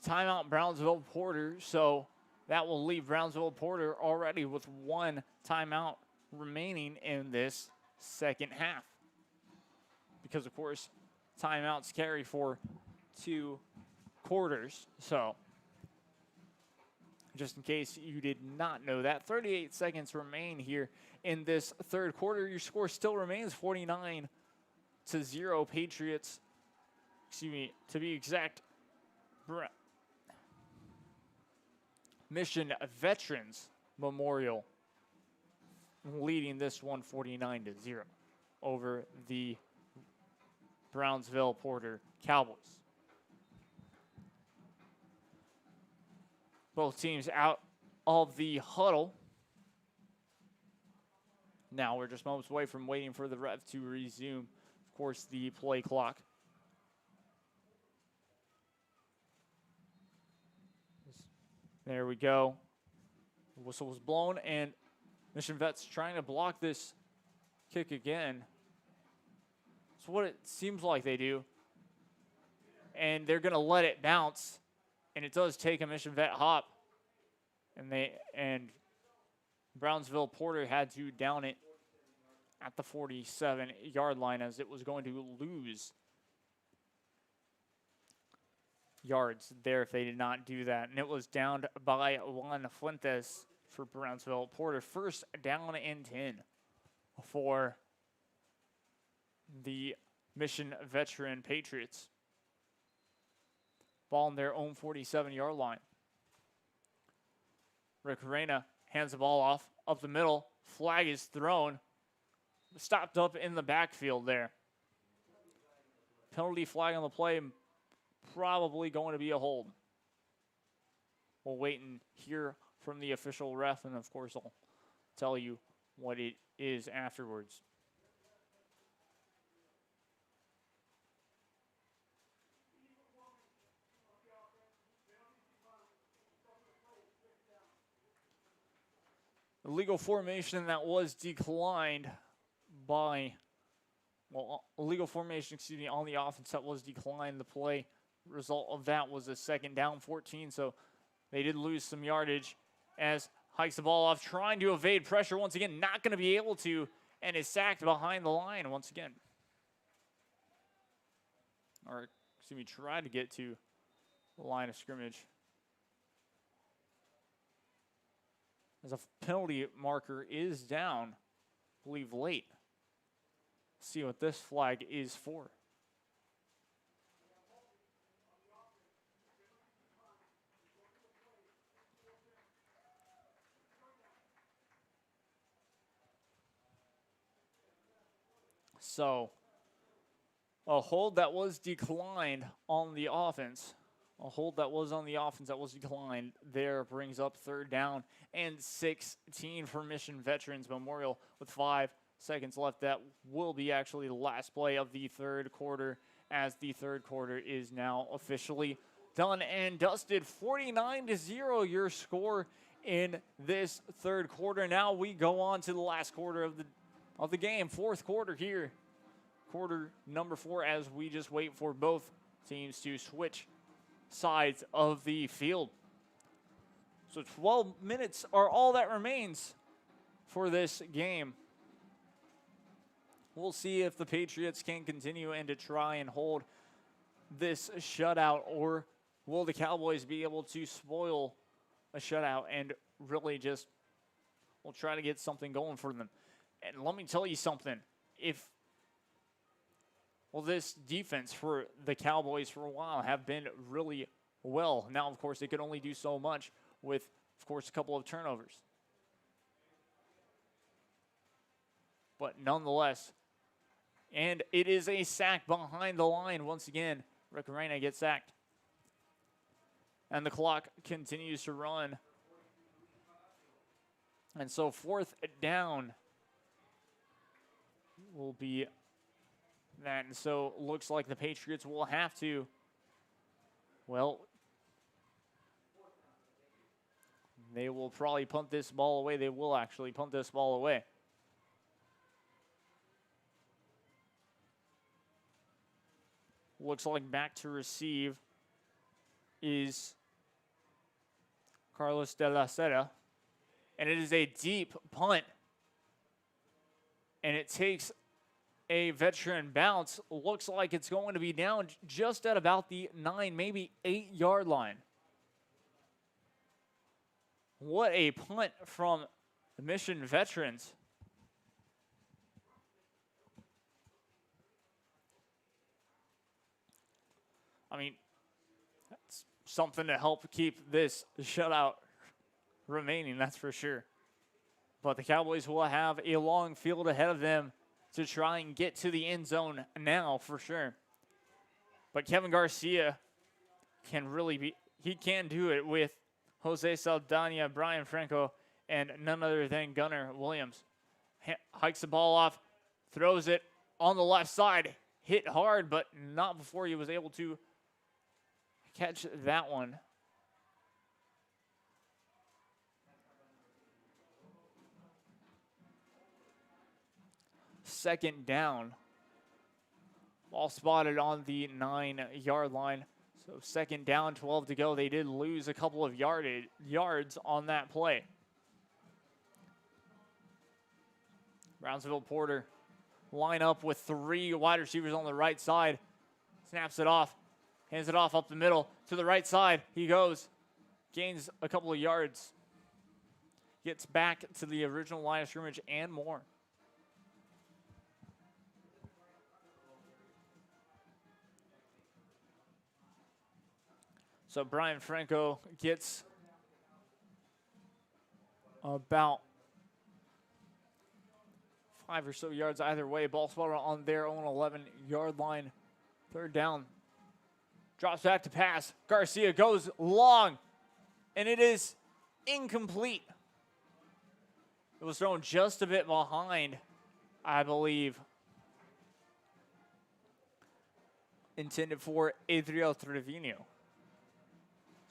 Timeout Brownsville Porter, so that will leave Brownsville Porter already with 1 timeout remaining in this 2nd half. Because, of course, timeouts carry for 2 quarters. So, just in case you did not know that, 38 seconds remain here in this 3rd quarter. Your score still remains 49-0 Patriots. Excuse me, to be exact, Mission Veterans Memorial leading this one 49-0 over the Brownsville Porter Cowboys. Both teams out of the huddle. Now we're just moments away from waiting for the ref to resume, of course, the play clock. There we go. The whistle was blown, and Mission Vets trying to block this kick again. That's what it seems like they do. And they're going to let it bounce, and it does take a Mission Vet hop. And Brownsville Porter had to down it at the 47-yard line, as it was going to lose yards there if they did not do that. And it was down by Juan Fuentes for Brownsville Porter. 1st down and 10 for the Mission Veteran Patriots. Ball on their own 47-yard line. Rick Reyna hands the ball off up the middle. Flag is thrown. Stopped up in the backfield there. Penalty flag on the play. Probably going to be a hold. We'll wait and hear from the official ref, and of course I'll tell you what it is afterwards. Illegal formation that was declined by, illegal formation, on the offense that was declined. The play result of that was a second down 14, so they did lose some yardage as hikes the ball off, trying to evade pressure once again, not going to be able to, and is sacked behind the line once again. Or, try to get to the line of scrimmage. As a penalty marker is down, I believe late. See what this flag is for. So, a hold that was declined on the offense. A hold that was on the offense that was declined there brings up third down and 16 for Mission Veterans Memorial with 5 seconds left. That will be actually the last play of the third quarter, as the third quarter is now officially done and dusted. 49-0 your score in this third quarter. Now we go on to the last quarter of the game, fourth quarter here. Quarter number 4, as we just wait for both teams to switch sides of the field. So 12 minutes are all that remains for this game. We'll see if the Patriots can continue and to try and hold this shutout, or will the Cowboys be able to spoil a shutout and really just will try to get something going for them. And let me tell you something. This defense for the Cowboys for a while have been really well. Now, of course, they could only do so much with, of course, a couple of turnovers. But nonetheless, and it is a sack behind the line once again. Rick Reina gets sacked. And the clock continues to run. And so fourth down will be that. And so it looks like the Patriots will have to, they will probably punt this ball away. They will actually punt this ball away. Looks like back to receive is Carlos de la Seta. And it is a deep punt. And it takes a veteran bounce. Looks like it's going to be down just at about the 9, maybe 8-yard line. What a punt from the Mission Veterans. That's something to help keep this shutout remaining, that's for sure. But the Cowboys will have a long field ahead of them to try and get to the end zone now, for sure. But Kevin Garcia he can do it with Jose Saldana, Brian Franco, and none other than Gunnar Williams. Hikes the ball off, throws it on the left side, hit hard, but not before he was able to catch that one. Second down. Ball spotted on the 9-yard line. So second down, 12 to go. They did lose a couple of yards on that play. Brownsville Porter line up with 3 wide receivers on the right side. Snaps it off. Hands it off up the middle to the right side. He goes. Gains a couple of yards. Gets back to the original line of scrimmage and more. So Brian Franco gets about 5 or so yards either way. Ball spotted on their own 11-yard line. Third down. Drops back to pass. Garcia goes long, and it is incomplete. It was thrown just a bit behind, I believe. Intended for Adriel Trevino.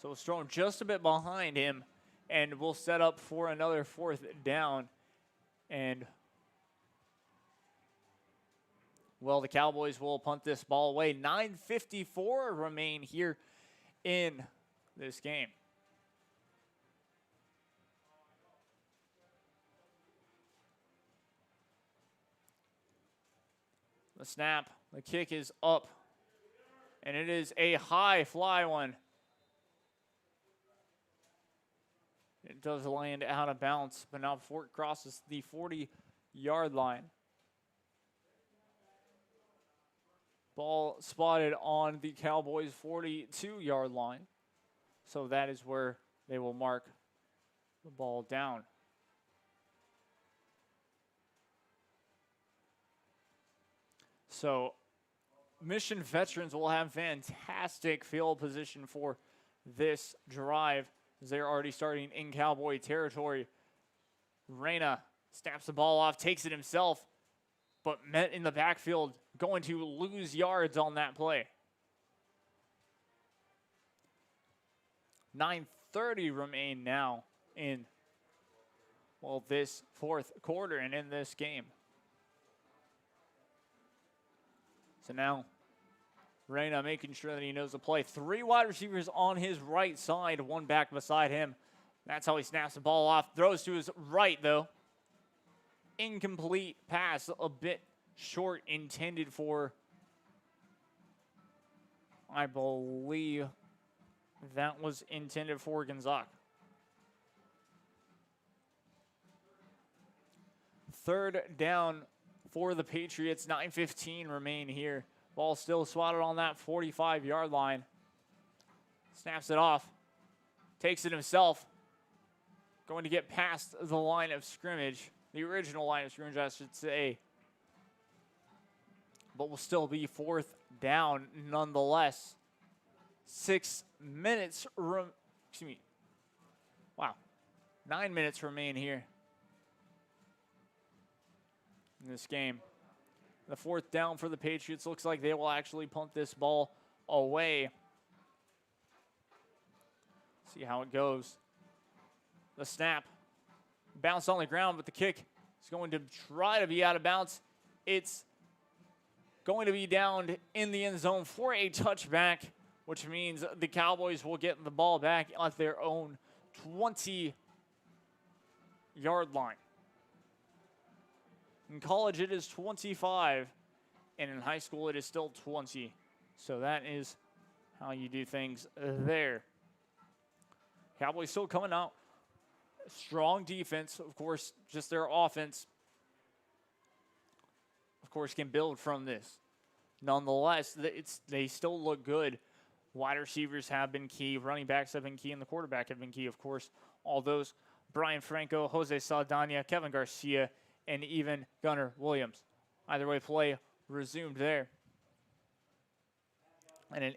So it's thrown just a bit behind him, and we'll set up for another fourth down. And, well, the Cowboys will punt this ball away. 9:54 remain here in this game. The snap, the kick is up, and it is a high fly one. It does land out of bounds, but now before it crosses the 40-yard line. Ball spotted on the Cowboys' 42-yard line. So that is where they will mark the ball down. So Mission Veterans will have fantastic field position for this drive, as they're already starting in Cowboy territory. Reyna snaps the ball off, takes it himself, but met in the backfield, going to lose yards on that play. 9:30 remain now in, well, this fourth quarter and in this game. So now Reyna making sure that he knows the play. 3 wide receivers on his right side, 1 back beside him. That's how he snaps the ball off. Throws to his right, though. Incomplete pass, a bit short, intended for, I believe that was intended for Gonzaga. Third down for the Patriots. 9:15 remain here. Ball still swatted on that 45-yard line. Snaps it off. Takes it himself. Going to get past the line of scrimmage. The original line of scrimmage, I should say. But will still be fourth down nonetheless. 6 minutes, 9 minutes remain here in this game. The fourth down for the Patriots. Looks like they will actually punt this ball away. See how it goes. The snap. Bounced on the ground, but the kick is going to try to be out of bounds. It's going to be down in the end zone for a touchback, which means the Cowboys will get the ball back at their own 20-yard line. In college, it is 25, and in high school, it is still 20. So that is how you do things there. Cowboys still coming out. Strong defense, of course, just their offense, of course, can build from this. Nonetheless, they still look good. Wide receivers have been key. Running backs have been key, and the quarterback have been key, of course. All those, Brian Franco, Jose Saldana, Kevin Garcia, and even Gunnar Williams. Either way, play resumed there. And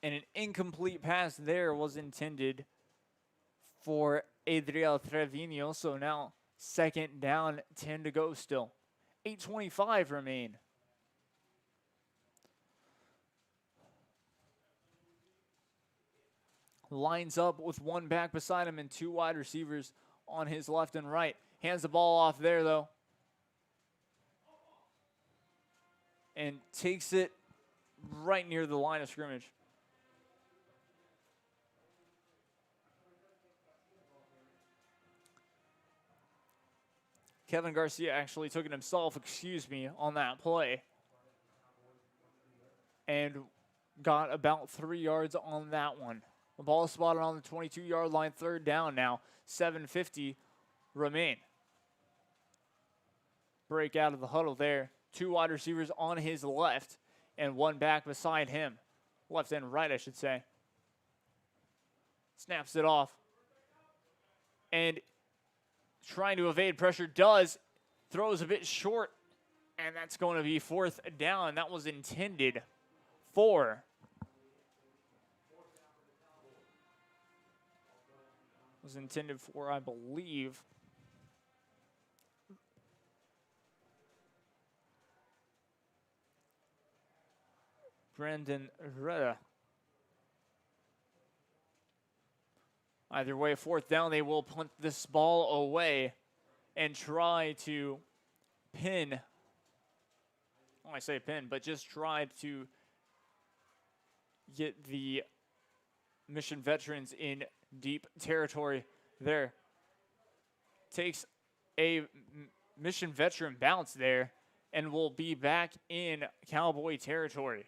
an incomplete pass there was intended for Adriel Trevino. So now second down, 10 to go still. 8:25 remain. Lines up with 1 back beside him and 2 wide receivers on his left and right. Hands the ball off there, though. And takes it right near the line of scrimmage. Kevin Garcia actually took it himself, on that play. And got about 3 yards on that one. The ball is spotted on the 22-yard line, third down now. 7:50 remain. Break out of the huddle there. 2 wide receivers on his left and 1 back beside him. Left and right, I should say. Snaps it off. And trying to evade pressure, does, throws a bit short, and that's going to be 4th down. That was intended for I believe, Brandon Retta. Either way, 4th down, they will punt this ball away and try to pin, I say pin, but just try to get the Mission Veterans in deep territory there. Takes a Mission Veteran bounce there and will be back in Cowboy territory.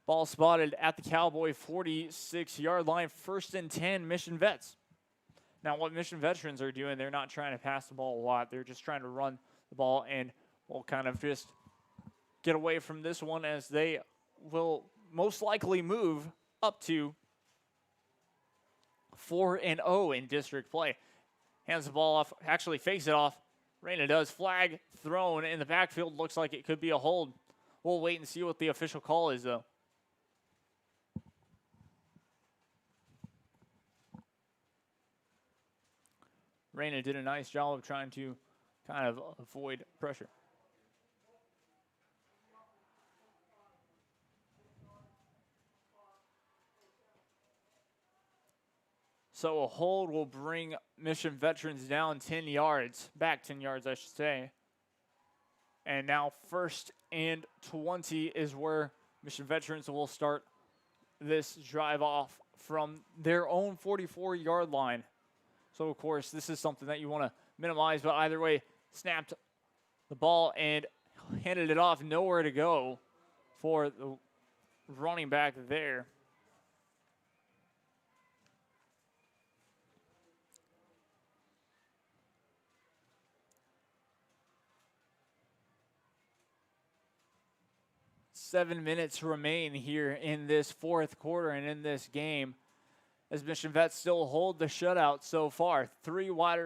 Ball spotted at the Cowboy 46-yard line, 1st and 10, Mission Vets. Now, what Mission Veterans are doing, they're not trying to pass the ball a lot. They're just trying to run the ball, and will kind of just get away from this one as they will most likely move up to 4-0 in district play. Hands the ball off, actually fakes it off. Reyna does. Flag thrown in the backfield. Looks like it could be a hold. We'll wait and see what the official call is, though. Reyna did a nice job of trying to kind of avoid pressure. So a hold will bring Mission Veterans down 10 yards, back 10 yards, I should say. And now 1st and 20 is where Mission Veterans will start this drive off from their own 44-yard line. So, of course, this is something that you want to minimize, but either way, snapped the ball and handed it off, nowhere to go for the running back there. Seven minutes remain here in this 4th quarter and in this game, as Mission Vets still hold the shutout so far. Two wide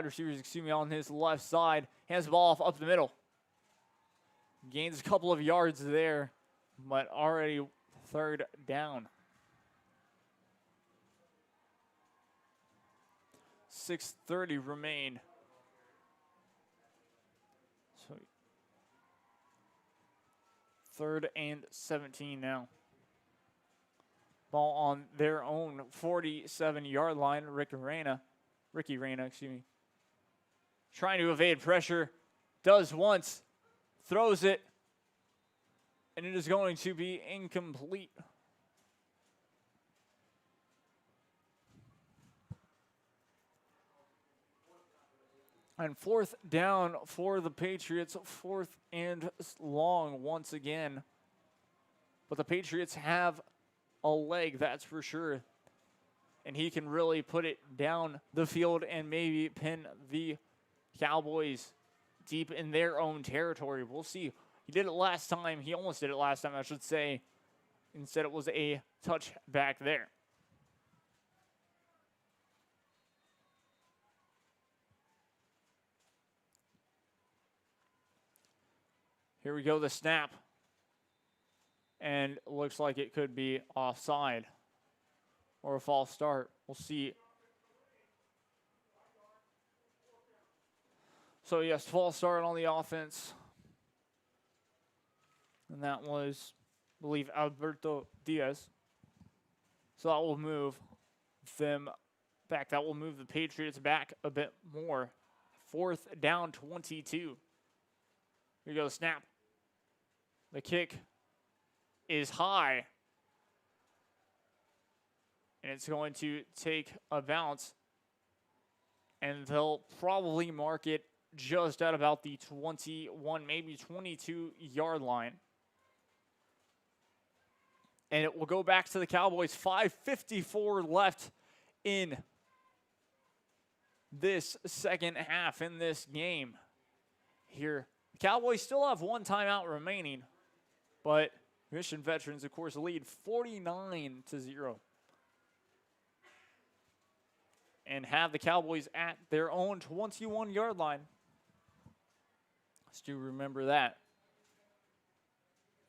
receivers, on his left side. Hands the ball off up the middle. Gains a couple of yards there, but already 3rd down. 6:30 remain. So 3rd and 17 now. Ball on their own 47-yard line. Ricky Reyna, trying to evade pressure. Does once. Throws it. And it is going to be incomplete. And 4th down for the Patriots. 4th and long once again. But the Patriots have a leg, that's for sure. And he can really put it down the field and maybe pin the Cowboys deep in their own territory. We'll see. He did it last time. He almost did it last time, I should say. Instead, it was a touchback there. Here we go, the snap. And it looks like it could be offside or a false start. We'll see. So, yes, false start on the offense. And that was, I believe, Alberto Diaz. So that will move them back. That will move the Patriots back a bit more. 4th down, 22. Here you go, snap. The kick is high. And it's going to take a bounce. And they'll probably mark it just at about the 21, maybe 22-yard line. And it will go back to the Cowboys. 5:54 left in this second half in this game here. The Cowboys still have one timeout remaining, but Mission Veterans, of course, lead 49-0. and have the Cowboys at their own 21-yard line. Let's do remember that.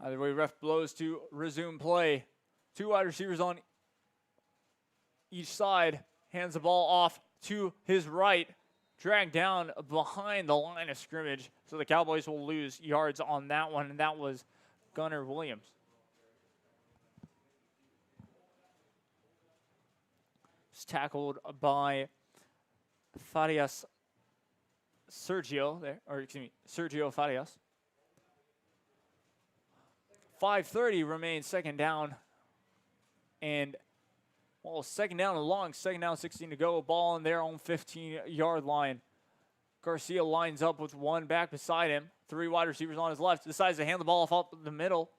Either way, ref blows to resume play. 2 wide receivers on each side. Hands the ball off to his right. Dragged down behind the line of scrimmage. So the Cowboys will lose yards on that one, and that was Gunnar Williams. It's tackled by Farias Sergio there, or excuse me, Sergio Farias. 5:30 remains, second down. And, well, second down and long, second down, 16 to go. Ball on their own 15-yard line. Garcia lines up with one back beside him. 3 wide receivers on his left. Decides to hand the ball off up the middle.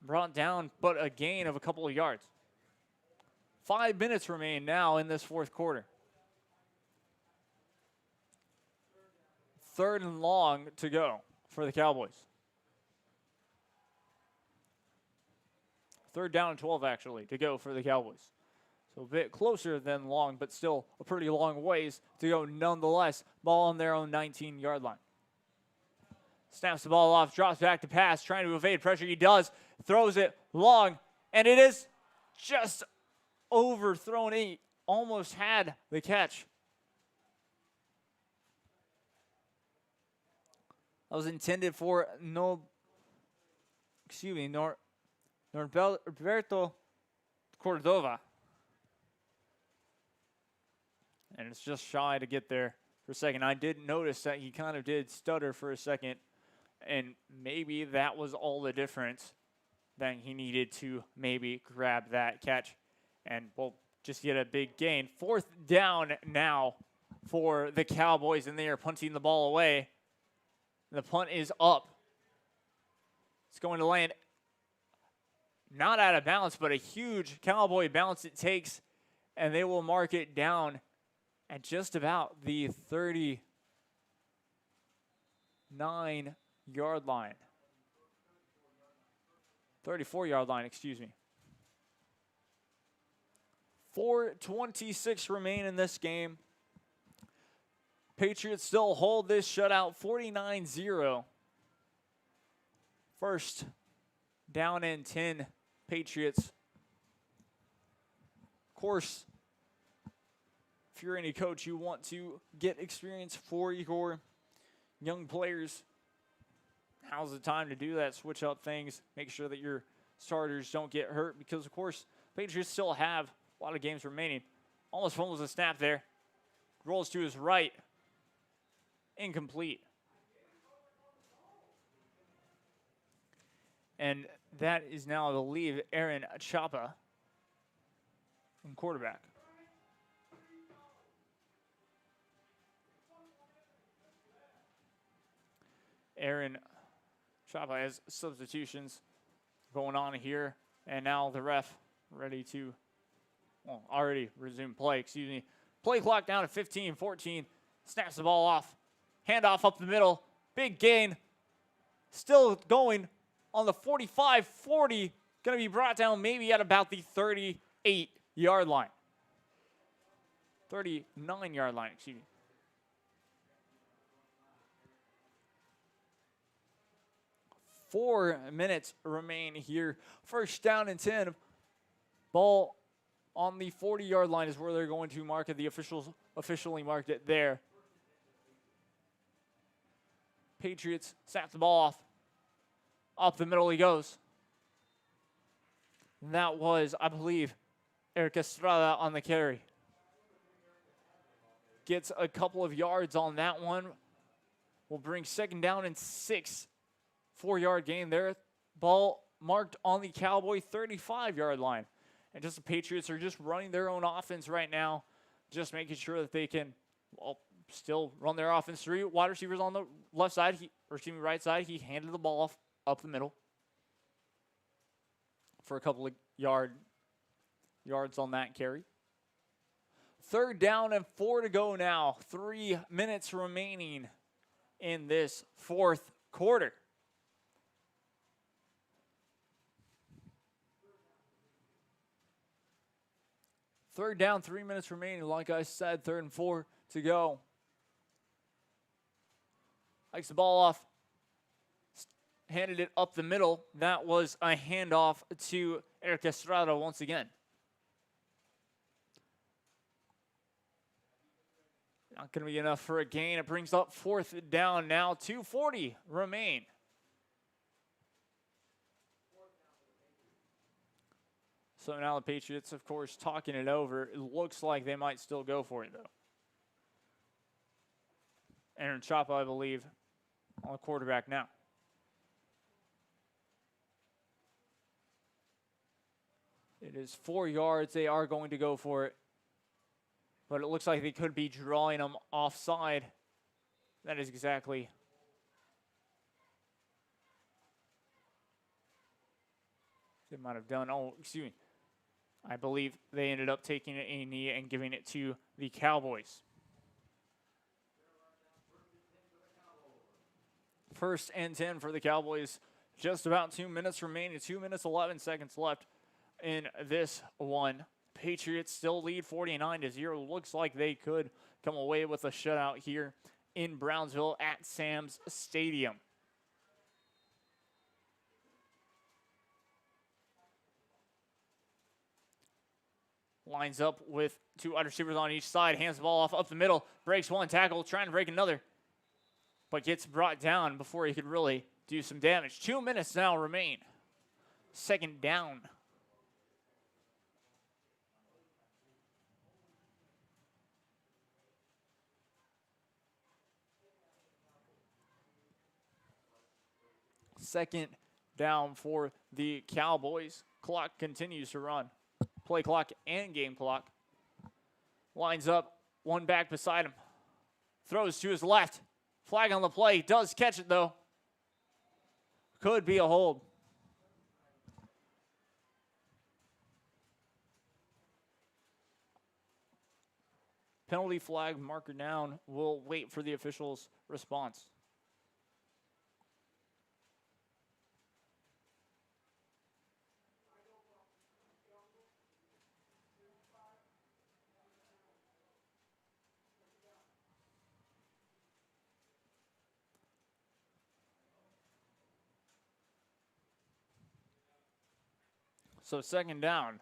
Brought down, but a gain of a couple of yards. 5 minutes remain now in this fourth quarter. 3rd and long to go for the Cowboys. 3rd down and 12, actually, to go for the Cowboys. So a bit closer than long, but still a pretty long ways to go nonetheless. Ball on their own 19-yard line. Snaps the ball off, drops back to pass, trying to evade pressure. He does, throws it long, and it is just overthrown. He almost had the catch. That was intended for Norberto Cordova. And it's just shy to get there for a second. I did notice that he kind of did stutter for a second, and maybe that was all the difference that he needed to maybe grab that catch and, well, just get a big gain. 4th down now for the Cowboys, and they are punting the ball away. The punt is up. It's going to land not out of bounds, but a huge Cowboy bounce it takes, and they will mark it down at just about the 39-yard line. 34-yard line, excuse me. 4:26 remain in this game. Patriots still hold this shutout 49-0. 1st down and 10, Patriots. Of course, if you're any coach, you want to get experience for your young players. Now's the time to do that. Switch up things. Make sure that your starters don't get hurt because, of course, Patriots still have a lot of games remaining. Almost fumbles a snap there. Rolls to his right. Incomplete. And that is now, I believe, Aaron Chapa in quarterback. Aaron Chapa has substitutions going on here. And now the ref ready to, well, already resume play, excuse me. Play clock down at 15-14. Snaps the ball off. Handoff up the middle. Big gain. Still going on the 45-40. Going to be brought down maybe at about the 38-yard line. 39-yard line, excuse me. Four minutes remain here. 1st down and 10. Ball on the 40-yard line is where they're going to mark it. The officials officially marked it there. Patriots snap the ball off. Up the middle he goes. And that was, I believe, Eric Estrada on the carry. Gets a couple of yards on that one. Will bring 2nd down and 6. 4-yard gain there. Ball marked on the Cowboy 35-yard line. And just the Patriots are just running their own offense right now. Just making sure that they can, well, still run their offense. 3 wide receivers on the left side, right side. He handed the ball off up the middle for a couple of yards on that carry. 3rd down and 4 to go now. 3 minutes remaining in this fourth quarter. Third down, 3 minutes remaining. Like I said, 3rd and 4 to go. Hikes the ball off. Handed it up the middle. That was a handoff to Eric Estrada once again. Not going to be enough for a gain. It brings up 4th down now. 2:40 remain. So now the Patriots, of course, talking it over. It looks like they might still go for it, though. Aaron Chapa, I believe, on the quarterback now. It is 4 yards. They are going to go for it. But it looks like they could be drawing them offside. That is exactly they might have done. Oh, excuse me. I believe they ended up taking a knee and giving it to the Cowboys. 1st and 10 for the Cowboys. Just about 2 minutes remaining. 2 minutes, 11 seconds left in this one. Patriots still lead 49-0. Looks like they could come away with a shutout here in Brownsville at Sam's Stadium. Lines up with 2 wide receivers on each side. Hands the ball off up the middle. Breaks one tackle. Trying to break another. But gets brought down before he could really do some damage. 2 minutes now remain. 2nd down. Second down for the Cowboys. Clock continues to run. Play clock and game clock. Lines up, one back beside him. Throws to his left. Flag on the play. Does catch it, though. Could be a hold. Penalty flag marker down. We'll wait for the official's response. So 2nd down.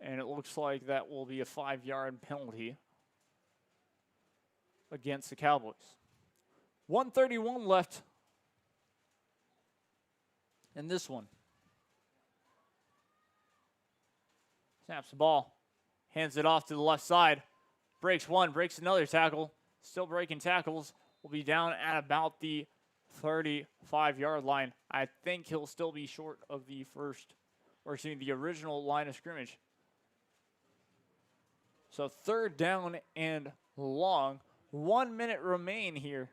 And it looks like that will be a 5-yard penalty against the Cowboys. 1:31 left in this one. Snaps the ball. Hands it off to the left side. Breaks one, breaks another tackle. Still breaking tackles. Will be down at about the 35-yard line. I think he'll still be short of the the original line of scrimmage. So 3rd down and long. 1 minute remain here.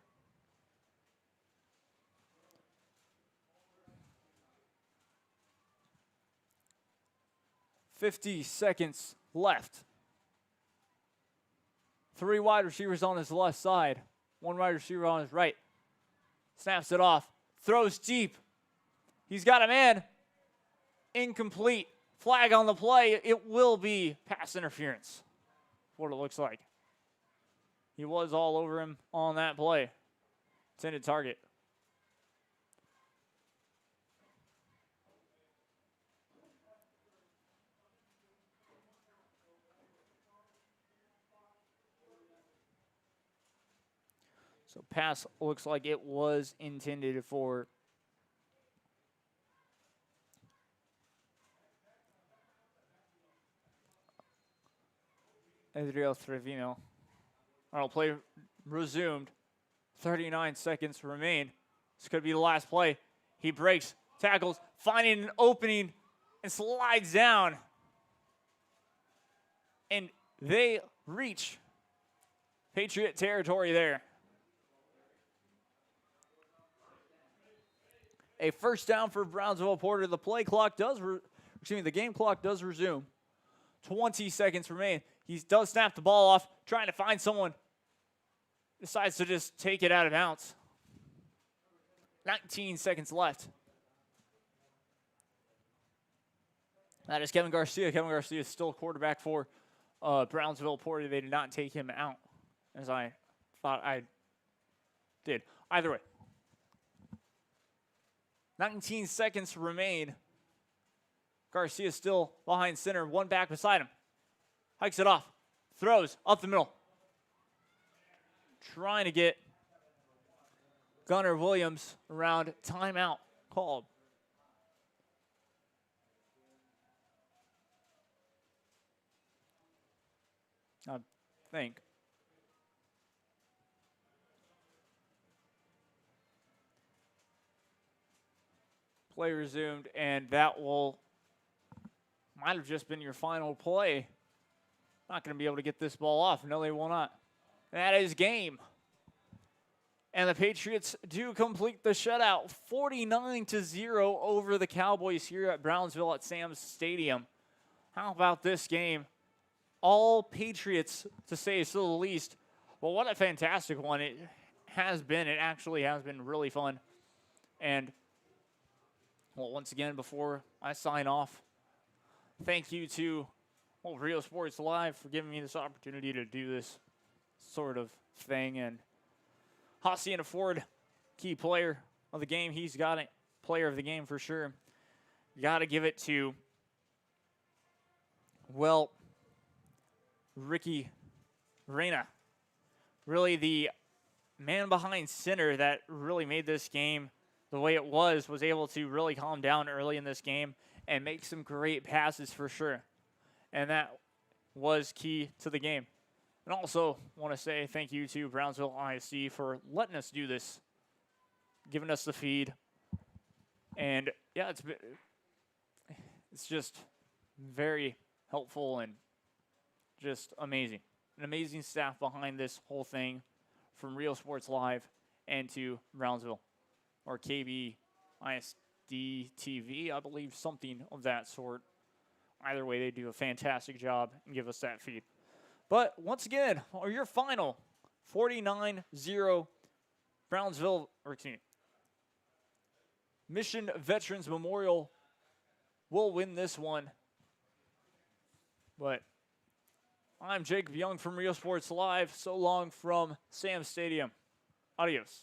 $50 seconds left. 3 wide receivers on his left side. 1 wide receiver on his right. Snaps it off. Throws deep. He's got a man. Incomplete. Flag on the play. It will be pass interference. What it looks like. He was all over him on that play. Intended target. So pass looks like it was intended for Adriel Trevino. All right, play resumed. 39 seconds remain. This could be the last play. He breaks, tackles, finding an opening, and slides down. And they reach Patriot territory there. A 1st down for Brownsville Porter. The play clock does, the game clock does resume. 20 seconds remain. He does snap the ball off, trying to find someone. Decides to just take it out of bounds. 19 seconds left. That is Kevin Garcia. Kevin Garcia is still quarterback for Brownsville Porter. They did not take him out, as I thought I did. Either way, 19 seconds remain. Garcia still behind center, one back beside him. Hikes it off, throws up the middle. Trying to get Gunnar Williams around. Timeout called. I think. Play resumed, and that might have just been your final play. Not going to be able to get this ball off. No, they will not. That is game. And the Patriots do complete the shutout, 49-0 over the Cowboys here at Brownsville at Sam's Stadium. How about this game? All Patriots, to say so the least. Well, what a fantastic one it has been. It actually has been really fun. And, well, once again, before I sign off, thank you to Rio Sports Live for giving me this opportunity to do this sort of thing. And Hacienda Ford, key player of the game. He's got it. Player of the game for sure. Got to give it to, well, Ricky Reyna. Really the man behind center that really made this game the way it was able to really calm down early in this game and make some great passes for sure. And that was key to the game. And also want to say thank you to Brownsville ISD for letting us do this, giving us the feed. And yeah, it's just very helpful and just amazing. An amazing staff behind this whole thing, from Rio Sports Live and to Brownsville, or KB ISD TV, I believe, something of that sort. Either way, they do a fantastic job and give us that feed. But once again, your final 49-0 Brownsville, or excuse me, Mission Veterans Memorial will win this one. But I'm Jacob Young from Rio Sports Live. So long from Sam Stadium. Adios.